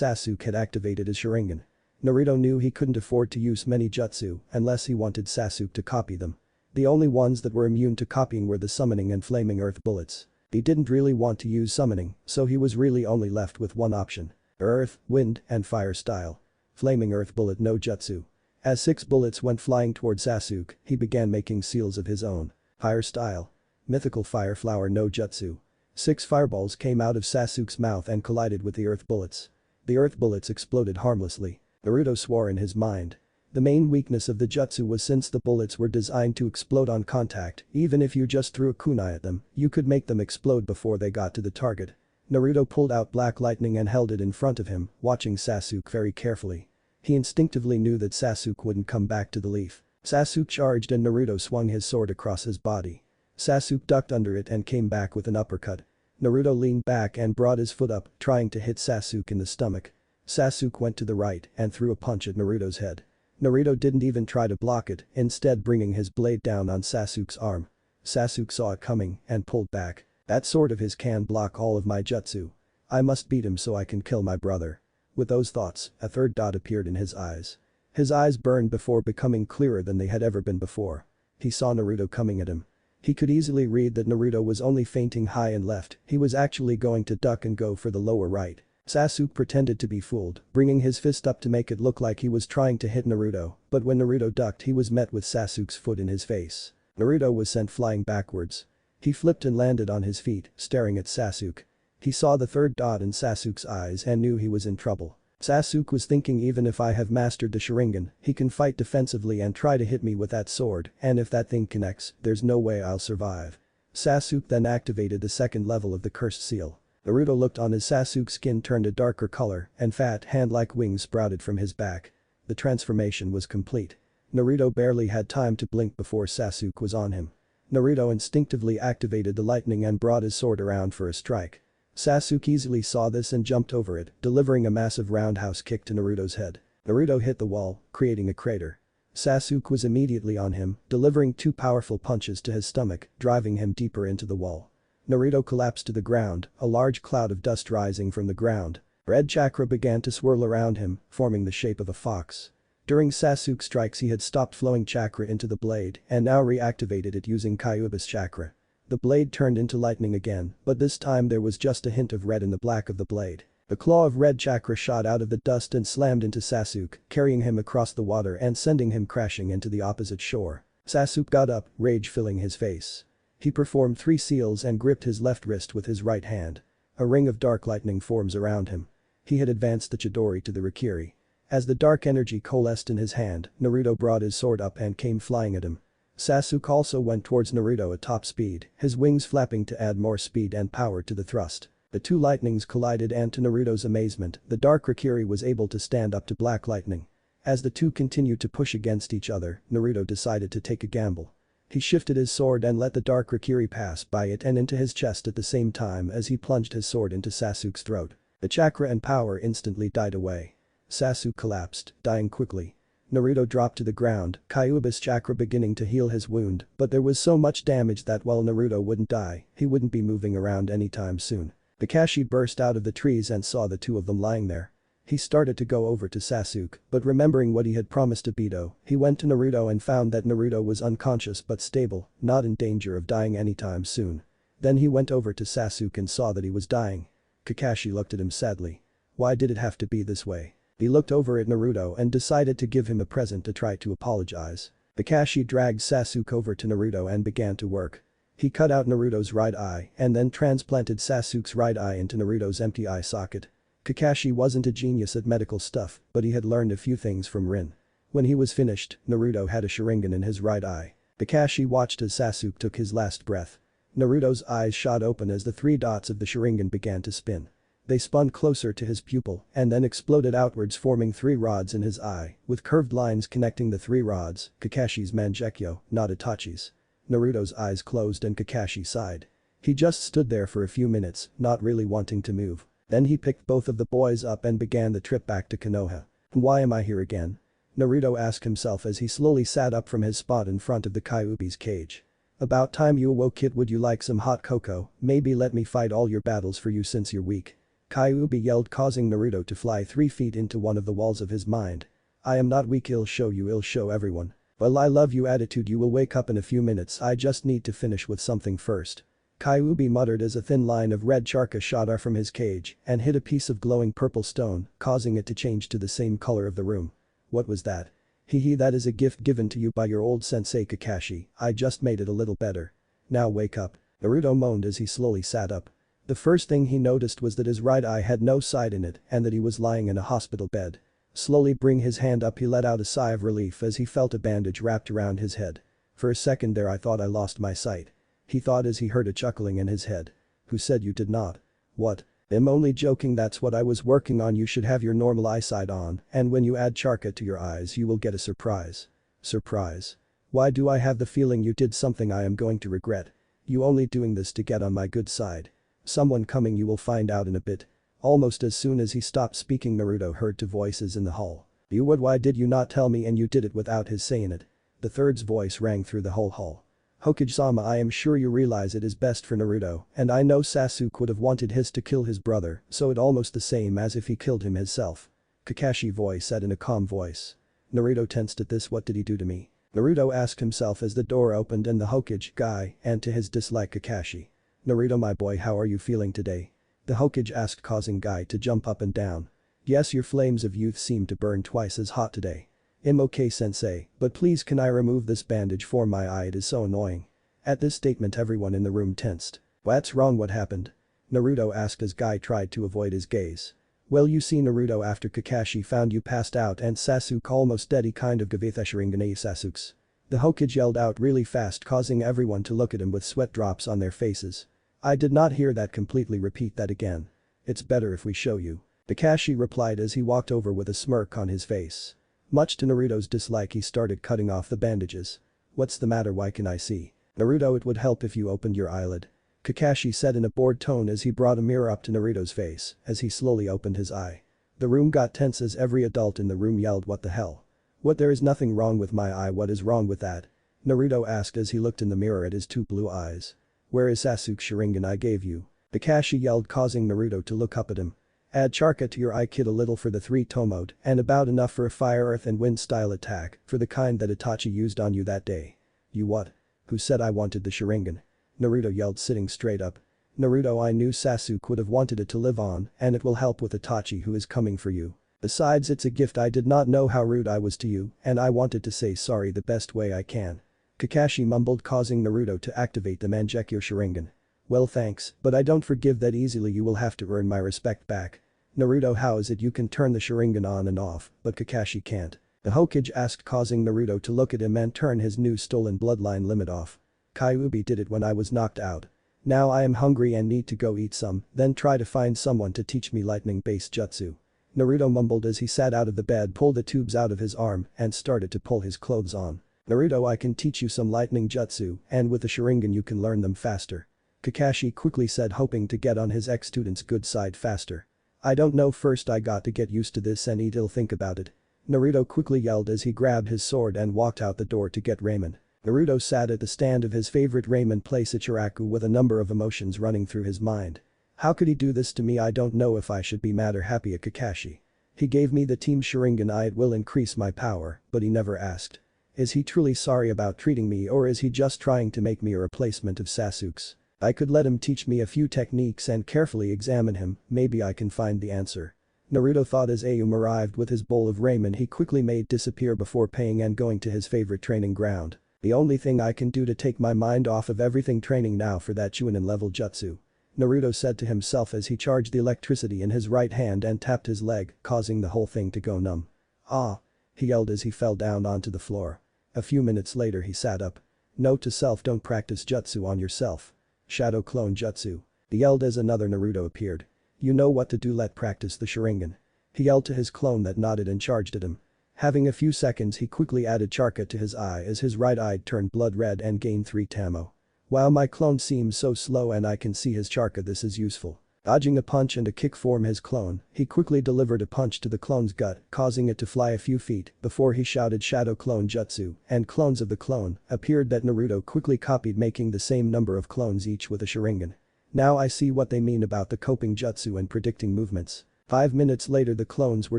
Sasuke had activated his Sharingan. Naruto knew he couldn't afford to use many jutsu unless he wanted Sasuke to copy them. The only ones that were immune to copying were the summoning and flaming earth bullets. He didn't really want to use summoning, so he was really only left with one option. Earth, wind, and fire style. Flaming earth bullet no jutsu. As 6 bullets went flying towards Sasuke, he began making seals of his own. Fire style. Mythical fire flower no jutsu. 6 fireballs came out of Sasuke's mouth and collided with the earth bullets. The earth bullets exploded harmlessly. Naruto swore in his mind. The main weakness of the jutsu was since the bullets were designed to explode on contact, even if you just threw a kunai at them, you could make them explode before they got to the target. Naruto pulled out black lightning and held it in front of him, watching Sasuke very carefully. He instinctively knew that Sasuke wouldn't come back to the leaf. Sasuke charged and Naruto swung his sword across his body. Sasuke ducked under it and came back with an uppercut. Naruto leaned back and brought his foot up, trying to hit Sasuke in the stomach. Sasuke went to the right and threw a punch at Naruto's head. Naruto didn't even try to block it, instead bringing his blade down on Sasuke's arm. Sasuke saw it coming and pulled back. "That sword of his can block all of my jutsu. I must beat him so I can kill my brother." With those thoughts, a third dot appeared in his eyes. His eyes burned before becoming clearer than they had ever been before. He saw Naruto coming at him. He could easily read that Naruto was only feinting high and left, he was actually going to duck and go for the lower right. Sasuke pretended to be fooled, bringing his fist up to make it look like he was trying to hit Naruto, but when Naruto ducked he was met with Sasuke's foot in his face. Naruto was sent flying backwards. He flipped and landed on his feet, staring at Sasuke. He saw the third dot in Sasuke's eyes and knew he was in trouble. Sasuke was thinking, even if I have mastered the Sharingan, he can fight defensively and try to hit me with that sword, and if that thing connects, there's no way I'll survive. Sasuke then activated the second level of the cursed seal. Naruto looked on as Sasuke's skin turned a darker color and fat hand-like wings sprouted from his back. The transformation was complete. Naruto barely had time to blink before Sasuke was on him. Naruto instinctively activated the lightning and brought his sword around for a strike. Sasuke easily saw this and jumped over it, delivering a massive roundhouse kick to Naruto's head. Naruto hit the wall, creating a crater. Sasuke was immediately on him, delivering 2 powerful punches to his stomach, driving him deeper into the wall. Naruto collapsed to the ground, a large cloud of dust rising from the ground. Red chakra began to swirl around him, forming the shape of a fox. During Sasuke's strikes he had stopped flowing chakra into the blade and now reactivated it using Kyuubi's chakra. The blade turned into lightning again, but this time there was just a hint of red in the black of the blade. The claw of red chakra shot out of the dust and slammed into Sasuke, carrying him across the water and sending him crashing into the opposite shore. Sasuke got up, rage filling his face. He performed 3 seals and gripped his left wrist with his right hand. A ring of dark lightning forms around him. He had advanced the Chidori to the Rikiri. As the dark energy coalesced in his hand, Naruto brought his sword up and came flying at him. Sasuke also went towards Naruto at top speed, his wings flapping to add more speed and power to the thrust. The 2 lightnings collided and to Naruto's amazement, the dark Rikiri was able to stand up to black lightning. As the two continued to push against each other, Naruto decided to take a gamble. He shifted his sword and let the dark Rakiri pass by it and into his chest at the same time as he plunged his sword into Sasuke's throat. The chakra and power instantly died away. Sasuke collapsed, dying quickly. Naruto dropped to the ground, Kyuubi's chakra beginning to heal his wound, but there was so much damage that while Naruto wouldn't die, he wouldn't be moving around anytime soon. Kakashi burst out of the trees and saw the two of them lying there. He started to go over to Sasuke, but remembering what he had promised Obito, he went to Naruto and found that Naruto was unconscious but stable, not in danger of dying anytime soon. Then he went over to Sasuke and saw that he was dying. Kakashi looked at him sadly. Why did it have to be this way? He looked over at Naruto and decided to give him a present to try to apologize. Kakashi dragged Sasuke over to Naruto and began to work. He cut out Naruto's right eye and then transplanted Sasuke's right eye into Naruto's empty eye socket. Kakashi wasn't a genius at medical stuff, but he had learned a few things from Rin. When he was finished, Naruto had a Sharingan in his right eye. Kakashi watched as Sasuke took his last breath. Naruto's eyes shot open as the 3 dots of the Sharingan began to spin. They spun closer to his pupil and then exploded outwards, forming 3 rods in his eye, with curved lines connecting the 3 rods, Kakashi's Mangekyo, not Itachi's. Naruto's eyes closed and Kakashi sighed. He just stood there for a few minutes, not really wanting to move. Then he picked both of the boys up and began the trip back to Konoha. Why am I here again? Naruto asked himself as he slowly sat up from his spot in front of the Kyuubi's cage. About time you awoke, kid. Would you like some hot cocoa? Maybe let me fight all your battles for you since you're weak. Kyuubi yelled, causing Naruto to fly 3 feet into one of the walls of his mind. I am not weak, I'll show you, I'll show everyone. Well, I love you attitude. You will wake up in a few minutes, I just need to finish with something first. Kyuubi muttered as a thin line of red charca shot out from his cage and hit a piece of glowing purple stone, causing it to change to the same color of the room. What was that? Hehe, that is a gift given to you by your old sensei Kakashi, I just made it a little better. Now wake up. Naruto moaned as he slowly sat up. The first thing he noticed was that his right eye had no sight in it and that he was lying in a hospital bed. Slowly bringing his hand up, he let out a sigh of relief as he felt a bandage wrapped around his head. For a second there I thought I lost my sight. He thought as he heard a chuckling in his head. Who said you did not? What? I'm only joking, that's what I was working on. You should have your normal eyesight on, and when you add charca to your eyes you will get a surprise. Surprise? Why do I have the feeling you did something I am going to regret? You only doing this to get on my good side. Someone coming, you will find out in a bit. Almost as soon as he stopped speaking, Naruto heard 2 voices in the hall. You would, why did you not tell me, and you did it without his saying it? The third's voice rang through the whole hall. Hokage-sama, I am sure you realize it is best for Naruto, and I know Sasuke would have wanted his to kill his brother, so it almost the same as if he killed him himself. Kakashi voice said in a calm voice. Naruto tensed at this. What did he do to me? Naruto asked himself as the door opened and the Hokage guy and to his dislike Kakashi. Naruto, my boy, how are you feeling today? The Hokage asked, causing Guy to jump up and down. Yes, your flames of youth seem to burn twice as hot today. I'm okay, sensei, but please can I remove this bandage for my eye, it is so annoying. At this statement everyone in the room tensed. What's wrong, what happened? Naruto asked as Guy tried to avoid his gaze. Well, you see Naruto, after Kakashi found you passed out and Sasuke almost dead, he kind of gave a Sharingan Sasuke's. The Hokage yelled out really fast, causing everyone to look at him with sweat drops on their faces. I did not hear that, completely repeat that again. It's better if we show you. Kakashi replied as he walked over with a smirk on his face. Much to Naruto's dislike, he started cutting off the bandages. What's the matter, why can I see? Naruto, it would help if you opened your eyelid. Kakashi said in a bored tone as he brought a mirror up to Naruto's face as he slowly opened his eye. The room got tense as every adult in the room yelled, what the hell? What, there is nothing wrong with my eye, what is wrong with that? Naruto asked as he looked in the mirror at his 2 blue eyes. Where is Sasuke's Sharingan I gave you? Kakashi yelled, causing Naruto to look up at him. Add charca to your eye, kid, a little for the 3 tomode and about enough for a fire, earth and wind style attack, for the kind that Itachi used on you that day. You what? Who said I wanted the Sharingan? Naruto yelled, sitting straight up. Naruto, I knew Sasuke would have wanted it to live on and it will help with Itachi who is coming for you. Besides, it's a gift. I did not know how rude I was to you and I wanted to say sorry the best way I can. Kakashi mumbled, causing Naruto to activate the Mangekyo Sharingan. Well, thanks, but I don't forgive that easily, you will have to earn my respect back. Naruto, how is it you can turn the Sharingan on and off, but Kakashi can't? The Hokage asked, causing Naruto to look at him and turn his new stolen bloodline limit off. Kyuubi did it when I was knocked out. Now I am hungry and need to go eat some, then try to find someone to teach me lightning-based jutsu. Naruto mumbled as he sat out of the bed, pulled the tubes out of his arm and started to pull his clothes on. Naruto, I can teach you some lightning jutsu, and with the Sharingan you can learn them faster. Kakashi quickly said, hoping to get on his ex-student's good side faster. I don't know, first I got to get used to this and he'll think about it. Naruto quickly yelled as he grabbed his sword and walked out the door to get ramen. Naruto sat at the stand of his favorite ramen place Ichiraku with a number of emotions running through his mind. How could he do this to me? I don't know if I should be mad or happy at Kakashi. He gave me the team Sharingan, it will increase my power, but he never asked. Is he truly sorry about treating me, or is he just trying to make me a replacement of Sasuke's? I could let him teach me a few techniques and carefully examine him, maybe I can find the answer. Naruto thought as Ayum arrived with his bowl of ramen he quickly made disappear before paying and going to his favorite training ground. The only thing I can do to take my mind off of everything training now for that Chunin level jutsu. Naruto said to himself as he charged the electricity in his right hand and tapped his leg, causing the whole thing to go numb. Ah! He yelled as he fell down onto the floor. A few minutes later he sat up. Note to self, don't practice jutsu on yourself. Shadow clone jutsu. He yelled as another Naruto appeared. You know what to do, let practice the Sharingan. He yelled to his clone that nodded and charged at him. Having a few seconds he quickly added charca to his eye as his right eye turned blood red and gained 3 tamo. Wow, my clone seems so slow and I can see his charca, this is useful. Dodging a punch and a kick from his clone, he quickly delivered a punch to the clone's gut, causing it to fly a few feet before he shouted Shadow Clone Jutsu, and clones of the clone appeared that Naruto quickly copied, making the same number of clones each with a Sharingan. Now I see what they mean about the coping jutsu and predicting movements. 5 minutes later the clones were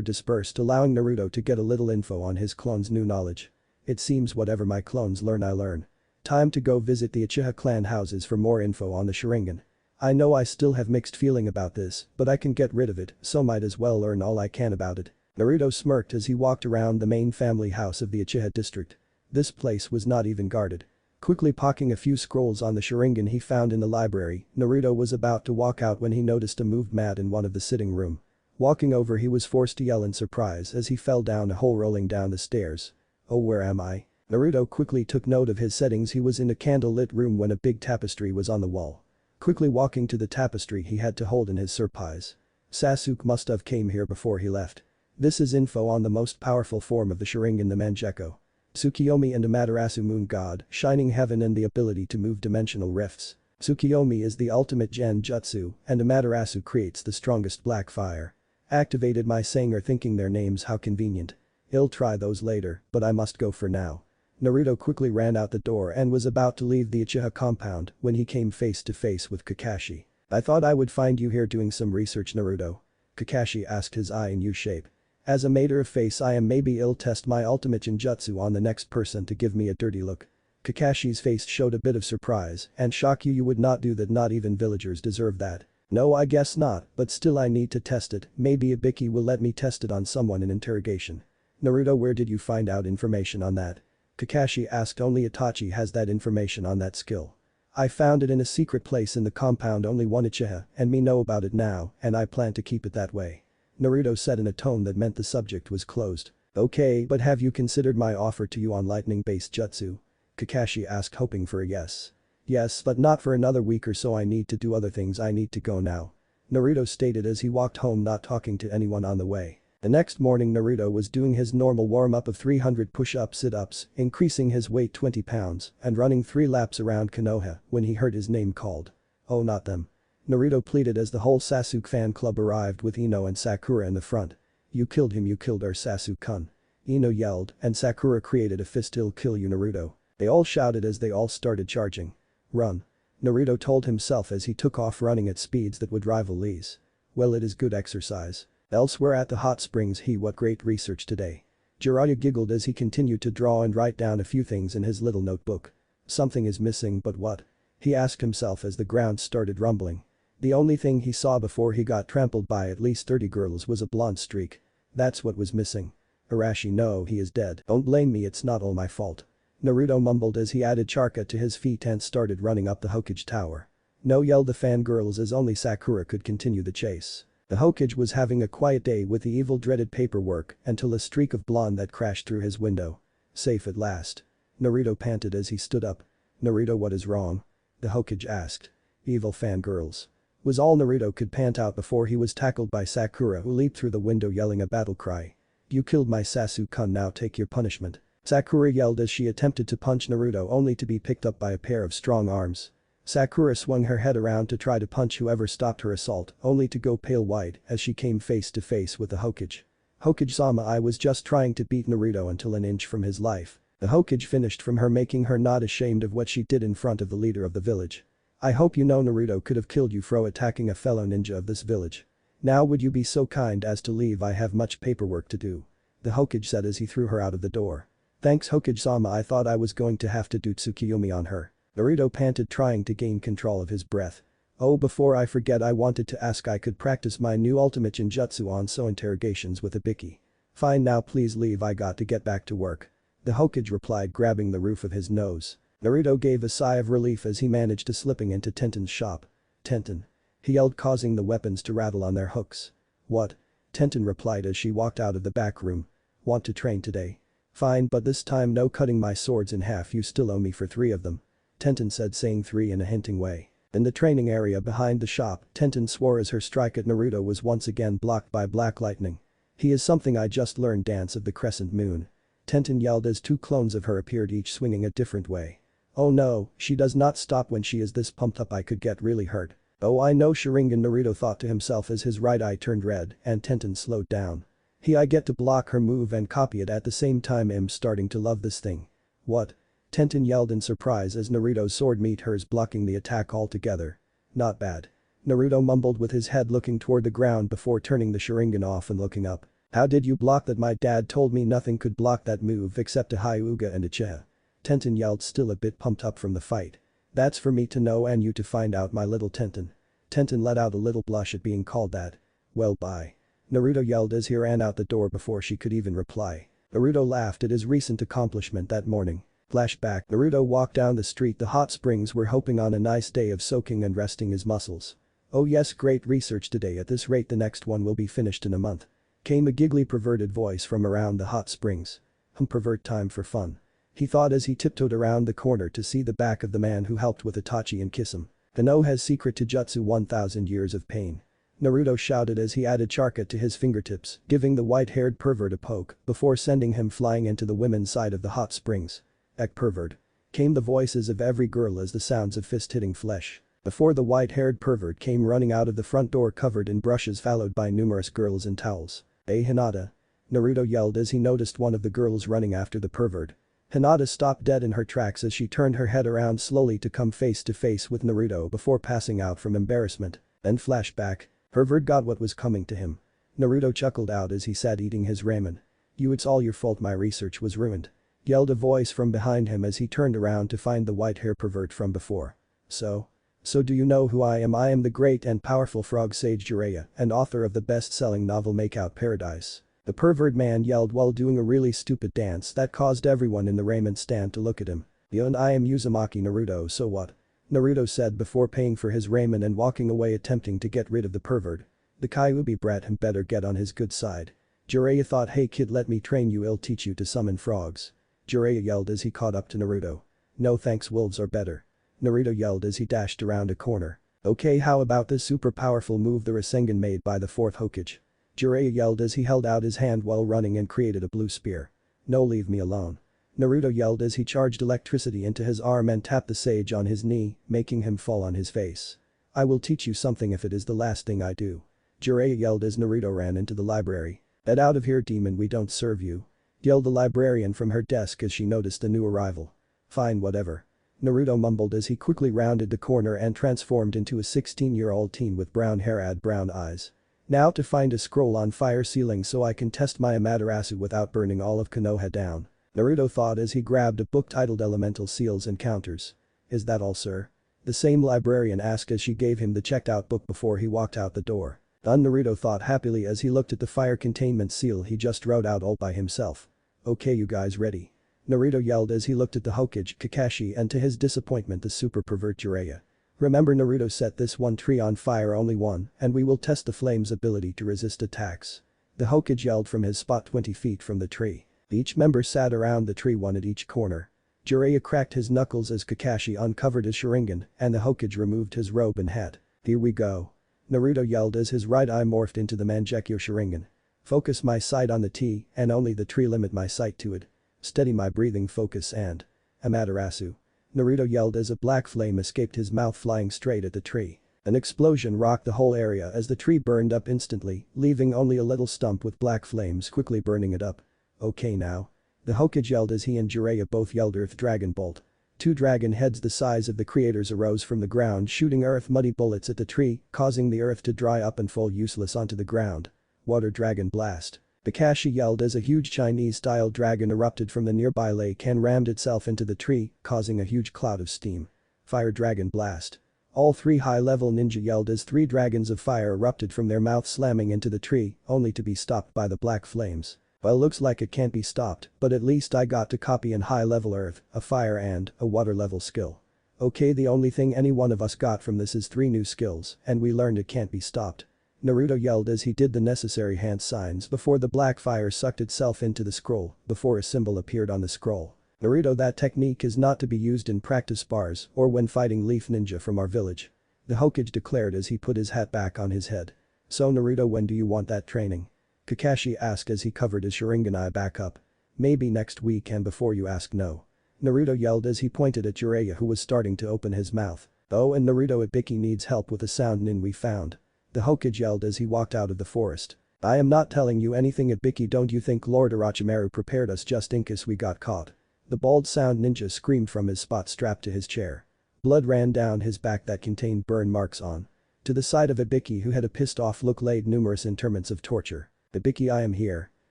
dispersed, allowing Naruto to get a little info on his clone's new knowledge. It seems whatever my clones learn I learn. Time to go visit the Uchiha clan houses for more info on the Sharingan. I know I still have mixed feeling about this, but I can get rid of it, so might as well learn all I can about it. Naruto smirked as he walked around the main family house of the Uchiha district. This place was not even guarded. Quickly pocketing a few scrolls on the Sharingan he found in the library, Naruto was about to walk out when he noticed a moved mat in one of the sitting room. Walking over he was forced to yell in surprise as he fell down a hole rolling down the stairs. Oh, where am I? Naruto quickly took note of his settings. He was in a candle-lit room when a big tapestry was on the wall. Quickly walking to the tapestry he had to hold in his surprise. Sasuke must have came here before he left. This is info on the most powerful form of the Sharingan, the Mangekyou. Tsukiyomi and Amaterasu Moon God, Shining Heaven and the ability to move dimensional rifts. Tsukiyomi is the ultimate Gen Jutsu and Amaterasu creates the strongest black fire. Activated my saying or thinking their names, how convenient. I'll try those later, but I must go for now. Naruto quickly ran out the door and was about to leave the Uchiha compound when he came face to face with Kakashi. I thought I would find you here doing some research, Naruto. Kakashi asked, his eye in U-shape. As a matter of face I am, maybe I'll test my ultimate Genjutsu on the next person to give me a dirty look. Kakashi's face showed a bit of surprise and shock. You would not do that, not even villagers deserve that. No, I guess not, but still I need to test it, maybe Ibiki will let me test it on someone in interrogation. Naruto, where did you find out information on that? Kakashi asked. Only Itachi has that information on that skill. I found it in a secret place in the compound, only one Uchiha and me know about it now and I plan to keep it that way. Naruto said in a tone that meant the subject was closed. Okay, but have you considered my offer to you on lightning-based jutsu? Kakashi asked, hoping for a yes. Yes, but not for another week or so, I need to do other things, I need to go now. Naruto stated as he walked home, not talking to anyone on the way. The next morning Naruto was doing his normal warm-up of 300 push-ups, sit-ups, increasing his weight 20 pounds, and running 3 laps around Konoha when he heard his name called. Oh, not them. Naruto pleaded as the whole Sasuke fan club arrived with Ino and Sakura in the front. You killed him, you killed our Sasuke-kun. Ino yelled and Sakura created a fist. He'll kill you, Naruto. They all shouted as they all started charging. Run. Naruto told himself as he took off running at speeds that would rival Lee's. Well, it is good exercise. Elsewhere at the hot springs, what great research today. Jiraiya giggled as he continued to draw and write down a few things in his little notebook. Something is missing, but what? He asked himself as the ground started rumbling. The only thing he saw before he got trampled by at least 30 girls was a blonde streak. That's what was missing. Arashi, no, he is dead. Don't blame me, it's not all my fault. Naruto mumbled as he added charca to his feet and started running up the Hokage tower. No, yelled the fangirls as only Sakura could continue the chase. The Hokage was having a quiet day with the evil dreaded paperwork until a streak of blonde that crashed through his window. Safe at last. Naruto panted as he stood up. Naruto, what is wrong? The Hokage asked. Evil fangirls. Was all Naruto could pant out before he was tackled by Sakura, who leaped through the window yelling a battle cry. "You killed my Sasuke-kun, now take your punishment." Sakura yelled as she attempted to punch Naruto, only to be picked up by a pair of strong arms. Sakura swung her head around to try to punch whoever stopped her assault, only to go pale white as she came face to face with the Hokage. "Hokage-sama, I was just trying to beat Naruto until an inch from his life." The Hokage finished from her, making her not ashamed of what she did in front of the leader of the village. "I hope you know Naruto could have killed you for attacking a fellow ninja of this village. Now would you be so kind as to leave, I have much paperwork to do." The Hokage said as he threw her out of the door. "Thanks Hokage-sama, I thought I was going to have to do Tsukiyomi on her." Naruto panted, trying to gain control of his breath. "Oh, before I forget, I wanted to ask I could practice my new ultimate Jinjutsu on so interrogations with Ibiki." "Fine, now please leave, I got to get back to work." The Hokage replied, grabbing the roof of his nose. Naruto gave a sigh of relief as he managed to slipping into Tenten's shop. "Tenten," he yelled, causing the weapons to rattle on their hooks. "What?" Tenten replied as she walked out of the back room. "Want to train today?" "Fine, but this time no cutting my swords in half, you still owe me for 3 of them." Tenten said, saying 3 in a hinting way. In the training area behind the shop, Tenten swore as her strike at Naruto was once again blocked by black lightning. "He is something I just learned, dance of the crescent moon." Tenten yelled as 2 clones of her appeared, each swinging a different way. "Oh no, she does not stop when she is this pumped up, I could get really hurt." "Oh, I know Sharingan," Naruto thought to himself as his right eye turned red and Tenten slowed down. I get to block her move and copy it at the same time. I'm starting to love this thing." "What?" Tenten yelled in surprise as Naruto's sword met hers, blocking the attack altogether. "Not bad." Naruto mumbled with his head looking toward the ground before turning the Sharingan off and looking up. "How did you block that? My dad told me nothing could block that move except a Hyuga and a Uchiha." Tenten yelled, still a bit pumped up from the fight. "That's for me to know and you to find out, my little Tenten." Tenten let out a little blush at being called that. "Well, bye." Naruto yelled as he ran out the door before she could even reply. Naruto laughed at his recent accomplishment that morning. Flashback, Naruto walked down the street. The hot springs were hoping on a nice day of soaking and resting his muscles. "Oh yes, great research today, at this rate the next one will be finished in a month." Came a giggly perverted voice from around the hot springs. Pervert time for fun." He thought as he tiptoed around the corner to see the back of the man who helped with Itachi and kiss him. "The no has secret to jutsu 1000 years of pain." Naruto shouted as he added Charka to his fingertips, giving the white-haired pervert a poke before sending him flying into the women's side of the hot springs. "Ek pervert." Came the voices of every girl as the sounds of fist hitting flesh. Before the white-haired pervert came running out of the front door covered in brushes, followed by numerous girls in towels. "Hey Hinata." Naruto yelled as he noticed one of the girls running after the pervert. Hinata stopped dead in her tracks as she turned her head around slowly to come face to face with Naruto before passing out from embarrassment. Then flashback. Pervert got what was coming to him. Naruto chuckled out as he sat eating his ramen. It's all your fault, my research was ruined." Yelled a voice from behind him as he turned around to find the white-hair pervert from before. So do you know who I am? I am the great and powerful frog sage Jiraiya and author of the best-selling novel Makeout Paradise. The pervert man yelled while doing a really stupid dance that caused everyone in the ramen stand to look at him. "And I am Uzumaki Naruto, so what?" Naruto said before paying for his ramen and walking away, attempting to get rid of the pervert. The Kyuubi brat him better get on his good side. Jiraiya thought, "Hey kid, let me train you, I'll teach you to summon frogs." Jiraiya yelled as he caught up to Naruto. "No thanks, wolves are better." Naruto yelled as he dashed around a corner. "Okay, how about this super powerful move, the Rasengan made by the 4th Hokage?" Jiraiya yelled as he held out his hand while running and created a blue spear. "No, leave me alone." Naruto yelled as he charged electricity into his arm and tapped the sage on his knee, making him fall on his face. "I will teach you something if it is the last thing I do." Jiraiya yelled as Naruto ran into the library. "Get out of here, demon, we don't serve you." Yelled the librarian from her desk as she noticed the new arrival. "Fine, whatever." Naruto mumbled as he quickly rounded the corner and transformed into a 16-year-old teen with brown hair and brown eyes. "Now to find a scroll on fire ceiling so I can test my Amaterasu without burning all of Konoha down," Naruto thought as he grabbed a book titled Elemental Seals Encounters. "Is that all, sir?" the same librarian asked as she gave him the checked-out book before he walked out the door. Done, Naruto thought happily as he looked at the fire containment seal he just wrote out all by himself. "Okay, you guys ready?" Naruto yelled as he looked at the Hokage, Kakashi, and to his disappointment the super pervert Jiraiya. "Remember, Naruto, set this one tree on fire, only one, and we will test the flame's ability to resist attacks." The Hokage yelled from his spot 20 feet from the tree. Each member sat around the tree, one at each corner. Jiraiya cracked his knuckles as Kakashi uncovered his Sharingan and the Hokage removed his robe and hat. "Here we go." Naruto yelled as his right eye morphed into the Mangekyo Sharingan. Focus my sight on the T and only the tree, limit my sight to it. Steady my breathing, focus and Amaterasu. Naruto yelled as a black flame escaped his mouth, flying straight at the tree. An explosion rocked the whole area as the tree burned up instantly, leaving only a little stump with black flames quickly burning it up. Okay now. The Hokage yelled as he and Jiraiya both yelled Earth Dragon Bolt. Two dragon heads the size of the creators arose from the ground, shooting earth muddy bullets at the tree, causing the earth to dry up and fall useless onto the ground. Water Dragon Blast. Kakashi yelled as a huge Chinese-style dragon erupted from the nearby lake and rammed itself into the tree, causing a huge cloud of steam. Fire Dragon Blast. All three high-level ninja yelled as three dragons of fire erupted from their mouths, slamming into the tree, only to be stopped by the black flames. Well, looks like it can't be stopped, but at least I got to copy an high-level earth, a fire and a water-level skill. Okay, the only thing any one of us got from this is 3 new skills, and we learned it can't be stopped. Naruto yelled as he did the necessary hand signs before the black fire sucked itself into the scroll, before a symbol appeared on the scroll. Naruto, that technique is not to be used in practice bars or when fighting Leaf Ninja from our village. The Hokage declared as he put his hat back on his head. So Naruto, when do you want that training? Kakashi asked as he covered his Sharingan eye back up. Maybe next week, and before you ask, no. Naruto yelled as he pointed at Jiraiya, who was starting to open his mouth. Oh, and Naruto, Ibiki needs help with a sound nin we found. The Hokage yelled as he walked out of the forest. I am not telling you anything, Ibiki, don't you think Lord Orochimaru prepared us just in case we got caught? The bald sound ninja screamed from his spot strapped to his chair. Blood ran down his back that contained burn marks on. To the side of Ibiki, who had a pissed off look, laid numerous interments of torture. Ibiki, I am here.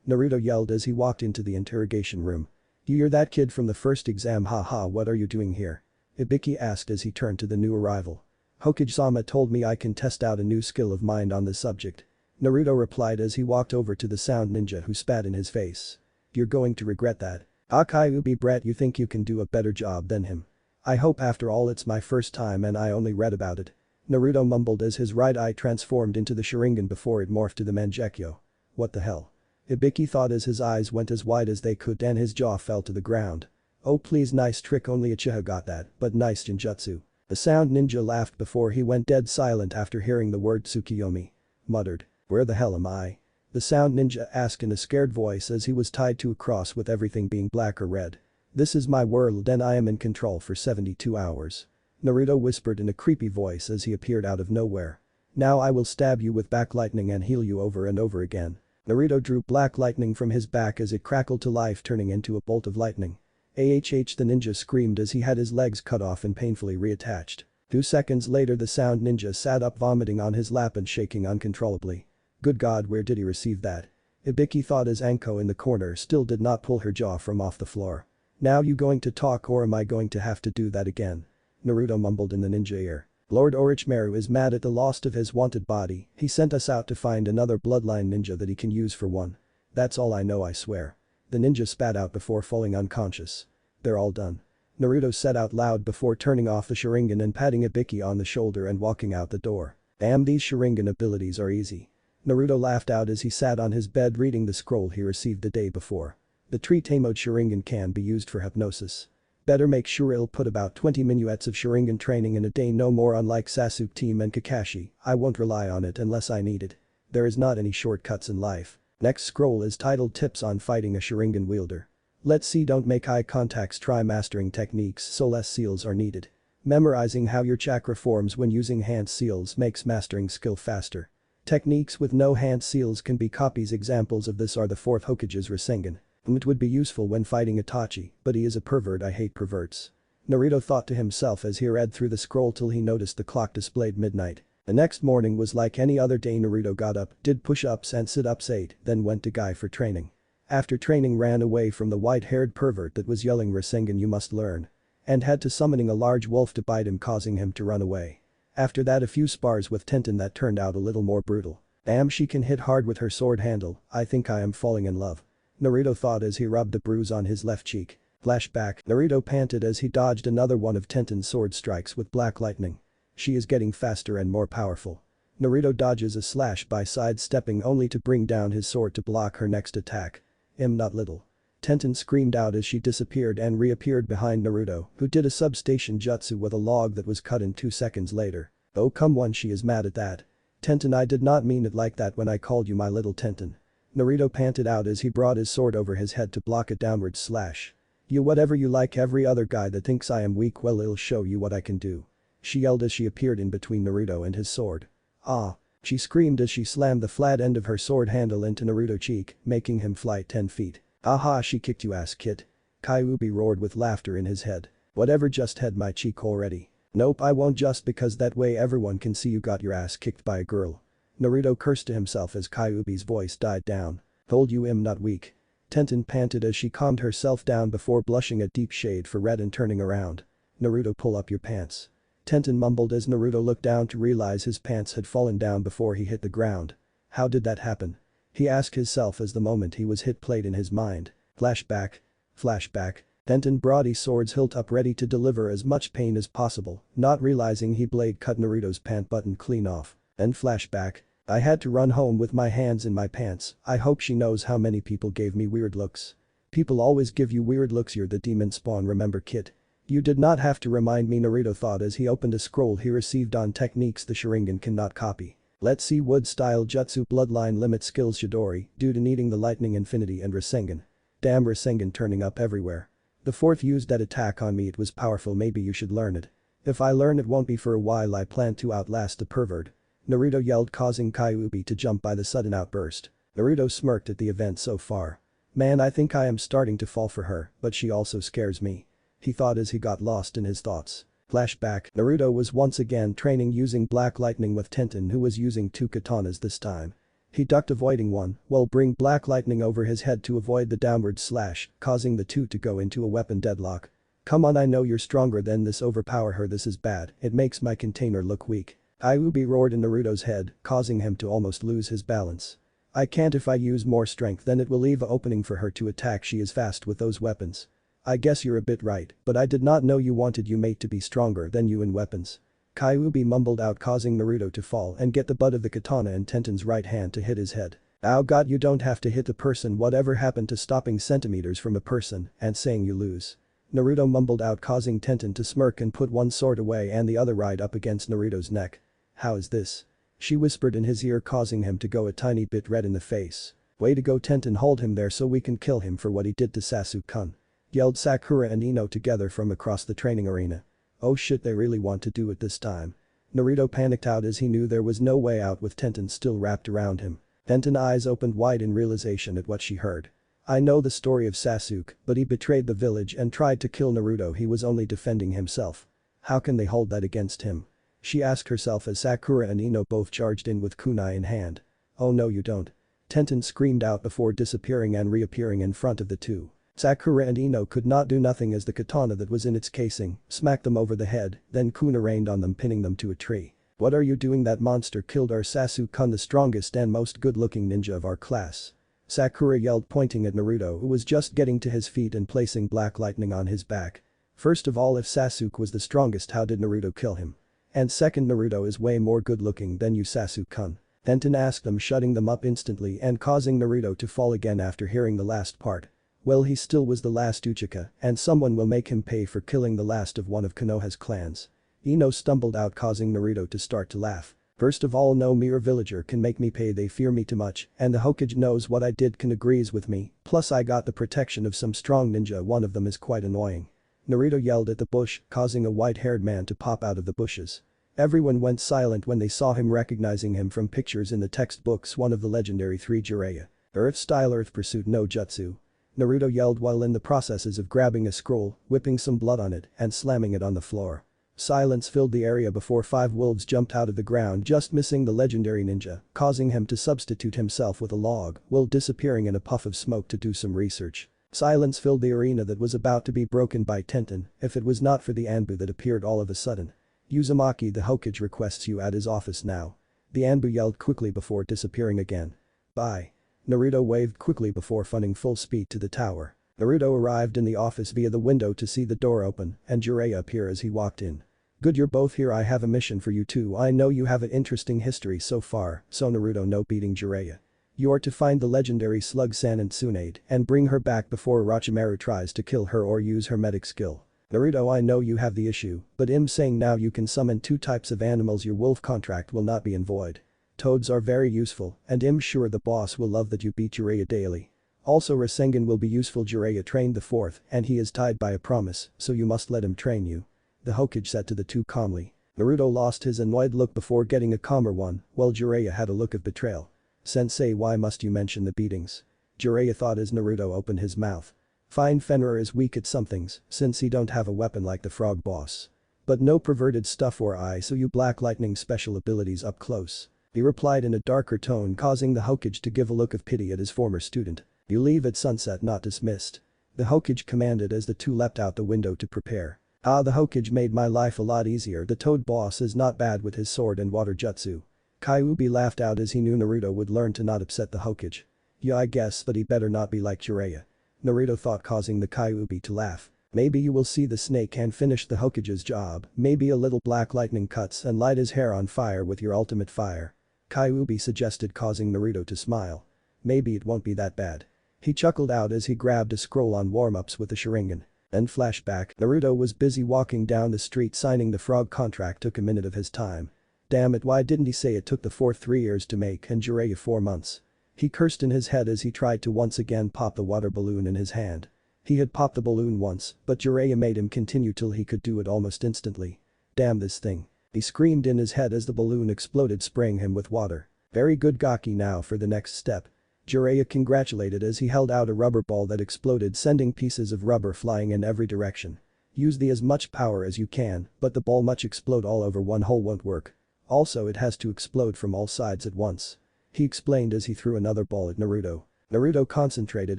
Naruto yelled as he walked into the interrogation room. You're that kid from the first exam, haha, what are you doing here? Ibiki asked as he turned to the new arrival. Hokage-sama told me I can test out a new skill of mine on this subject. Naruto replied as he walked over to the sound ninja, who spat in his face. You're going to regret that. Akai Ubi Brett, you think you can do a better job than him? I hope, after all it's my first time and I only read about it. Naruto mumbled as his right eye transformed into the Sharingan before it morphed to the Mangekyo. What the hell? Ibiki thought as his eyes went as wide as they could and his jaw fell to the ground. Oh please, nice trick, only Uchiha got that, but nice genjutsu. The sound ninja laughed before he went dead silent after hearing the word Tsukiyomi. Muttered. Where the hell am I? The sound ninja asked in a scared voice as he was tied to a cross with everything being black or red. This is my world and I am in control for 72 hours. Naruto whispered in a creepy voice as he appeared out of nowhere. Now I will stab you with black lightning and heal you over and over again. Naruto drew black lightning from his back as it crackled to life, turning into a bolt of lightning. AHH, the ninja screamed as he had his legs cut off and painfully reattached. 2 seconds later, the sound ninja sat up, vomiting on his lap and shaking uncontrollably. Good God, where did he receive that? Ibiki thought as Anko in the corner still did not pull her jaw from off the floor. Now you going to talk or am I going to have to do that again? Naruto mumbled in the ninja ear. Lord Orochimaru is mad at the loss of his wanted body. He sent us out to find another bloodline ninja that he can use for one. That's all I know, I swear. The ninja spat out before falling unconscious. They're all done. Naruto said out loud before turning off the Sharingan and patting Ibiki on the shoulder and walking out the door. Damn, these Sharingan abilities are easy. Naruto laughed out as he sat on his bed reading the scroll he received the day before. The tree-tamed Sharingan can be used for hypnosis. Better make sure it'll put about 20 minuets of Sharingan training in a day, no more. Unlike Sasuke team and Kakashi, I won't rely on it unless I need it. There is not any shortcuts in life. Next scroll is titled Tips on Fighting a Sharingan Wielder. Let's see, don't make eye contacts, try mastering techniques so less seals are needed. Memorizing how your chakra forms when using hand seals makes mastering skill faster. Techniques with no hand seals can be copies. Examples of this are the 4th Hokage's Rasengan. It would be useful when fighting Itachi, but he is a pervert, I hate perverts. Naruto thought to himself as he read through the scroll till he noticed the clock displayed midnight. The next morning was like any other day. Naruto got up, did push-ups and sit-ups, ate, then went to Guy for training. After training, ran away from the white-haired pervert that was yelling Rasengan you must learn. And had to summoning a large wolf to bite him, causing him to run away. After that, a few spars with Tenten that turned out a little more brutal. Damn, she can hit hard with her sword handle, I think I am falling in love. Naruto thought as he rubbed the bruise on his left cheek. Flashback, Naruto panted as he dodged another one of Tenten's sword strikes with black lightning. She is getting faster and more powerful. Naruto dodges a slash by sidestepping only to bring down his sword to block her next attack. Not little. Tenten screamed out as she disappeared and reappeared behind Naruto, who did a substation jutsu with a log that was cut in 2 seconds later. Oh come on, she is mad at that. Tenten, I did not mean it like that when I called you my little Tenten. Naruto panted out as he brought his sword over his head to block a downward slash. You whatever you like, every other guy that thinks I am weak, well, I'll show you what I can do. She yelled as she appeared in between Naruto and his sword. Ah! She screamed as she slammed the flat end of her sword handle into Naruto's cheek, making him fly 10 feet. Aha, she kicked you ass kid. Kyuubi roared with laughter in his head. Whatever, just had my cheek already. Nope, I won't, just because that way everyone can see you got your ass kicked by a girl. Naruto cursed to himself as Kyuubi's voice died down. Told you I'm not weak. Tenten panted as she calmed herself down before blushing a deep shade for red and turning around. Naruto, pull up your pants. Tenten mumbled as Naruto looked down to realize his pants had fallen down before he hit the ground. How did that happen? He asked himself as the moment he was hit played in his mind. Flashback. Flashback. Tenten brought his sword's hilt up ready to deliver as much pain as possible, not realizing he blade cut Naruto's pant button clean off. And flashback. I had to run home with my hands in my pants. I hope she knows how many people gave me weird looks. People always give you weird looks, you're the demon spawn, remember kid? You did not have to remind me, Naruto thought as he opened a scroll he received on techniques the Sharingan cannot copy. Let's see, wood style jutsu, bloodline limit skills, Chidori, due to needing the lightning infinity and Rasengan. Damn, Rasengan turning up everywhere. The fourth used that attack on me, it was powerful, maybe you should learn it. If I learn it won't be for a while, I plan to outlast the pervert. Naruto yelled, causing Kyuubi to jump by the sudden outburst. Naruto smirked at the event so far. Man, I think I am starting to fall for her, but she also scares me. He thought as he got lost in his thoughts. Flashback. Naruto was once again training using black lightning with Tenten, who was using 2 katanas this time. He ducked, avoiding one, while bring black lightning over his head to avoid the downward slash, causing the two to go into a weapon deadlock. Come on, I know you're stronger than this, overpower her, this is bad, it makes my container look weak. Kyuubi roared in Naruto's head, causing him to almost lose his balance. I can't, if I use more strength then it will leave an opening for her to attack, she is fast with those weapons. I guess you're a bit right, but I did not know you wanted your mate to be stronger than you in weapons. Kyuubi mumbled out, causing Naruto to fall and get the butt of the katana in Tenten's right hand to hit his head. Oh god, you don't have to hit the person, whatever happened to stopping centimeters from a person and saying you lose. Naruto mumbled out, causing Tenten to smirk and put one sword away and the other right up against Naruto's neck. How is this? She whispered in his ear, causing him to go a tiny bit red in the face. Way to go Tenten, hold him there so we can kill him for what he did to Sasuke-kun. Yelled Sakura and Ino together from across the training arena. Oh shit, they really want to do it this time. Naruto panicked out as he knew there was no way out with Tenten still wrapped around him. Tenten's eyes opened wide in realization at what she heard. I know the story of Sasuke, but he betrayed the village and tried to kill Naruto, he was only defending himself. How can they hold that against him? She asked herself as Sakura and Ino both charged in with kunai in hand. Oh no you don't. Tenten screamed out before disappearing and reappearing in front of the two. Sakura and Ino could not do nothing as the katana that was in its casing smacked them over the head, then Kuna rained on them, pinning them to a tree. What are you doing? That monster killed our Sasuke-kun, the strongest and most good-looking ninja of our class. Sakura yelled, pointing at Naruto, who was just getting to his feet and placing black lightning on his back. First of all, if Sasuke was the strongest, how did Naruto kill him? And second, Naruto is way more good-looking than you, Sasuke-kun. Tenten asked them, shutting them up instantly and causing Naruto to fall again after hearing the last part. Well, he still was the last Uchiha, and someone will make him pay for killing the last of one of Konoha's clans. Ino stumbled out, causing Naruto to start to laugh. First of all, no mere villager can make me pay, they fear me too much, and the Hokage knows what I did can agrees with me, plus I got the protection of some strong ninja, one of them is quite annoying. Naruto yelled at the bush, causing a white-haired man to pop out of the bushes. Everyone went silent when they saw him, recognizing him from pictures in the textbooks, one of the legendary 3 Jiraiya. Earth-style Earth Pursuit no Jutsu. Naruto yelled while in the processes of grabbing a scroll, whipping some blood on it, and slamming it on the floor. Silence filled the area before 5 wolves jumped out of the ground, just missing the legendary ninja, causing him to substitute himself with a log, while disappearing in a puff of smoke to do some research. Silence filled the arena that was about to be broken by Tenten, if it was not for the Anbu that appeared all of a sudden. Uzumaki, the Hokage requests you at his office now. The Anbu yelled quickly before disappearing again. Bye. Naruto waved quickly before running full speed to the tower. Naruto arrived in the office via the window to see the door open and Jiraiya appear as he walked in. Good, you're both here, I have a mission for you too. I know you have an interesting history so far, so Naruto no beating Jiraiya. You are to find the legendary slug San Tsunade and bring her back before Orochimaru tries to kill her or use her medic skill. Naruto, I know you have the issue, but I'm saying now you can summon 2 types of animals, your wolf contract will not be in void. Toads are very useful, and I'm sure the boss will love that you beat Jiraiya daily. Also Rasengan will be useful. Jiraiya trained the fourth and he is tied by a promise, so you must let him train you. The Hokage said to the two calmly. Naruto lost his annoyed look before getting a calmer one, while Jiraiya had a look of betrayal. Sensei, why must you mention the beatings? Jiraiya thought as Naruto opened his mouth. Fine, Fenrir is weak at some things, since he don't have a weapon like the frog boss. But no perverted stuff or I, so you Black Lightning special abilities up close. He replied in a darker tone, causing the Hokage to give a look of pity at his former student. You leave at sunset, not dismissed. The Hokage commanded as the two leapt out the window to prepare. Ah, the Hokage made my life a lot easier. The Toad boss is not bad with his sword and water jutsu. Kyuubi laughed out as he knew Naruto would learn to not upset the Hokage. Yeah, I guess that he better not be like Jiraiya. Naruto thought, causing the Kyuubi to laugh. Maybe you will see the snake and finish the Hokage's job. Maybe a little black lightning cuts and light his hair on fire with your ultimate fire. Kyuubi suggested, causing Naruto to smile. Maybe it won't be that bad. He chuckled out as he grabbed a scroll on warm-ups with the Sharingan. Then flashback, Naruto was busy walking down the street signing the frog contract. Took a minute of his time. Damn it, why didn't he say it took the fourth 3 years to make and Jiraiya 4 months? He cursed in his head as he tried to once again pop the water balloon in his hand. He had popped the balloon once, but Jiraiya made him continue till he could do it almost instantly. Damn this thing. He screamed in his head as the balloon exploded, spraying him with water. Very good Gaki, now for the next step. Jiraiya congratulated as he held out a rubber ball that exploded, sending pieces of rubber flying in every direction. Use as much power as you can, but the ball much explode all over one hole won't work. Also it has to explode from all sides at once. He explained as he threw another ball at Naruto. Naruto concentrated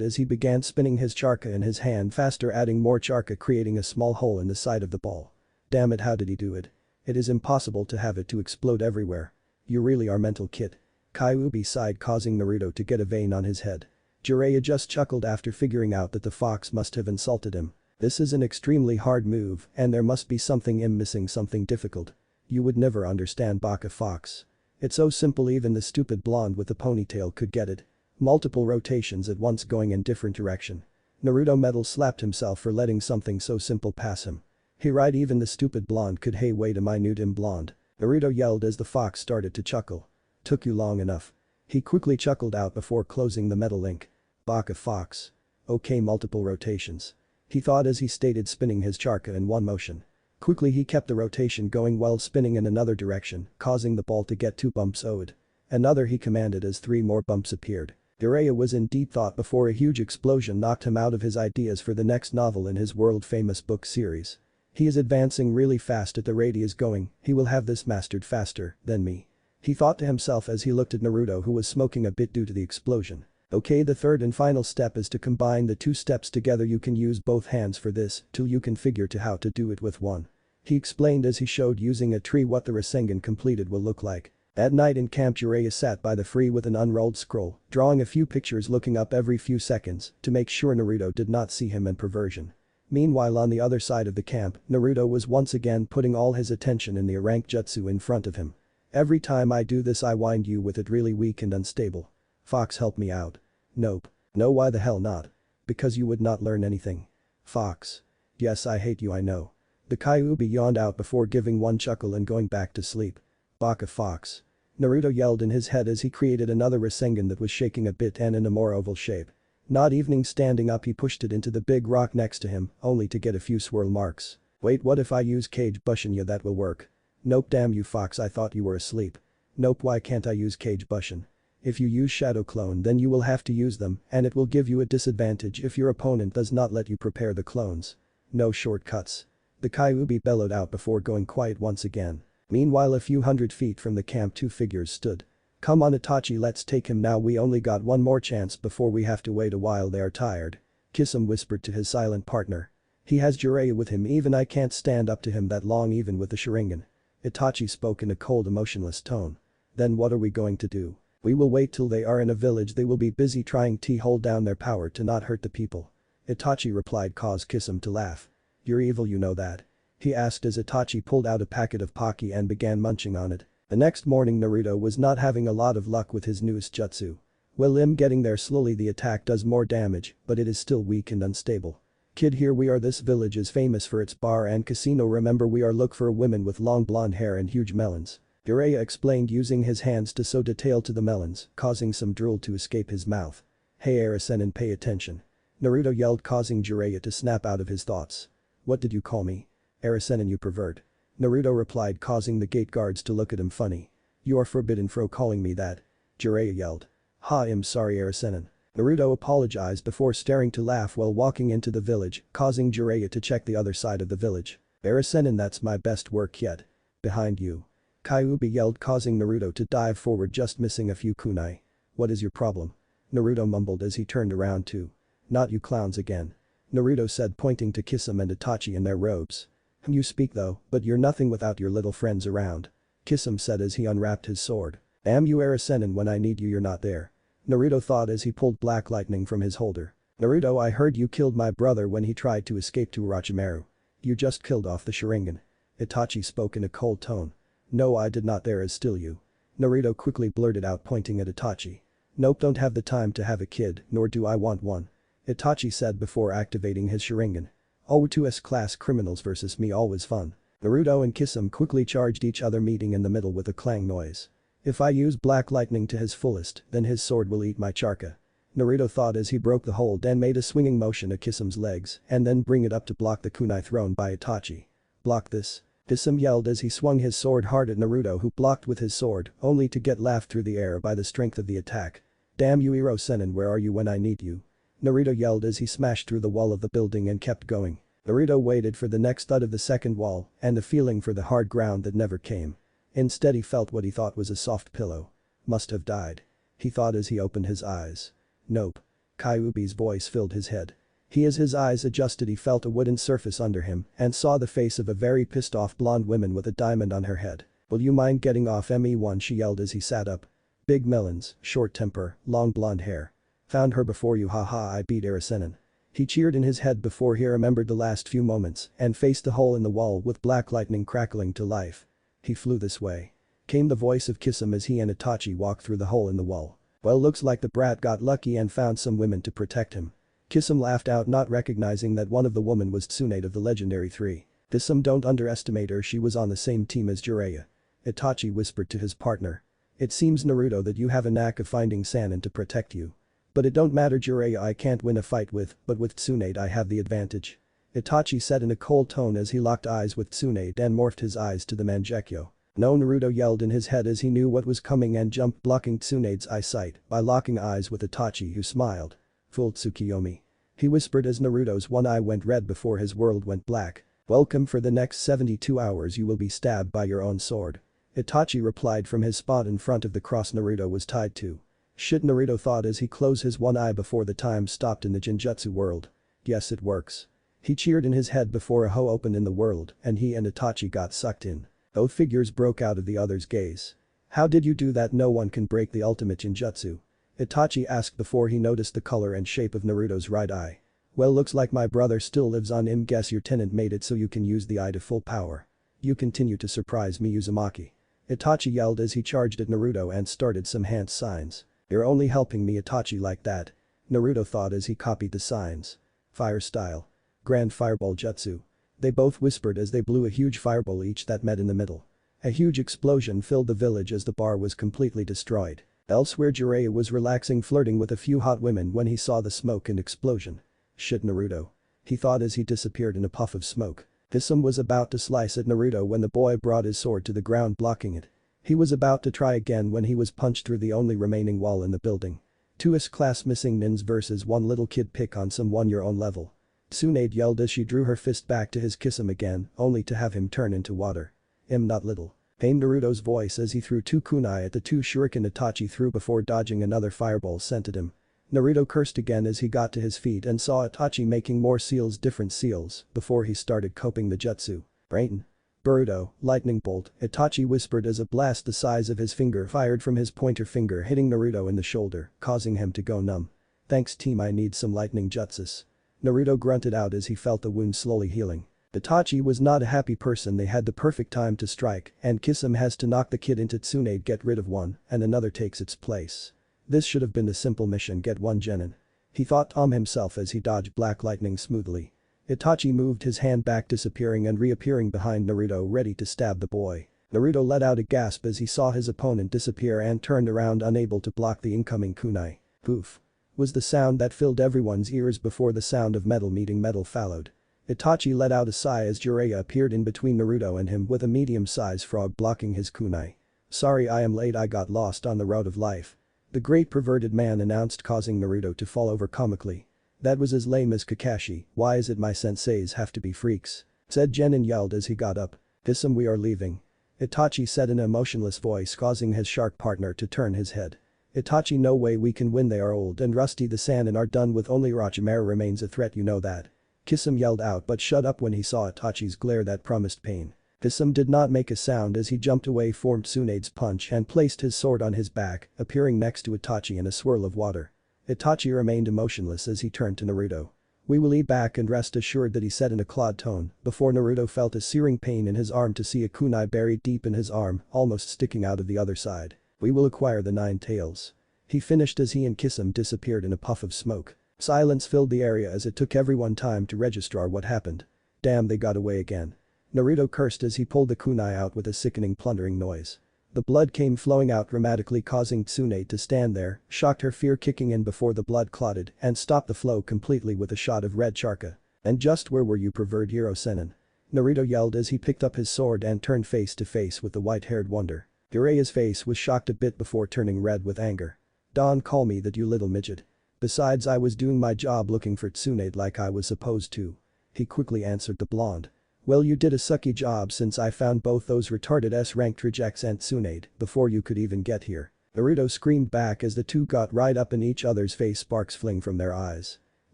as he began spinning his charka in his hand faster, adding more charka, creating a small hole in the side of the ball. Damn it, how did he do it? It is impossible to have it to explode everywhere. You really are mental, kid. Kyuubi sighed, causing Naruto to get a vein on his head. Jiraiya just chuckled after figuring out that the fox must have insulted him. This is an extremely hard move and there must be something I'm missing, something difficult. You would never understand, Baka Fox. It's so simple, even the stupid blonde with the ponytail could get it. Multiple rotations at once going in different direction. Naruto metal slapped himself for letting something so simple pass him. He right, even the stupid blonde could. Hey, wait a minute, I'm blonde. Naruto yelled as the fox started to chuckle. Took you long enough. He quickly chuckled out before closing the metal link. Baka Fox. Okay, multiple rotations. He thought as he stated, spinning his charka in one motion. Quickly he kept the rotation going while spinning in another direction, causing the ball to get 2 bumps owed. Another, he commanded as 3 more bumps appeared. Jiraiya was in deep thought before a huge explosion knocked him out of his ideas for the next novel in his world-famous book series. He is advancing really fast at the rate he is going, he will have this mastered faster than me. He thought to himself as he looked at Naruto, who was smoking a bit due to the explosion. Okay, the third and final step is to combine the 2 steps together. You can use both hands for this till you can figure to how to do it with one. He explained as he showed using a tree what the Rasengan completed will look like. At night in camp, Jiraiya sat by the tree with an unrolled scroll, drawing a few pictures, looking up every few seconds to make sure Naruto did not see him in perversion. Meanwhile, on the other side of the camp, Naruto was once again putting all his attention in the rank jutsu in front of him. Every time I do this I wind you with it, really weak and unstable. Fox, help me out. Nope. No, why the hell not? Because you would not learn anything. Fox. Yes, I hate you, I know. The Kyuubi yawned out before giving one chuckle and going back to sleep. Baka Fox. Naruto yelled in his head as he created another Rasengan that was shaking a bit and in a more oval shape. Not even standing up, he pushed it into the big rock next to him, only to get a few swirl marks. Wait, what if I use Cage Bushin? Yeah, that will work. Nope, damn you Fox, I thought you were asleep. Nope, why can't I use Cage Bushin? If you use Shadow Clone, then you will have to use them and it will give you a disadvantage if your opponent does not let you prepare the clones. No shortcuts. The Kyuubi bellowed out before going quiet once again. Meanwhile, a few hundred feet from the camp, 2 figures stood. Come on Itachi, let's take him now, we only got one more chance before we have to wait a while. They are tired. Kisum whispered to his silent partner. He has Jiraiya with him, even I can't stand up to him that long even with the Sharingan. Itachi spoke in a cold, emotionless tone. Then what are we going to do? We will wait till they are in a village, they will be busy trying to hold down their power to not hurt the people. Itachi replied, caused Kisum to laugh. You're evil, you know that? He asked as Itachi pulled out a packet of Pocky and began munching on it. The next morning Naruto was not having a lot of luck with his newest jutsu. Well, I'm getting there slowly, the attack does more damage, but it is still weak and unstable. Kid, here we are, this village is famous for its bar and casino, remember we are look for a woman with long blonde hair and huge melons. Jiraiya explained using his hands to sew detail to the melons, causing some drool to escape his mouth. Hey Arasenin, pay attention. Naruto yelled, causing Jiraiya to snap out of his thoughts. What did you call me? Arasenin, you pervert. Naruto replied, causing the gate guards to look at him funny. You are forbidden for calling me that. Jiraiya yelled. Ha, I'm sorry Arasenin. Naruto apologized before starting to laugh while walking into the village, causing Jiraiya to check the other side of the village. Arasenin, that's my best work yet. Behind you. Kyuubi yelled, causing Naruto to dive forward, just missing a few kunai. What is your problem? Naruto mumbled as he turned around too. Not you clowns again. Naruto said, pointing to Kisame and Itachi in their robes. You speak though, but you're nothing without your little friends around. Kisame said as he unwrapped his sword. Damn you Arasenin, when I need you you're not there. Naruto thought as he pulled black lightning from his holder. Naruto, I heard you killed my brother when he tried to escape to Orochimaru. You just killed off the Sharingan. Itachi spoke in a cold tone. No, I did not, there is still you. Naruto quickly blurted out, pointing at Itachi. Nope, don't have the time to have a kid, nor do I want one. Itachi said before activating his Sharingan. Oh, 2S class criminals versus me, always fun. Naruto and Kisame quickly charged each other, meeting in the middle with a clang noise. If I use black lightning to his fullest, then his sword will eat my charka. Naruto thought as he broke the hold and made a swinging motion at Kisame's legs and then bring it up to block the kunai thrown by Itachi. Block this. Kisame yelled as he swung his sword hard at Naruto, who blocked with his sword only to get laughed through the air by the strength of the attack. Damn you Iro-senin, where are you when I need you? Naruto yelled as he smashed through the wall of the building and kept going. Naruto waited for the next thud of the second wall and the feeling for the hard ground that never came. Instead he felt what he thought was a soft pillow. Must have died. He thought as he opened his eyes. Nope. Kyuubi's voice filled his head. As his eyes adjusted he felt a wooden surface under him and saw the face of a very pissed off blonde woman with a diamond on her head. Will you mind getting off me1, she yelled as he sat up. Big melons, short temper, long blonde hair. Found her before you, haha, I beat Iro-senin. He cheered in his head before he remembered the last few moments and faced the hole in the wall with black lightning crackling to life. He flew this way. Came the voice of Kisame as he and Itachi walked through the hole in the wall. Well, looks like the brat got lucky and found some women to protect him. Kisame laughed out, not recognizing that one of the women was Tsunade of the legendary 3. Kisame, don't underestimate her, she was on the same team as Jiraiya. Itachi whispered to his partner. It seems Naruto that you have a knack of finding Sannin to protect you. But it don't matter, Jiraiya I can't win a fight with, but with Tsunade I have the advantage. Itachi said in a cold tone as he locked eyes with Tsunade and morphed his eyes to the Mangekyo. No, Naruto yelled in his head as he knew what was coming and jumped, blocking Tsunade's eyesight by locking eyes with Itachi, who smiled. Fool Tsukiyomi. He whispered as Naruto's one eye went red before his world went black. Welcome, for the next 72 hours you will be stabbed by your own sword. Itachi replied from his spot in front of the cross Naruto was tied to. Shit, Naruto thought as he closed his one eye before the time stopped in the Genjutsu world. Yes, it works. He cheered in his head before a hole opened in the world and he and Itachi got sucked in. Both figures broke out of the other's gaze. How did you do that? No one can break the ultimate Genjutsu. Itachi asked before he noticed the color and shape of Naruto's right eye. Well, looks like my brother still lives on him. Guess your tenant made it so you can use the eye to full power. You continue to surprise me, Uzumaki. Itachi yelled as he charged at Naruto and started some hand signs. You're only helping me, Itachi, like that. Naruto thought as he copied the signs. Fire style. Grand Fireball Jutsu. They both whispered as they blew a huge fireball each that met in the middle. A huge explosion filled the village as the bar was completely destroyed. Elsewhere, Jiraiya was relaxing, flirting with a few hot women when he saw the smoke and explosion. Shit, Naruto. He thought as he disappeared in a puff of smoke. Kisame was about to slice at Naruto when the boy brought his sword to the ground, blocking it. He was about to try again when he was punched through the only remaining wall in the building. 2S class missing nins versus one little kid, pick on someone your own level. Tsunade yelled as she drew her fist back to his Kisame again, only to have him turn into water. Not little. Came Naruto's voice as he threw 2 kunai at the 2 shuriken Itachi threw before dodging another fireball sent at him. Naruto cursed again as he got to his feet and saw Itachi making more seals, different seals, before he started coping the jutsu. Brain. Boruto, lightning bolt, Itachi whispered as a blast the size of his finger fired from his pointer finger hitting Naruto in the shoulder, causing him to go numb. Thanks team, I need some lightning jutsus. Naruto grunted out as he felt the wound slowly healing. Itachi was not a happy person. They had the perfect time to strike and Kisame has to knock the kid into Tsunade, get rid of one, and another takes its place. This should have been the simple mission, get one genin. He thought himself as he dodged black lightning smoothly. Itachi moved his hand back, disappearing and reappearing behind Naruto, ready to stab the boy. Naruto let out a gasp as he saw his opponent disappear and turned around unable to block the incoming kunai. Poof. Was the sound that filled everyone's ears before the sound of metal meeting metal followed. Itachi let out a sigh as Jiraiya appeared in between Naruto and him with a medium-sized frog blocking his kunai. Sorry I am late, I got lost on the road of life. The great perverted man announced, causing Naruto to fall over comically. That was as lame as Kakashi, why is it my senseis have to be freaks? Said Genin yelled as he got up. Kisum, we are leaving. Itachi said in an emotionless voice, causing his shark partner to turn his head. Itachi, no way we can win, they are old and rusty, the Sannin are done with, only Orochimaru remains a threat, you know that. Kisum yelled out but shut up when he saw Itachi's glare that promised pain. Kisum did not make a sound as he jumped away from Tsunade's punch and placed his sword on his back, appearing next to Itachi in a swirl of water. Itachi remained emotionless as he turned to Naruto. We will eat back and rest assured that he said in a clawed tone, before Naruto felt a searing pain in his arm to see a kunai buried deep in his arm, almost sticking out of the other side. We will acquire the 9 tails. He finished as he and Kisum disappeared in a puff of smoke. Silence filled the area as it took everyone time to register what happened. Damn, they got away again. Naruto cursed as he pulled the kunai out with a sickening plundering noise. The blood came flowing out dramatically, causing Tsunade to stand there, shocked, her fear kicking in before the blood clotted and stopped the flow completely with a shot of red charka. And just where were you, pervert hero Sennin? Naruto yelled as he picked up his sword and turned face to face with the white-haired wonder. Jiraiya's face was shocked a bit before turning red with anger. Don't call me that, you little midget. Besides, I was doing my job looking for Tsunade like I was supposed to. He quickly answered the blonde. Well, you did a sucky job since I found both those retarded S-ranked rejects and Tsunade before you could even get here. Naruto screamed back as the two got right up in each other's face, sparks fling from their eyes.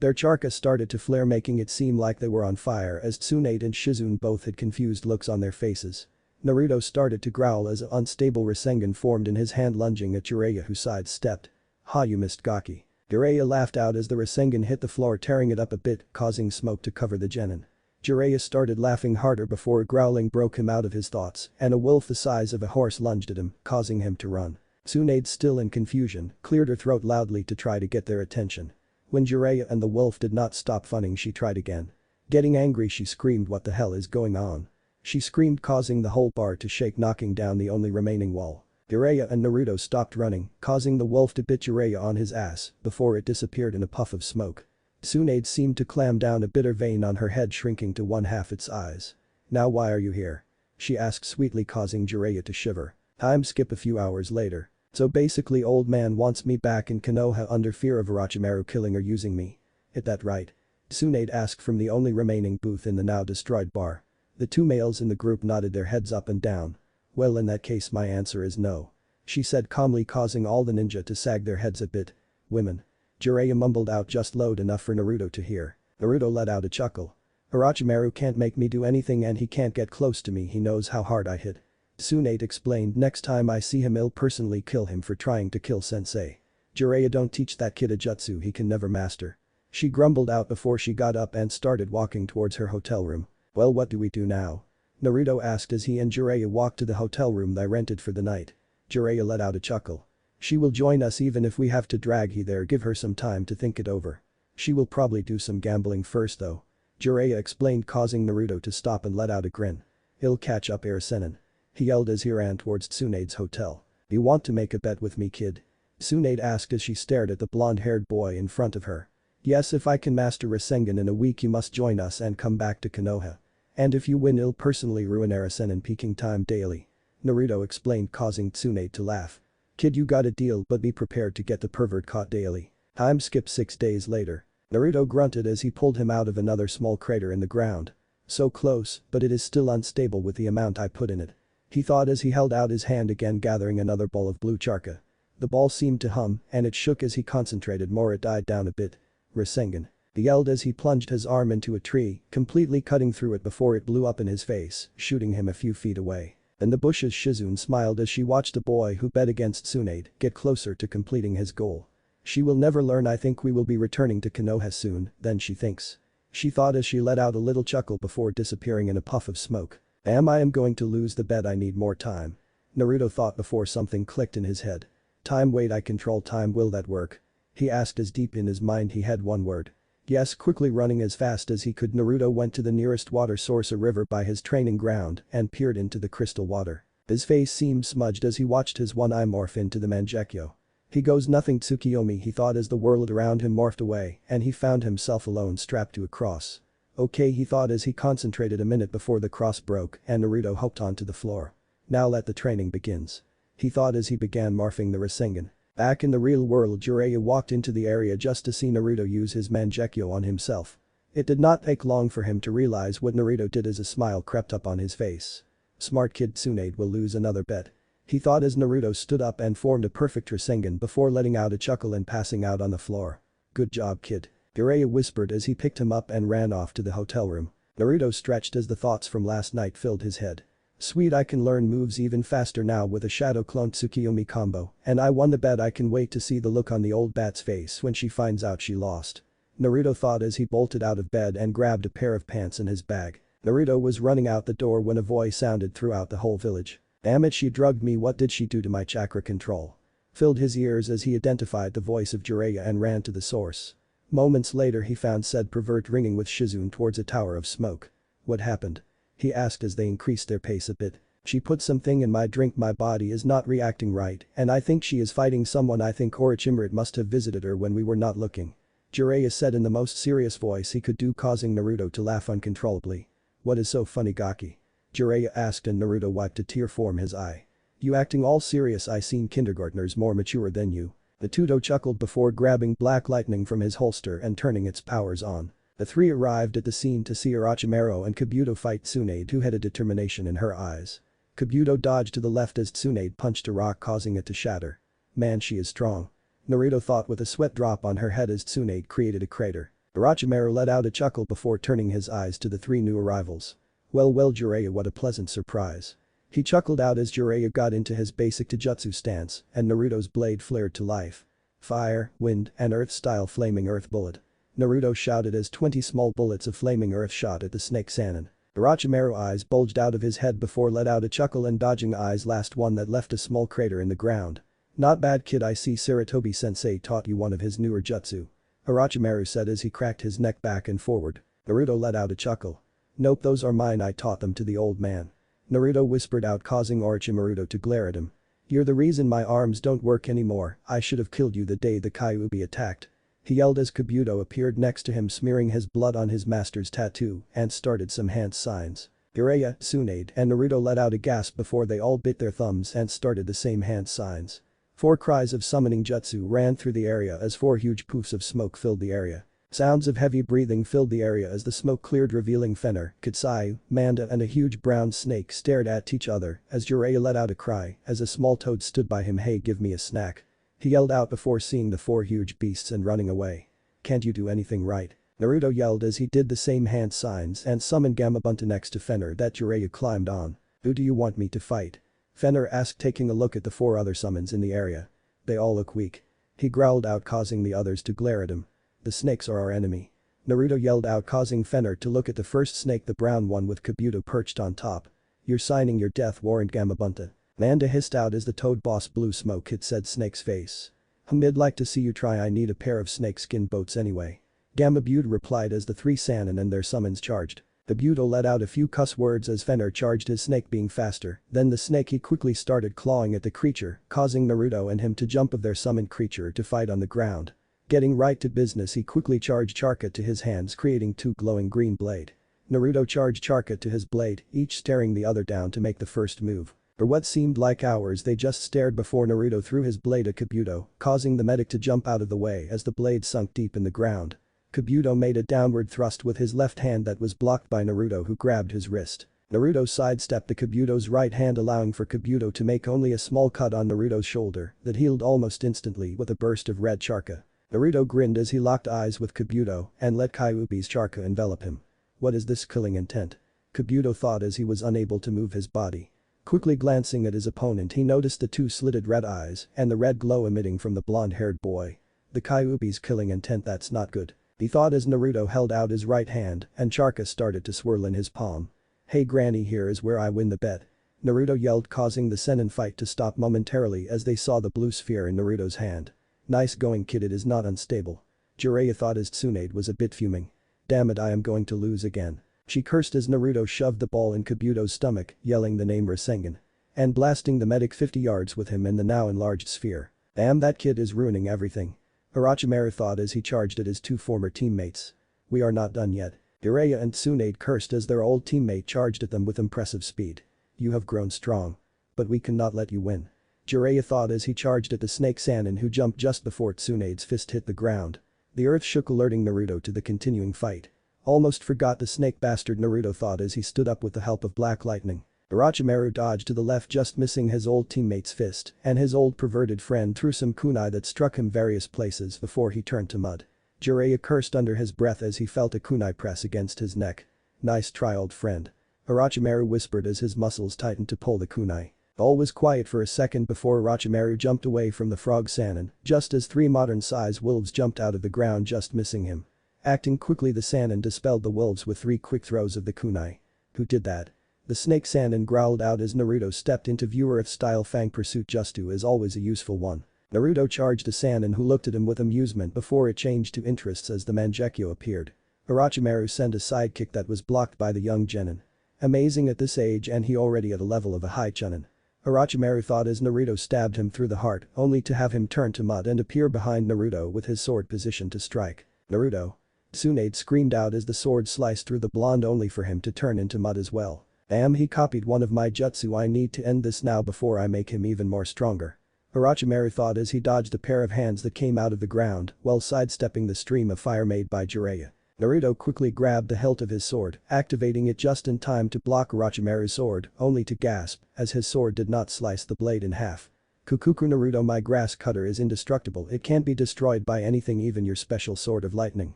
Their charka started to flare, making it seem like they were on fire as Tsunade and Shizune both had confused looks on their faces. Naruto started to growl as an unstable Rasengan formed in his hand, lunging at Jiraiya, who sidestepped. Ha, you missed, Gaki. Jiraiya laughed out as the Rasengan hit the floor, tearing it up a bit, causing smoke to cover the genin. Jiraiya started laughing harder before a growling broke him out of his thoughts and a wolf the size of a horse lunged at him, causing him to run. Tsunade, still in confusion, cleared her throat loudly to try to get their attention. When Jiraiya and the wolf did not stop funning, she tried again. Getting angry, she screamed, what the hell is going on? She screamed, causing the whole bar to shake, knocking down the only remaining wall. Jiraiya and Naruto stopped running, causing the wolf to bit Jiraiya on his ass before it disappeared in a puff of smoke. Tsunade seemed to clam down, a bitter vein on her head shrinking to 1/2 its eyes. Now why are you here? She asked sweetly, causing Jiraiya to shiver. Time skip a few hours later. So basically old man wants me back in Konoha under fear of Orochimaru killing or using me. Hit that right? Tsunade asked from the only remaining booth in the now destroyed bar. The two males in the group nodded their heads up and down. Well, in that case my answer is no. She said calmly, causing all the ninja to sag their heads a bit. Women. Jiraiya mumbled out just loud enough for Naruto to hear. Naruto let out a chuckle. Orochimaru can't make me do anything and he can't get close to me, he knows how hard I hit. Tsunade explained, next time I see him I'll personally kill him for trying to kill sensei. Jiraiya, don't teach that kid a jutsu he can never master. She grumbled out before she got up and started walking towards her hotel room. Well, what do we do now? Naruto asked as he and Jiraiya walked to the hotel room they rented for the night. Jiraiya let out a chuckle. She will join us even if we have to drag he there, give her some time to think it over. She will probably do some gambling first though. Jiraiya explained, causing Naruto to stop and let out a grin. He'll catch up Sennin. He yelled as he ran towards Tsunade's hotel. You want to make a bet with me, kid? Tsunade asked as she stared at the blonde-haired boy in front of her. Yes, if I can master Rasengan in a week you must join us and come back to Konoha. And if you win I'll personally ruin Sennin peaking time daily. Naruto explained, causing Tsunade to laugh. Kid, you got a deal, but be prepared to get the pervert caught daily. Time skip 6 days later. Naruto grunted as he pulled him out of another small crater in the ground. So close, but it is still unstable with the amount I put in it. He thought as he held out his hand again, gathering another ball of blue charka. The ball seemed to hum and it shook as he concentrated more, it died down a bit. Rasengan. He yelled as he plunged his arm into a tree, completely cutting through it before it blew up in his face, shooting him a few feet away. In the bushes, Shizune smiled as she watched the boy who bet against Tsunade get closer to completing his goal. She will never learn. I think we will be returning to Konoha soon, then she thinks. She thought as she let out a little chuckle before disappearing in a puff of smoke. I am going to lose the bet, I need more time. Naruto thought before something clicked in his head. Time, wait, I control time, will that work? He asked as deep in his mind he had one word. Yes, quickly running as fast as he could, Naruto went to the nearest water source, a river by his training ground, and peered into the crystal water. His face seemed smudged as he watched his one eye morph into the Mangekyo. He goes nothing Tsukiyomi, he thought as the world around him morphed away and he found himself alone strapped to a cross. Okay, he thought as he concentrated a minute before the cross broke and Naruto hopped onto the floor. Now let the training begins. He thought as he began morphing the Rasengan. Back in the real world, Jiraiya walked into the area just to see Naruto use his Mangekyo on himself. It did not take long for him to realize what Naruto did as a smile crept up on his face. Smart kid, Tsunade will lose another bet. He thought as Naruto stood up and formed a perfect Rasengan before letting out a chuckle and passing out on the floor. Good job, kid. Jiraiya whispered as he picked him up and ran off to the hotel room. Naruto stretched as the thoughts from last night filled his head. Sweet, I can learn moves even faster now with a Shadow Clone Tsukiyomi combo, and I won the bet. I can wait to see the look on the old bat's face when she finds out she lost. Naruto thought as he bolted out of bed and grabbed a pair of pants in his bag. Naruto was running out the door when a voice sounded throughout the whole village. Damn it, she drugged me. What did she do to my chakra control? Filled his ears as he identified the voice of Jiraiya and ran to the source. Moments later he found said pervert ringing with Shizune towards a tower of smoke. What happened? He asked as they increased their pace a bit. She put something in my drink, my body is not reacting right and I think she is fighting someone. I think Orochimaru must have visited her when we were not looking. Jiraiya said in the most serious voice he could do, causing Naruto to laugh uncontrollably. What is so funny, Gaki? Jiraiya asked and Naruto wiped a tear from his eye. You acting all serious? I seen kindergartners more mature than you. The Tudo chuckled before grabbing Black Lightning from his holster and turning its powers on. The three arrived at the scene to see Orochimaru and Kabuto fight Tsunade, who had a determination in her eyes. Kabuto dodged to the left as Tsunade punched a rock, causing it to shatter. Man, she is strong. Naruto thought with a sweat drop on her head as Tsunade created a crater. Orochimaru let out a chuckle before turning his eyes to the three new arrivals. Well, Jiraiya, what a pleasant surprise. He chuckled out as Jiraiya got into his basic Taijutsu stance and Naruto's blade flared to life. Fire, wind, and earth-style flaming earth bullet. Naruto shouted as 20 small bullets of flaming earth shot at the snake Sannin. Orochimaru's eyes bulged out of his head before let out a chuckle and dodging eyes last one that left a small crater in the ground. Not bad, kid. I see Sarutobi-sensei taught you one of his newer jutsu. Orochimaru said as he cracked his neck back and forward. Naruto let out a chuckle. Nope, those are mine, I taught them to the old man. Naruto whispered out, causing Orochimaru to glare at him. You're the reason my arms don't work anymore. I should have killed you the day the Kyuubi attacked. He yelled as Kabuto appeared next to him, smearing his blood on his master's tattoo and started some hand signs. Jiraiya, Tsunade, and Naruto let out a gasp before they all bit their thumbs and started the same hand signs. 4 cries of summoning jutsu ran through the area as 4 huge poofs of smoke filled the area. Sounds of heavy breathing filled the area as the smoke cleared, revealing Fenner, Kitsayu, Manda and a huge brown snake stared at each other as Jiraiya let out a cry as a small toad stood by him. Hey, give me a snack. He yelled out before seeing the 4 huge beasts and running away. Can't you do anything right? Naruto yelled as he did the same hand signs and summoned Gamabunta next to Fenner that Jiraiya climbed on. Who do you want me to fight? Fenner asked, taking a look at the 4 other summons in the area. They all look weak. He growled out, causing the others to glare at him. The snakes are our enemy. Naruto yelled out, causing Fenner to look at the first snake, the brown one with Kabuto perched on top. You're signing your death warrant, Gamabunta. Manda hissed out as the toad boss blew smoke hit said snake's face. I'd like to see you try. I need a pair of snakeskin boats anyway. Gamabunta replied as the 3 Sannin and their summons charged. Kabuto let out a few cuss words as Fenner charged, his snake being faster than the snake. He quickly started clawing at the creature, causing Naruto and him to jump of their summoned creature to fight on the ground. Getting right to business, he quickly charged Charka to his hands, creating 2 glowing green blade. Naruto charged Charka to his blade, each staring the other down to make the first move. For what seemed like hours they just stared before Naruto threw his blade at Kabuto, causing the medic to jump out of the way as the blade sunk deep in the ground. Kabuto made a downward thrust with his left hand that was blocked by Naruto, who grabbed his wrist. Naruto sidestepped the Kabuto's right hand, allowing for Kabuto to make only a small cut on Naruto's shoulder that healed almost instantly with a burst of red Charka. Naruto grinned as he locked eyes with Kabuto and let Kyuubi's Charka envelop him. What is this killing intent? Kabuto thought as he was unable to move his body. Quickly glancing at his opponent, he noticed the 2 slitted red eyes and the red glow emitting from the blonde-haired boy. The Kyuubi's killing intent, that's not good. He thought as Naruto held out his right hand and Charka started to swirl in his palm. Hey granny, here is where I win the bet. Naruto yelled, causing the Sennin fight to stop momentarily as they saw the blue sphere in Naruto's hand. Nice going, kid, it is not unstable. Jiraiya thought as Tsunade was a bit fuming. Damn it, I am going to lose again. She cursed as Naruto shoved the ball in Kabuto's stomach, yelling the name Rasengan. and blasting the medic 50 yards with him in the now enlarged sphere. Damn, that kid is ruining everything. Orochimaru thought as he charged at his two former teammates. We are not done yet. Jiraiya and Tsunade cursed as their old teammate charged at them with impressive speed. You have grown strong. But we cannot let you win. Jiraiya thought as he charged at the Snake Sannin, who jumped just before Tsunade's fist hit the ground. The earth shook, alerting Naruto to the continuing fight. Almost forgot the snake bastard, Naruto thought as he stood up with the help of Black Lightning. Orochimaru dodged to the left, just missing his old teammate's fist, and his old perverted friend threw some kunai that struck him various places before he turned to mud. Jiraiya cursed under his breath as he felt a kunai press against his neck. Nice try, old friend. Orochimaru whispered as his muscles tightened to pull the kunai. All was quiet for a second before Orochimaru jumped away from the frog Sannin, just as three modern-size wolves jumped out of the ground, just missing him. Acting quickly, the Sannin dispelled the wolves with 3 quick throws of the kunai. Who did that? The Snake Sannin growled out as Naruto stepped into view. Earth-style Fang pursuit Justu is always a useful one. Naruto charged a Sannin, who looked at him with amusement before it changed to interests as the Mangekyo appeared. Orochimaru sent a sidekick that was blocked by the young Genin. Amazing at this age, and he already at a level of a high Chunin. Orochimaru thought as Naruto stabbed him through the heart, only to have him turn to mud and appear behind Naruto with his sword positioned to strike. Naruto. Tsunade screamed out as the sword sliced through the blonde, only for him to turn into mud as well. Damn, he copied one of my jutsu. I need to end this now before I make him even more stronger. Orochimaru thought as he dodged a pair of hands that came out of the ground while sidestepping the stream of fire made by Jiraiya. Naruto quickly grabbed the hilt of his sword, activating it just in time to block Orochimaru's sword, only to gasp as his sword did not slice the blade in half. Kukuku, Naruto, my grass cutter is indestructible. It can't be destroyed by anything, even your special sword of lightning.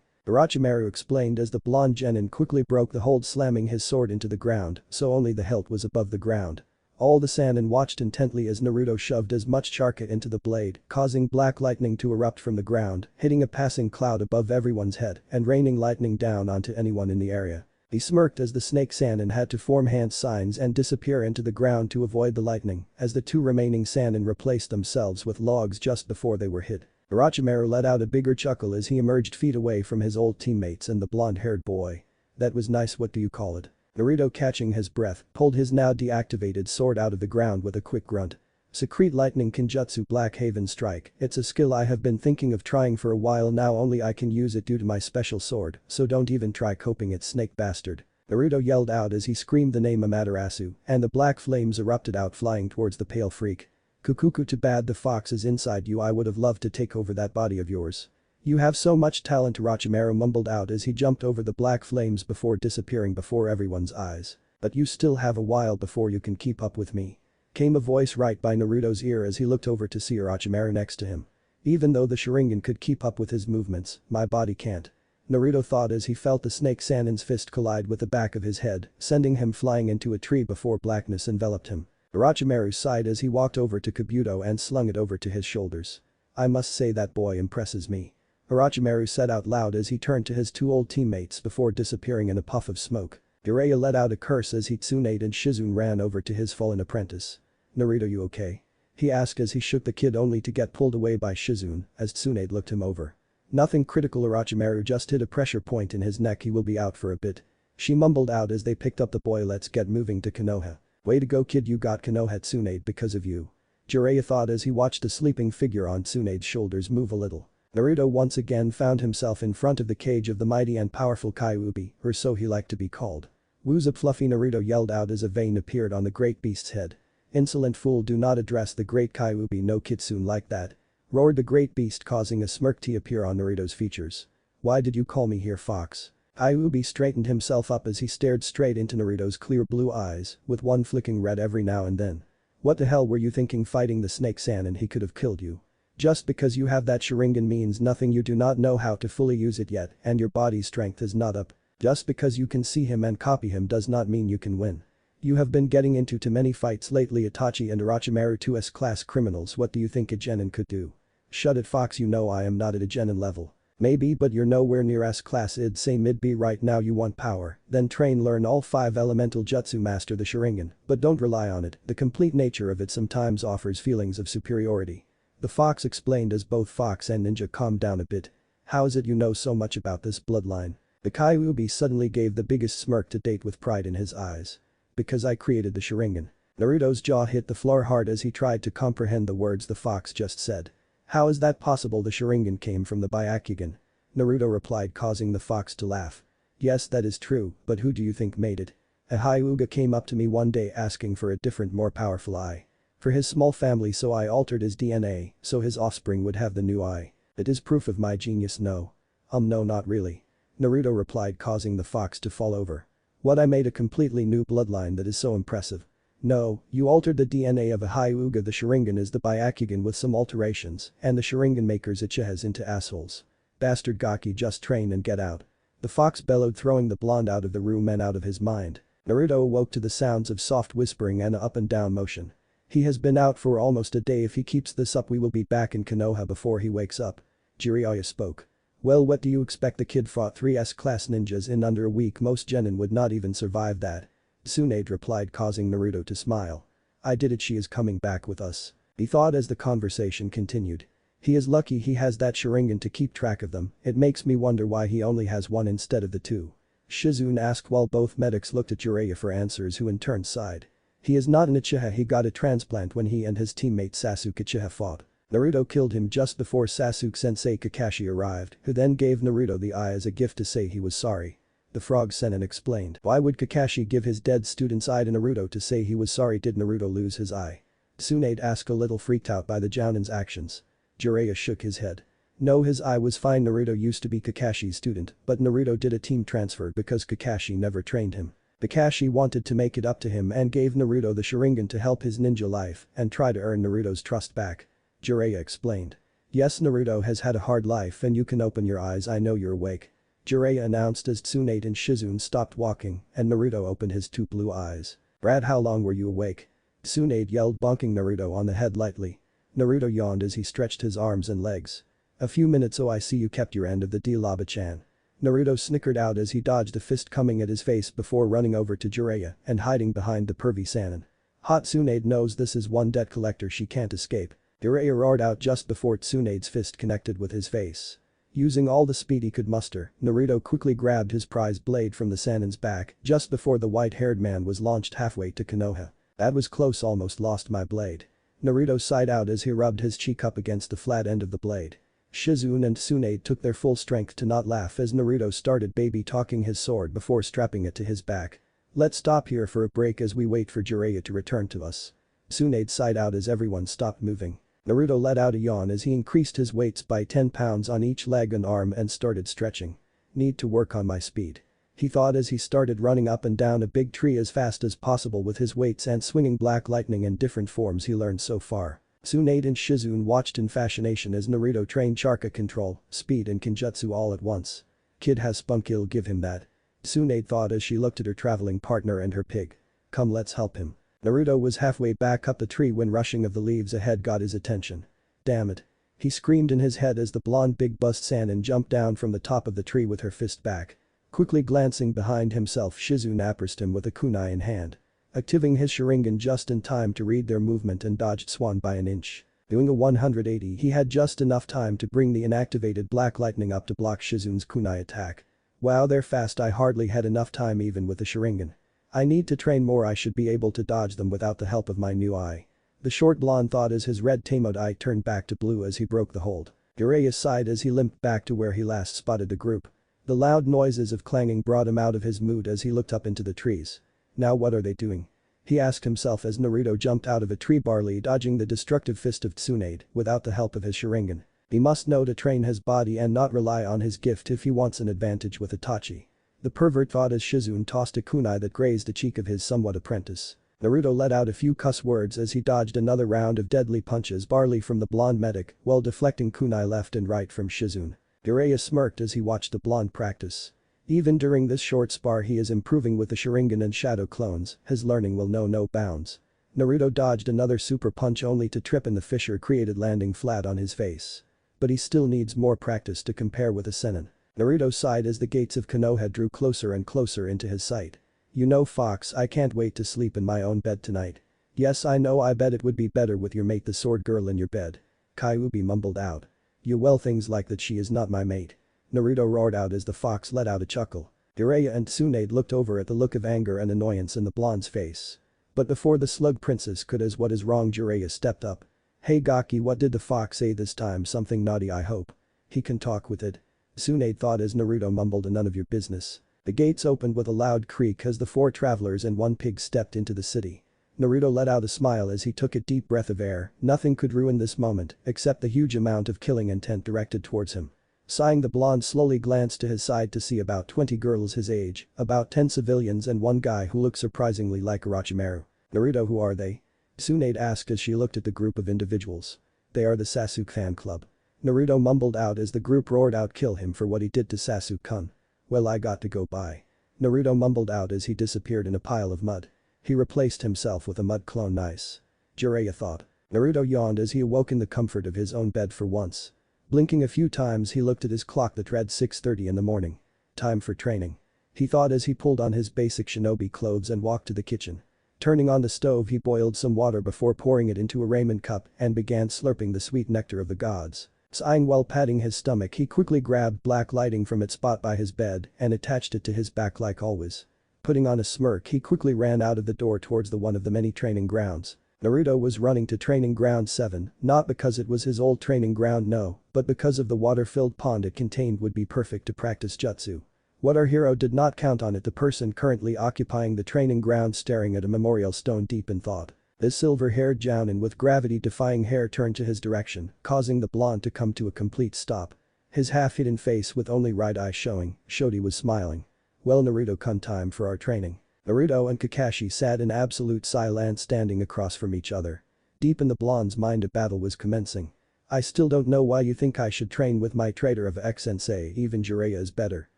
Orochimaru explained as the blonde Genin quickly broke the hold, slamming his sword into the ground, so only the hilt was above the ground. All the Sannin watched intently as Naruto shoved as much charca into the blade, causing black lightning to erupt from the ground, hitting a passing cloud above everyone's head and raining lightning down onto anyone in the area. He smirked as the Snake Sannin had to form hand signs and disappear into the ground to avoid the lightning, as the two remaining Sannin replaced themselves with logs just before they were hit. Orochimaru let out a bigger chuckle as he emerged feet away from his old teammates and the blonde-haired boy. That was nice. What do you call it? Naruto, catching his breath, pulled his now deactivated sword out of the ground with a quick grunt. Secrete Lightning Kenjutsu Black Haven Strike. It's a skill I have been thinking of trying for a while now, only I can use it due to my special sword, so don't even try coping it, snake bastard. Naruto yelled out as he screamed the name Amaterasu, and the black flames erupted out, flying towards the pale freak. Kukuku, too bad the fox is inside you. I would have loved to take over that body of yours. You have so much talent, Orochimaru mumbled out as he jumped over the black flames before disappearing before everyone's eyes. But you still have a while before you can keep up with me. Came a voice right by Naruto's ear as he looked over to see Orochimaru next to him. Even though the Sharingan could keep up with his movements, my body can't. Naruto thought as he felt the Snake Sannin's fist collide with the back of his head, sending him flying into a tree before blackness enveloped him. Orochimaru sighed as he walked over to Kabuto and slung it over to his shoulders. I must say that boy impresses me. Orochimaru said out loud as he turned to his two old teammates before disappearing in a puff of smoke. Jiraiya let out a curse as Tsunade and Shizune ran over to his fallen apprentice. Naruto, you okay? He asked as he shook the kid, only to get pulled away by Shizune as Tsunade looked him over. Nothing critical, Orochimaru just hit a pressure point in his neck. He will be out for a bit. She mumbled out as they picked up the boy. Let's get moving to Konoha. Way to go, kid, you got Konoha, Tsunade, because of you. Jiraiya thought as he watched the sleeping figure on Tsunade's shoulders move a little. Naruto once again found himself in front of the cage of the mighty and powerful Kyuubi, or so he liked to be called. Woo's up, Fluffy, Naruto yelled out as a vein appeared on the great beast's head. Insolent fool, do not address the great Kyuubi no Kitsune like that. Roared the great beast, causing a smirk to appear on Naruto's features. Why did you call me here, fox? Kyuubi straightened himself up as he stared straight into Naruto's clear blue eyes, with one flicking red every now and then. What the hell were you thinking fighting the Snake Sannin? He could have killed you. Just because you have that Sharingan means nothing. You do not know how to fully use it yet, and your body's strength is not up. Just because you can see him and copy him does not mean you can win. You have been getting into too many fights lately. Itachi and Orochimaru 2S class criminals. What do you think a genin could do? Shut it, fox, you know I am not at a genin level. Maybe, but you're nowhere near S class. I'd say mid-B right now. You want power, then train, learn all 5 elemental jutsu, master the Sharingan, but don't rely on it. The complete nature of it sometimes offers feelings of superiority. The fox explained as both fox and ninja calmed down a bit. How is it you know so much about this bloodline? The Kyuubi suddenly gave the biggest smirk to date with pride in his eyes. Because I created the Sharingan. Naruto's jaw hit the floor hard as he tried to comprehend the words the fox just said. How is that possible? The Sharingan came from the Byakugan. Naruto replied, causing the fox to laugh. Yes, that is true, but who do you think made it? A Hyuga came up to me one day asking for a different, more powerful eye. For his small family, so I altered his DNA so his offspring would have the new eye. It is proof of my genius. No. No, not really. Naruto replied, causing the fox to fall over. What, I made a completely new bloodline that is so impressive. No, you altered the DNA of a Hyuga. The Sharingan is the Byakugan with some alterations, and the Sharingan makers Uchihas into assholes. Bastard Gaki, just train and get out. The fox bellowed, throwing the blonde out of the room and out of his mind. Naruto awoke to the sounds of soft whispering and a up and down motion. He has been out for almost a day. If he keeps this up, we will be back in Konoha before he wakes up. Jiraiya spoke. Well, what do you expect? The kid fought 3 S-class ninjas in under a week. Most genin would not even survive that. Tsunade replied, causing Naruto to smile. I did it. She is coming back with us. He thought as the conversation continued. He is lucky he has that Sharingan to keep track of them. It makes me wonder why he only has one instead of the 2. Shizune asked while both medics looked at Jiraiya for answers, who in turn sighed. He is not an Uchiha. He got a transplant when he and his teammate Sasuke Uchiha fought. Naruto killed him just before Sasuke-sensei Kakashi arrived, who then gave Naruto the eye as a gift to say he was sorry. The frog Sennin explained. Why would Kakashi give his dead student's eye to Naruto to say he was sorry? Did Naruto lose his eye? Tsunade asked, a little freaked out by the Jounin's actions. Jiraiya shook his head. No, his eye was fine. Naruto used to be Kakashi's student, but Naruto did a team transfer because Kakashi never trained him. Kakashi wanted to make it up to him and gave Naruto the Sharingan to help his ninja life and try to earn Naruto's trust back. Jiraiya explained. Yes, Naruto has had a hard life and you can open your eyes. I know you're awake. Jiraiya announced as Tsunade and Shizune stopped walking and Naruto opened his 2 blue eyes. Brad, how long were you awake? Tsunade yelled, bonking Naruto on the head lightly. Naruto yawned as he stretched his arms and legs. A few minutes. Oh, I see you kept your end of the deal, Laba-chan. Naruto snickered out as he dodged a fist coming at his face before running over to Jiraiya and hiding behind the pervy Sannin. Hot Tsunade knows this is one debt collector she can't escape. Jiraiya roared out just before Tsunade's fist connected with his face. Using all the speed he could muster, Naruto quickly grabbed his prize blade from the Sannin's back just before the white-haired man was launched halfway to Konoha. That was close, almost lost my blade. Naruto sighed out as he rubbed his cheek up against the flat end of the blade. Shizune and Tsunade took their full strength to not laugh as Naruto started baby-talking his sword before strapping it to his back. Let's stop here for a break as we wait for Jiraiya to return to us. Tsunade sighed out as everyone stopped moving. Naruto let out a yawn as he increased his weights by 10 pounds on each leg and arm and started stretching. Need to work on my speed. He thought as he started running up and down a big tree as fast as possible with his weights and swinging black lightning in different forms he learned so far. Tsunade and Shizune watched in fascination as Naruto trained chakra control, speed and kinjutsu all at once. Kid has spunk, he'll give him that. Tsunade thought as she looked at her traveling partner and her pig. Come, let's help him. Naruto was halfway back up the tree when rushing of the leaves ahead got his attention. Damn it. He screamed in his head as the blonde big bust Sannin jumped down from the top of the tree with her fist back. Quickly glancing behind himself, Shizune approached him with a kunai in hand. Activating his Sharingan just in time to read their movement and dodged Swan by an inch. Doing a 180, he had just enough time to bring the inactivated black lightning up to block Shizune's kunai attack. Wow, they're fast. I hardly had enough time even with the Sharingan. I need to train more. I should be able to dodge them without the help of my new eye. The short blonde thought as his red Tamode eye turned back to blue as he broke the hold. Jiraiya sighed as he limped back to where he last spotted the group. The loud noises of clanging brought him out of his mood as he looked up into the trees. Now what are they doing? He asked himself as Naruto jumped out of a tree barely dodging the destructive fist of Tsunade without the help of his Sharingan. He must know to train his body and not rely on his gift if he wants an advantage with Itachi. The pervert thought as Shizune tossed a kunai that grazed the cheek of his somewhat apprentice. Naruto let out a few cuss words as he dodged another round of deadly punches barely from the blonde medic while deflecting kunai left and right from Shizune. Jiraiya smirked as he watched the blonde practice. Even during this short spar he is improving with the Sharingan and shadow clones, his learning will know no bounds. Naruto dodged another super punch only to trip in the fissure created landing flat on his face. But he still needs more practice to compare with a Sennin. Naruto sighed as the gates of Konoha drew closer and closer into his sight. You know, Fox, I can't wait to sleep in my own bed tonight. Yes, I know, I bet it would be better with your mate the sword girl in your bed. Kyuubi mumbled out. You well, things like that, she is not my mate. Naruto roared out as the fox let out a chuckle. Jiraiya and Tsunade looked over at the look of anger and annoyance in the blonde's face. But before the slug princess could ask what is wrong, Jiraiya stepped up. "Hey Gaki, what did the fox say this time? Something naughty, I hope. He can talk with it." Tsunade thought as Naruto mumbled, "None of your business." The gates opened with a loud creak as the 4 travelers and 1 pig stepped into the city. Naruto let out a smile as he took a deep breath of air. Nothing could ruin this moment except the huge amount of killing intent directed towards him. Sighing, the blonde slowly glanced to his side to see about 20 girls his age, about 10 civilians and 1 guy who looked surprisingly like Orochimaru. "Naruto, who are they?" Tsunade asked as she looked at the group of individuals. "They are the Sasuke fan club." Naruto mumbled out as the group roared out, "Kill him for what he did to Sasuke-kun." "Well, I got to go bye." Naruto mumbled out as he disappeared in a pile of mud. He replaced himself with a mud clone. Nice. Jiraiya thought. Naruto yawned as he awoke in the comfort of his own bed for once. Blinking a few times, he looked at his clock that read 6:30 in the morning. Time for training. He thought as he pulled on his basic shinobi clothes and walked to the kitchen. Turning on the stove, he boiled some water before pouring it into a ramen cup and began slurping the sweet nectar of the gods. Sighing while patting his stomach, he quickly grabbed black lighting from its spot by his bed and attached it to his back like always. Putting on a smirk, he quickly ran out of the door towards one of the many training grounds. Naruto was running to training ground 7, not because it was his old training ground, no, but because of the water-filled pond it contained would be perfect to practice jutsu. What our hero did not count on it, the person currently occupying the training ground staring at a memorial stone deep in thought. This silver-haired jounin with gravity-defying hair turned to his direction, causing the blonde to come to a complete stop. His half-hidden face with only right eye showing, showed he was smiling. "Well, Naruto-kun, time for our training." Naruto and Kakashi sat in absolute silence, standing across from each other. Deep in the blonde's mind, a battle was commencing. "I still don't know why you think I should train with my traitor of X-sensei, even Jiraiya is better.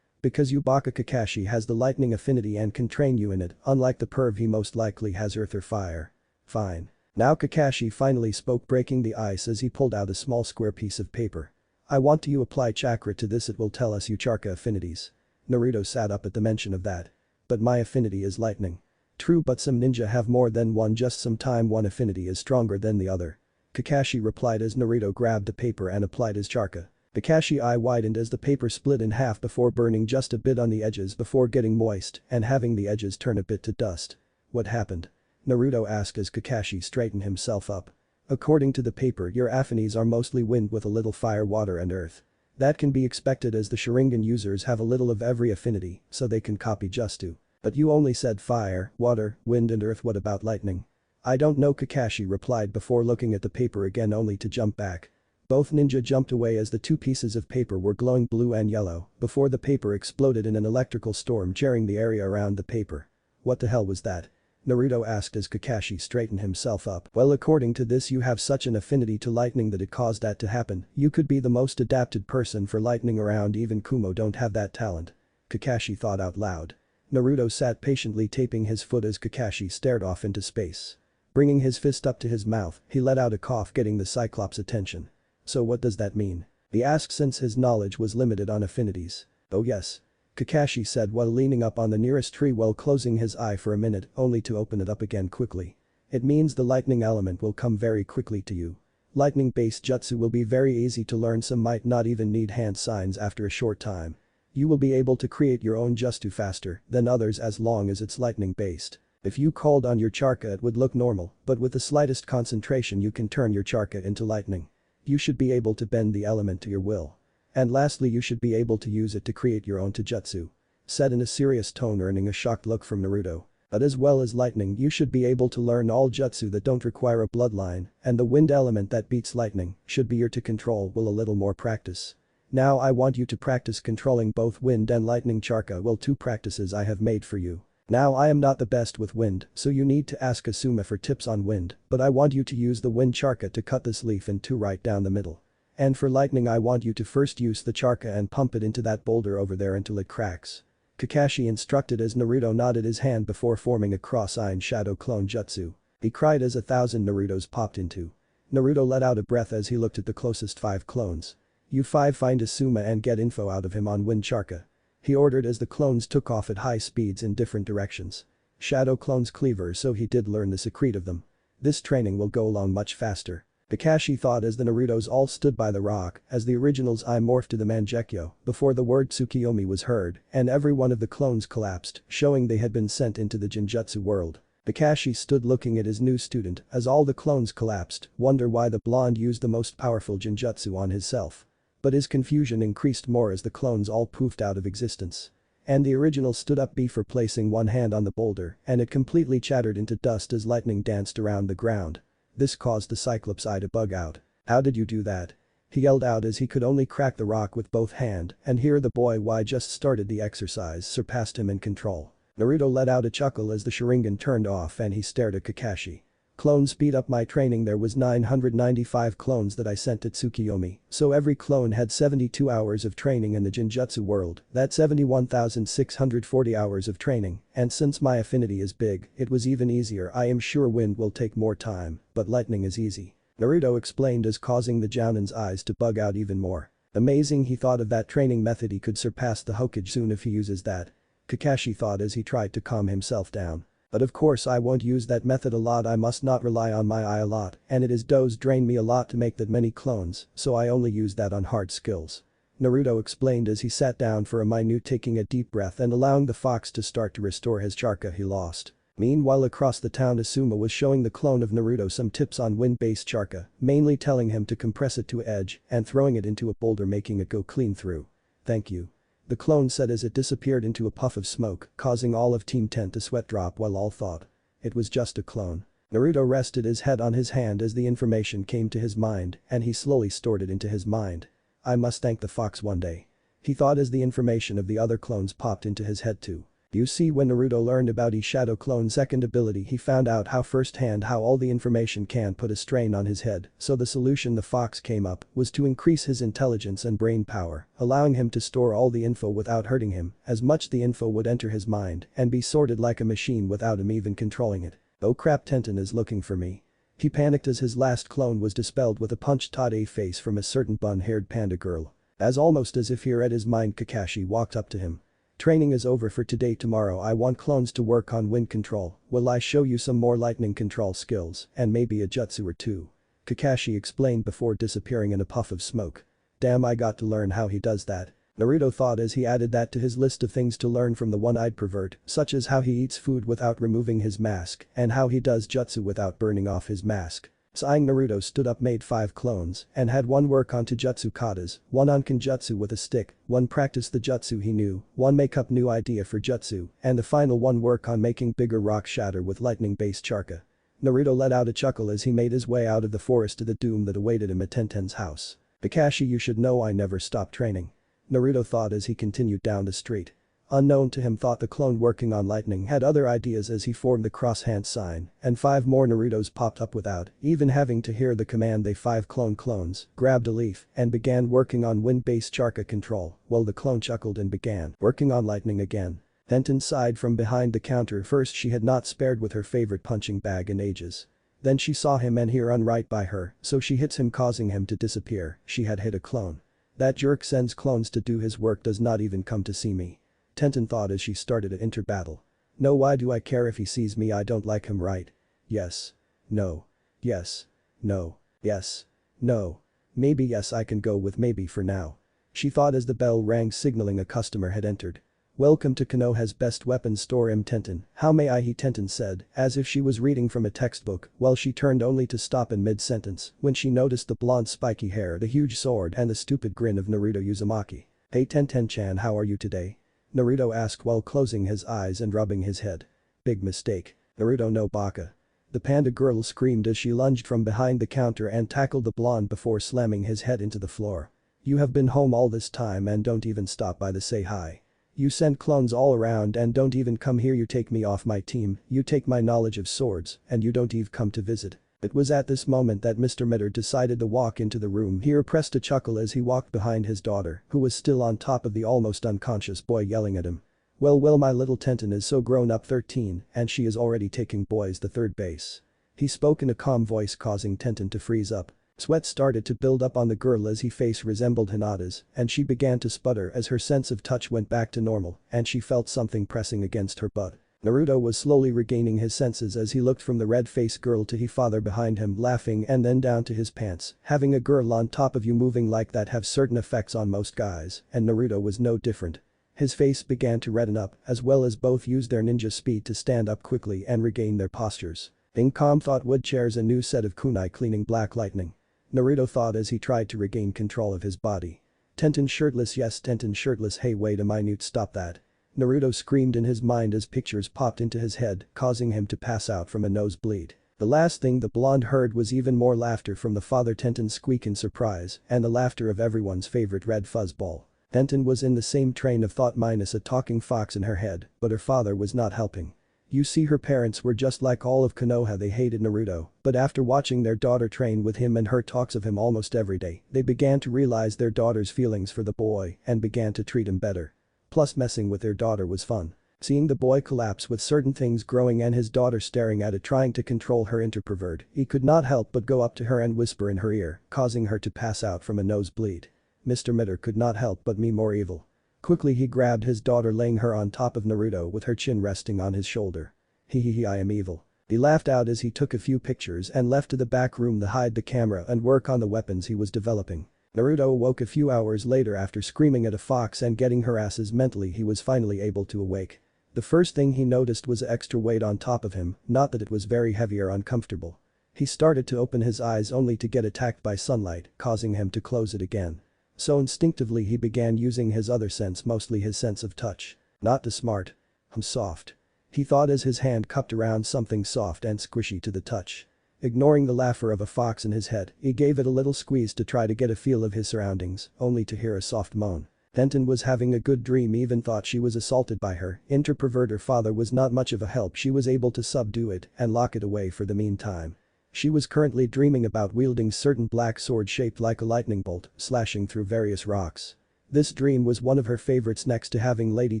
Because Yubaka Kakashi has the lightning affinity and can train you in it, unlike the perv he most likely has earth or fire." "Fine." Now Kakashi finally spoke, breaking the ice as he pulled out a small square piece of paper. "I want you apply chakra to this, it will tell us your chakra affinities." Naruto sat up at the mention of that. "But my affinity is lightning." "True, but some ninja have more than one, just sometime one affinity is stronger than the other." Kakashi replied as Naruto grabbed the paper and applied his chakra. Kakashi's eye widened as the paper split in half before burning just a bit on the edges before getting moist and having the edges turn a bit to dust. "What happened?" Naruto asked as Kakashi straightened himself up. "According to the paper, your affinities are mostly wind with a little fire, water and earth. That can be expected as the Sharingan users have a little of every affinity, so they can copy Jutsu. But you only said fire, water, wind and earth, what about lightning?" "I don't know," Kakashi replied before looking at the paper again only to jump back. Both ninja jumped away as the 2 pieces of paper were glowing blue and yellow before the paper exploded in an electrical storm, tearing the area around the paper. "What the hell was that?" Naruto asked as Kakashi straightened himself up. "Well, according to this, you have such an affinity to lightning that it caused that to happen. You could be the most adapted person for lightning around, even Kumo don't have that talent." Kakashi thought out loud. Naruto sat patiently taping his foot as Kakashi stared off into space. Bringing his fist up to his mouth, he let out a cough, getting the Cyclops' attention. "So what does that mean?" he asked since his knowledge was limited on affinities. "Oh yes," Kakashi said while leaning up on the nearest tree while closing his eye for a minute only to open it up again quickly. "It means the lightning element will come very quickly to you. Lightning-based jutsu will be very easy to learn, some might not even need hand signs after a short time. You will be able to create your own jutsu faster than others as long as it's lightning-based. If you called on your chakra it would look normal, but with the slightest concentration you can turn your chakra into lightning. You should be able to bend the element to your will. And lastly, you should be able to use it to create your own taijutsu," said in a serious tone, earning a shocked look from Naruto. "But as well as lightning, you should be able to learn all jutsu that don't require a bloodline, and the wind element that beats lightning should be your to control will a little more practice. Now I want you to practice controlling both wind and lightning chakra, well, 2 practices I have made for you. Now I am not the best with wind, so you need to ask Asuma for tips on wind, but I want you to use the wind chakra to cut this leaf in 2 right down the middle. And for lightning I want you to first use the chakra and pump it into that boulder over there until it cracks." Kakashi instructed as Naruto nodded his hand before forming a cross-eyed shadow clone jutsu. He cried as 1,000 Narutos popped into. Naruto let out a breath as he looked at the closest 5 clones. "You 5 find Asuma and get info out of him on wind chakra," he ordered as the clones took off at high speeds in different directions. Shadow clones cleaver, so he did learn the secret of them. This training will go along much faster. Kakashi thought as the Narutos all stood by the rock as the original's eye morphed to the Mangekyo before the word Tsukiyomi was heard and every one of the clones collapsed, showing they had been sent into the Genjutsu world. Kakashi stood looking at his new student as all the clones collapsed, wonder why the blonde used the most powerful genjutsu on himself. But his confusion increased more as the clones all poofed out of existence. And the original stood up before placing one hand on the boulder and it completely shattered into dust as lightning danced around the ground. This caused the Cyclops' eye to bug out. "How did you do that?" He yelled out as he could only crack the rock with both hand and here the boy who just started the exercise surpassed him in control. Naruto let out a chuckle as the Sharingan turned off and he stared at Kakashi. "Clone speed up my training. There was 995 clones that I sent to Tsukiyomi, so every clone had 72 hours of training in the Genjutsu world, that's 71,640 hours of training, and since my affinity is big, it was even easier. I am sure wind will take more time, but lightning is easy." Naruto explained as causing the Jounin's eyes to bug out even more. Amazing, he thought of that training method. He could surpass the Hokage soon if he uses that. Kakashi thought as he tried to calm himself down. "But of course I won't use that method a lot. I must not rely on my eye a lot and it does drain me a lot to make that many clones, so I only use that on hard skills." Naruto explained as he sat down for a minute, taking a deep breath and allowing the fox to start to restore his chakra he lost. Meanwhile across the town Asuma was showing the clone of Naruto some tips on wind-based chakra, mainly telling him to compress it to edge and throwing it into a boulder making it go clean through. "Thank you," the clone said as it disappeared into a puff of smoke, causing all of Team 10 to sweat drop while all thought it was just a clone. Naruto rested his head on his hand as the information came to his mind and he slowly stored it into his mind. "I must thank the fox one day," he thought as the information of the other clones popped into his head too. You see, when Naruto learned about his Shadow Clone's second ability he found out how firsthand how all the information can put a strain on his head, so the solution the fox came up was to increase his intelligence and brain power, allowing him to store all the info without hurting him, as much the info would enter his mind and be sorted like a machine without him even controlling it. "Oh crap, Tenten is looking for me." He panicked as his last clone was dispelled with a punch-taught face from a certain bun-haired panda girl. As almost as if he read his mind, Kakashi walked up to him. "Training is over for today. Tomorrow I want clones to work on wind control. Will I show you some more lightning control skills and maybe a jutsu or two?" Kakashi explained before disappearing in a puff of smoke. "Damn, I got to learn how he does that." Naruto thought as he added that to his list of things to learn from the one-eyed pervert, such as how he eats food without removing his mask and how he does jutsu without burning off his mask. Sighing, Naruto stood up, made 5 clones and had one work on Taijutsu katas, one on Kenjutsu with a stick, one practice the jutsu he knew, one make up new idea for jutsu, and the final one work on making bigger rock shatter with lightning-based chakra. Naruto let out a chuckle as he made his way out of the forest to the doom that awaited him at Tenten's house. "Kakashi, you should know I never stop training," Naruto thought as he continued down the street. Unknown to him thought the clone working on lightning had other ideas as he formed the cross-hand sign and 5 more Narutos popped up without even having to hear the command. They 5 clones grabbed a leaf and began working on wind-based chakra control while the clone chuckled and began working on lightning again. Tenten sighed from behind the counter. First she had not spared with her favorite punching bag in ages. Then she saw him and hear unright by her, so she hits him causing him to disappear. She had hit a clone. "That jerk sends clones to do his work, does not even come to see me," Tenten thought as she started to enter battle. "No, why do I care if he sees me? I don't like him, right? Yes. No. Yes. No. Yes. No. Maybe yes, I can go with maybe for now," she thought as the bell rang signaling a customer had entered. "Welcome to Konoha's best weapons store, Tenten. How may I?" Tenten said, as if she was reading from a textbook, while she turned only to stop in mid-sentence when she noticed the blonde spiky hair, the huge sword and the stupid grin of Naruto Uzumaki. "Hey Tenten-chan, how are you today?" Naruto asked while closing his eyes and rubbing his head. "Big mistake. Naruto no baka," the panda girl screamed as she lunged from behind the counter and tackled the blonde before slamming his head into the floor. "You have been home all this time and don't even stop by to say hi. You send clones all around and don't even come here. You take me off my team, you take my knowledge of swords, and you don't even come to visit." It was at this moment that Mr. Mitter decided to walk into the room. He repressed a chuckle as he walked behind his daughter, who was still on top of the almost unconscious boy, yelling at him. Well, my little Tenten is so grown up, 13, and she is already taking boys the third base." He spoke in a calm voice causing Tenten to freeze up. Sweat started to build up on the girl as her face resembled Hinata's and she began to sputter as her sense of touch went back to normal and she felt something pressing against her butt. Naruto was slowly regaining his senses as he looked from the red-faced girl to his father behind him laughing and then down to his pants. Having a girl on top of you moving like that have certain effects on most guys, and Naruto was no different. His face began to redden up, as well as both used their ninja speed to stand up quickly and regain their postures. In calm thought wood chairs a new set of kunai cleaning black lightning. Naruto thought as he tried to regain control of his body. Tenten shirtless, yes, Tenten shirtless, hey wait a minute, stop that. Naruto screamed in his mind as pictures popped into his head, causing him to pass out from a nosebleed. The last thing the blonde heard was even more laughter from the father, Tenten's squeak in surprise, and the laughter of everyone's favorite red fuzzball. Tenten was in the same train of thought minus a talking fox in her head, but her father was not helping. You see, her parents were just like all of Konoha, they hated Naruto, but after watching their daughter train with him and her talks of him almost every day, they began to realize their daughter's feelings for the boy and began to treat him better. Plus messing with their daughter was fun. Seeing the boy collapse with certain things growing and his daughter staring at it trying to control her pervert, he could not help but go up to her and whisper in her ear, causing her to pass out from a nosebleed. Mr. Mitter could not help but be more evil. Quickly he grabbed his daughter, laying her on top of Naruto with her chin resting on his shoulder. Hehehe, I am evil. He laughed out as he took a few pictures and left to the back room to hide the camera and work on the weapons he was developing. Naruto awoke a few hours later after screaming at a fox and getting harasses mentally. He was finally able to awake. The first thing he noticed was extra weight on top of him, not that it was very heavy or uncomfortable. He started to open his eyes only to get attacked by sunlight, causing him to close it again. So instinctively he began using his other sense, mostly his sense of touch. Not too smart. Soft. He thought as his hand cupped around something soft and squishy to the touch. Ignoring the laughter of a fox in his head, he gave it a little squeeze to try to get a feel of his surroundings, only to hear a soft moan. Tenten was having a good dream, even thought she was assaulted by her pervert. Her father was not much of a help. She was able to subdue it and lock it away for the meantime. She was currently dreaming about wielding certain black sword shaped like a lightning bolt, slashing through various rocks. This dream was one of her favorites next to having Lady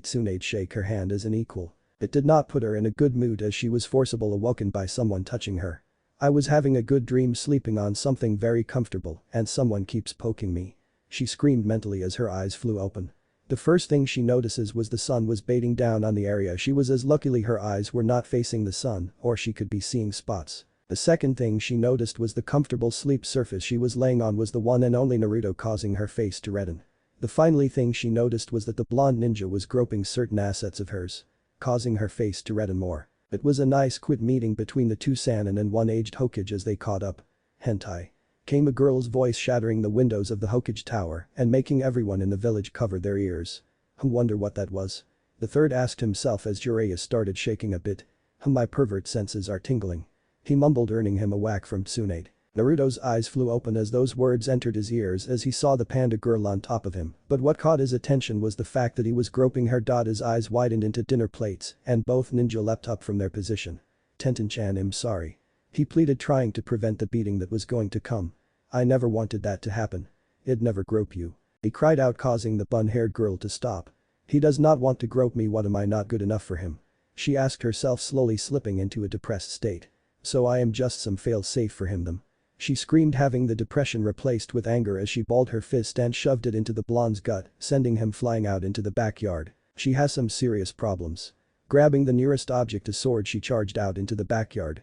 Tsunade shake her hand as an equal. It did not put her in a good mood as she was forcibly awoken by someone touching her. I was having a good dream sleeping on something very comfortable and someone keeps poking me. She screamed mentally as her eyes flew open. The first thing she notices was the sun was beating down on the area she was as luckily her eyes were not facing the sun or she could be seeing spots. The second thing she noticed was the comfortable sleep surface she was laying on was the one and only Naruto, causing her face to redden. The finally thing she noticed was that the blonde ninja was groping certain assets of hers, causing her face to redden more. It was a nice quick meeting between the two Sannin and one aged Hokage as they caught up. Hentai. Came a girl's voice shattering the windows of the Hokage tower and making everyone in the village cover their ears. Wonder what that was? The third asked himself as Jiraiya started shaking a bit. My pervert senses are tingling. He mumbled, earning him a whack from Tsunade. Naruto's eyes flew open as those words entered his ears as he saw the panda girl on top of him, but what caught his attention was the fact that he was groping her. His eyes widened into dinner plates and both ninja leapt up from their position. Tenten-chan, I'm sorry. He pleaded, trying to prevent the beating that was going to come. I never wanted that to happen. I'd never grope you. He cried out, causing the bun-haired girl to stop. He does not want to grope me. What, am I not good enough for him? She asked herself, slowly slipping into a depressed state. So I am just some fail-safe for him then. She screamed, having the depression replaced with anger as she balled her fist and shoved it into the blonde's gut, sending him flying out into the backyard. She has some serious problems. Grabbing the nearest object, a sword, she charged out into the backyard.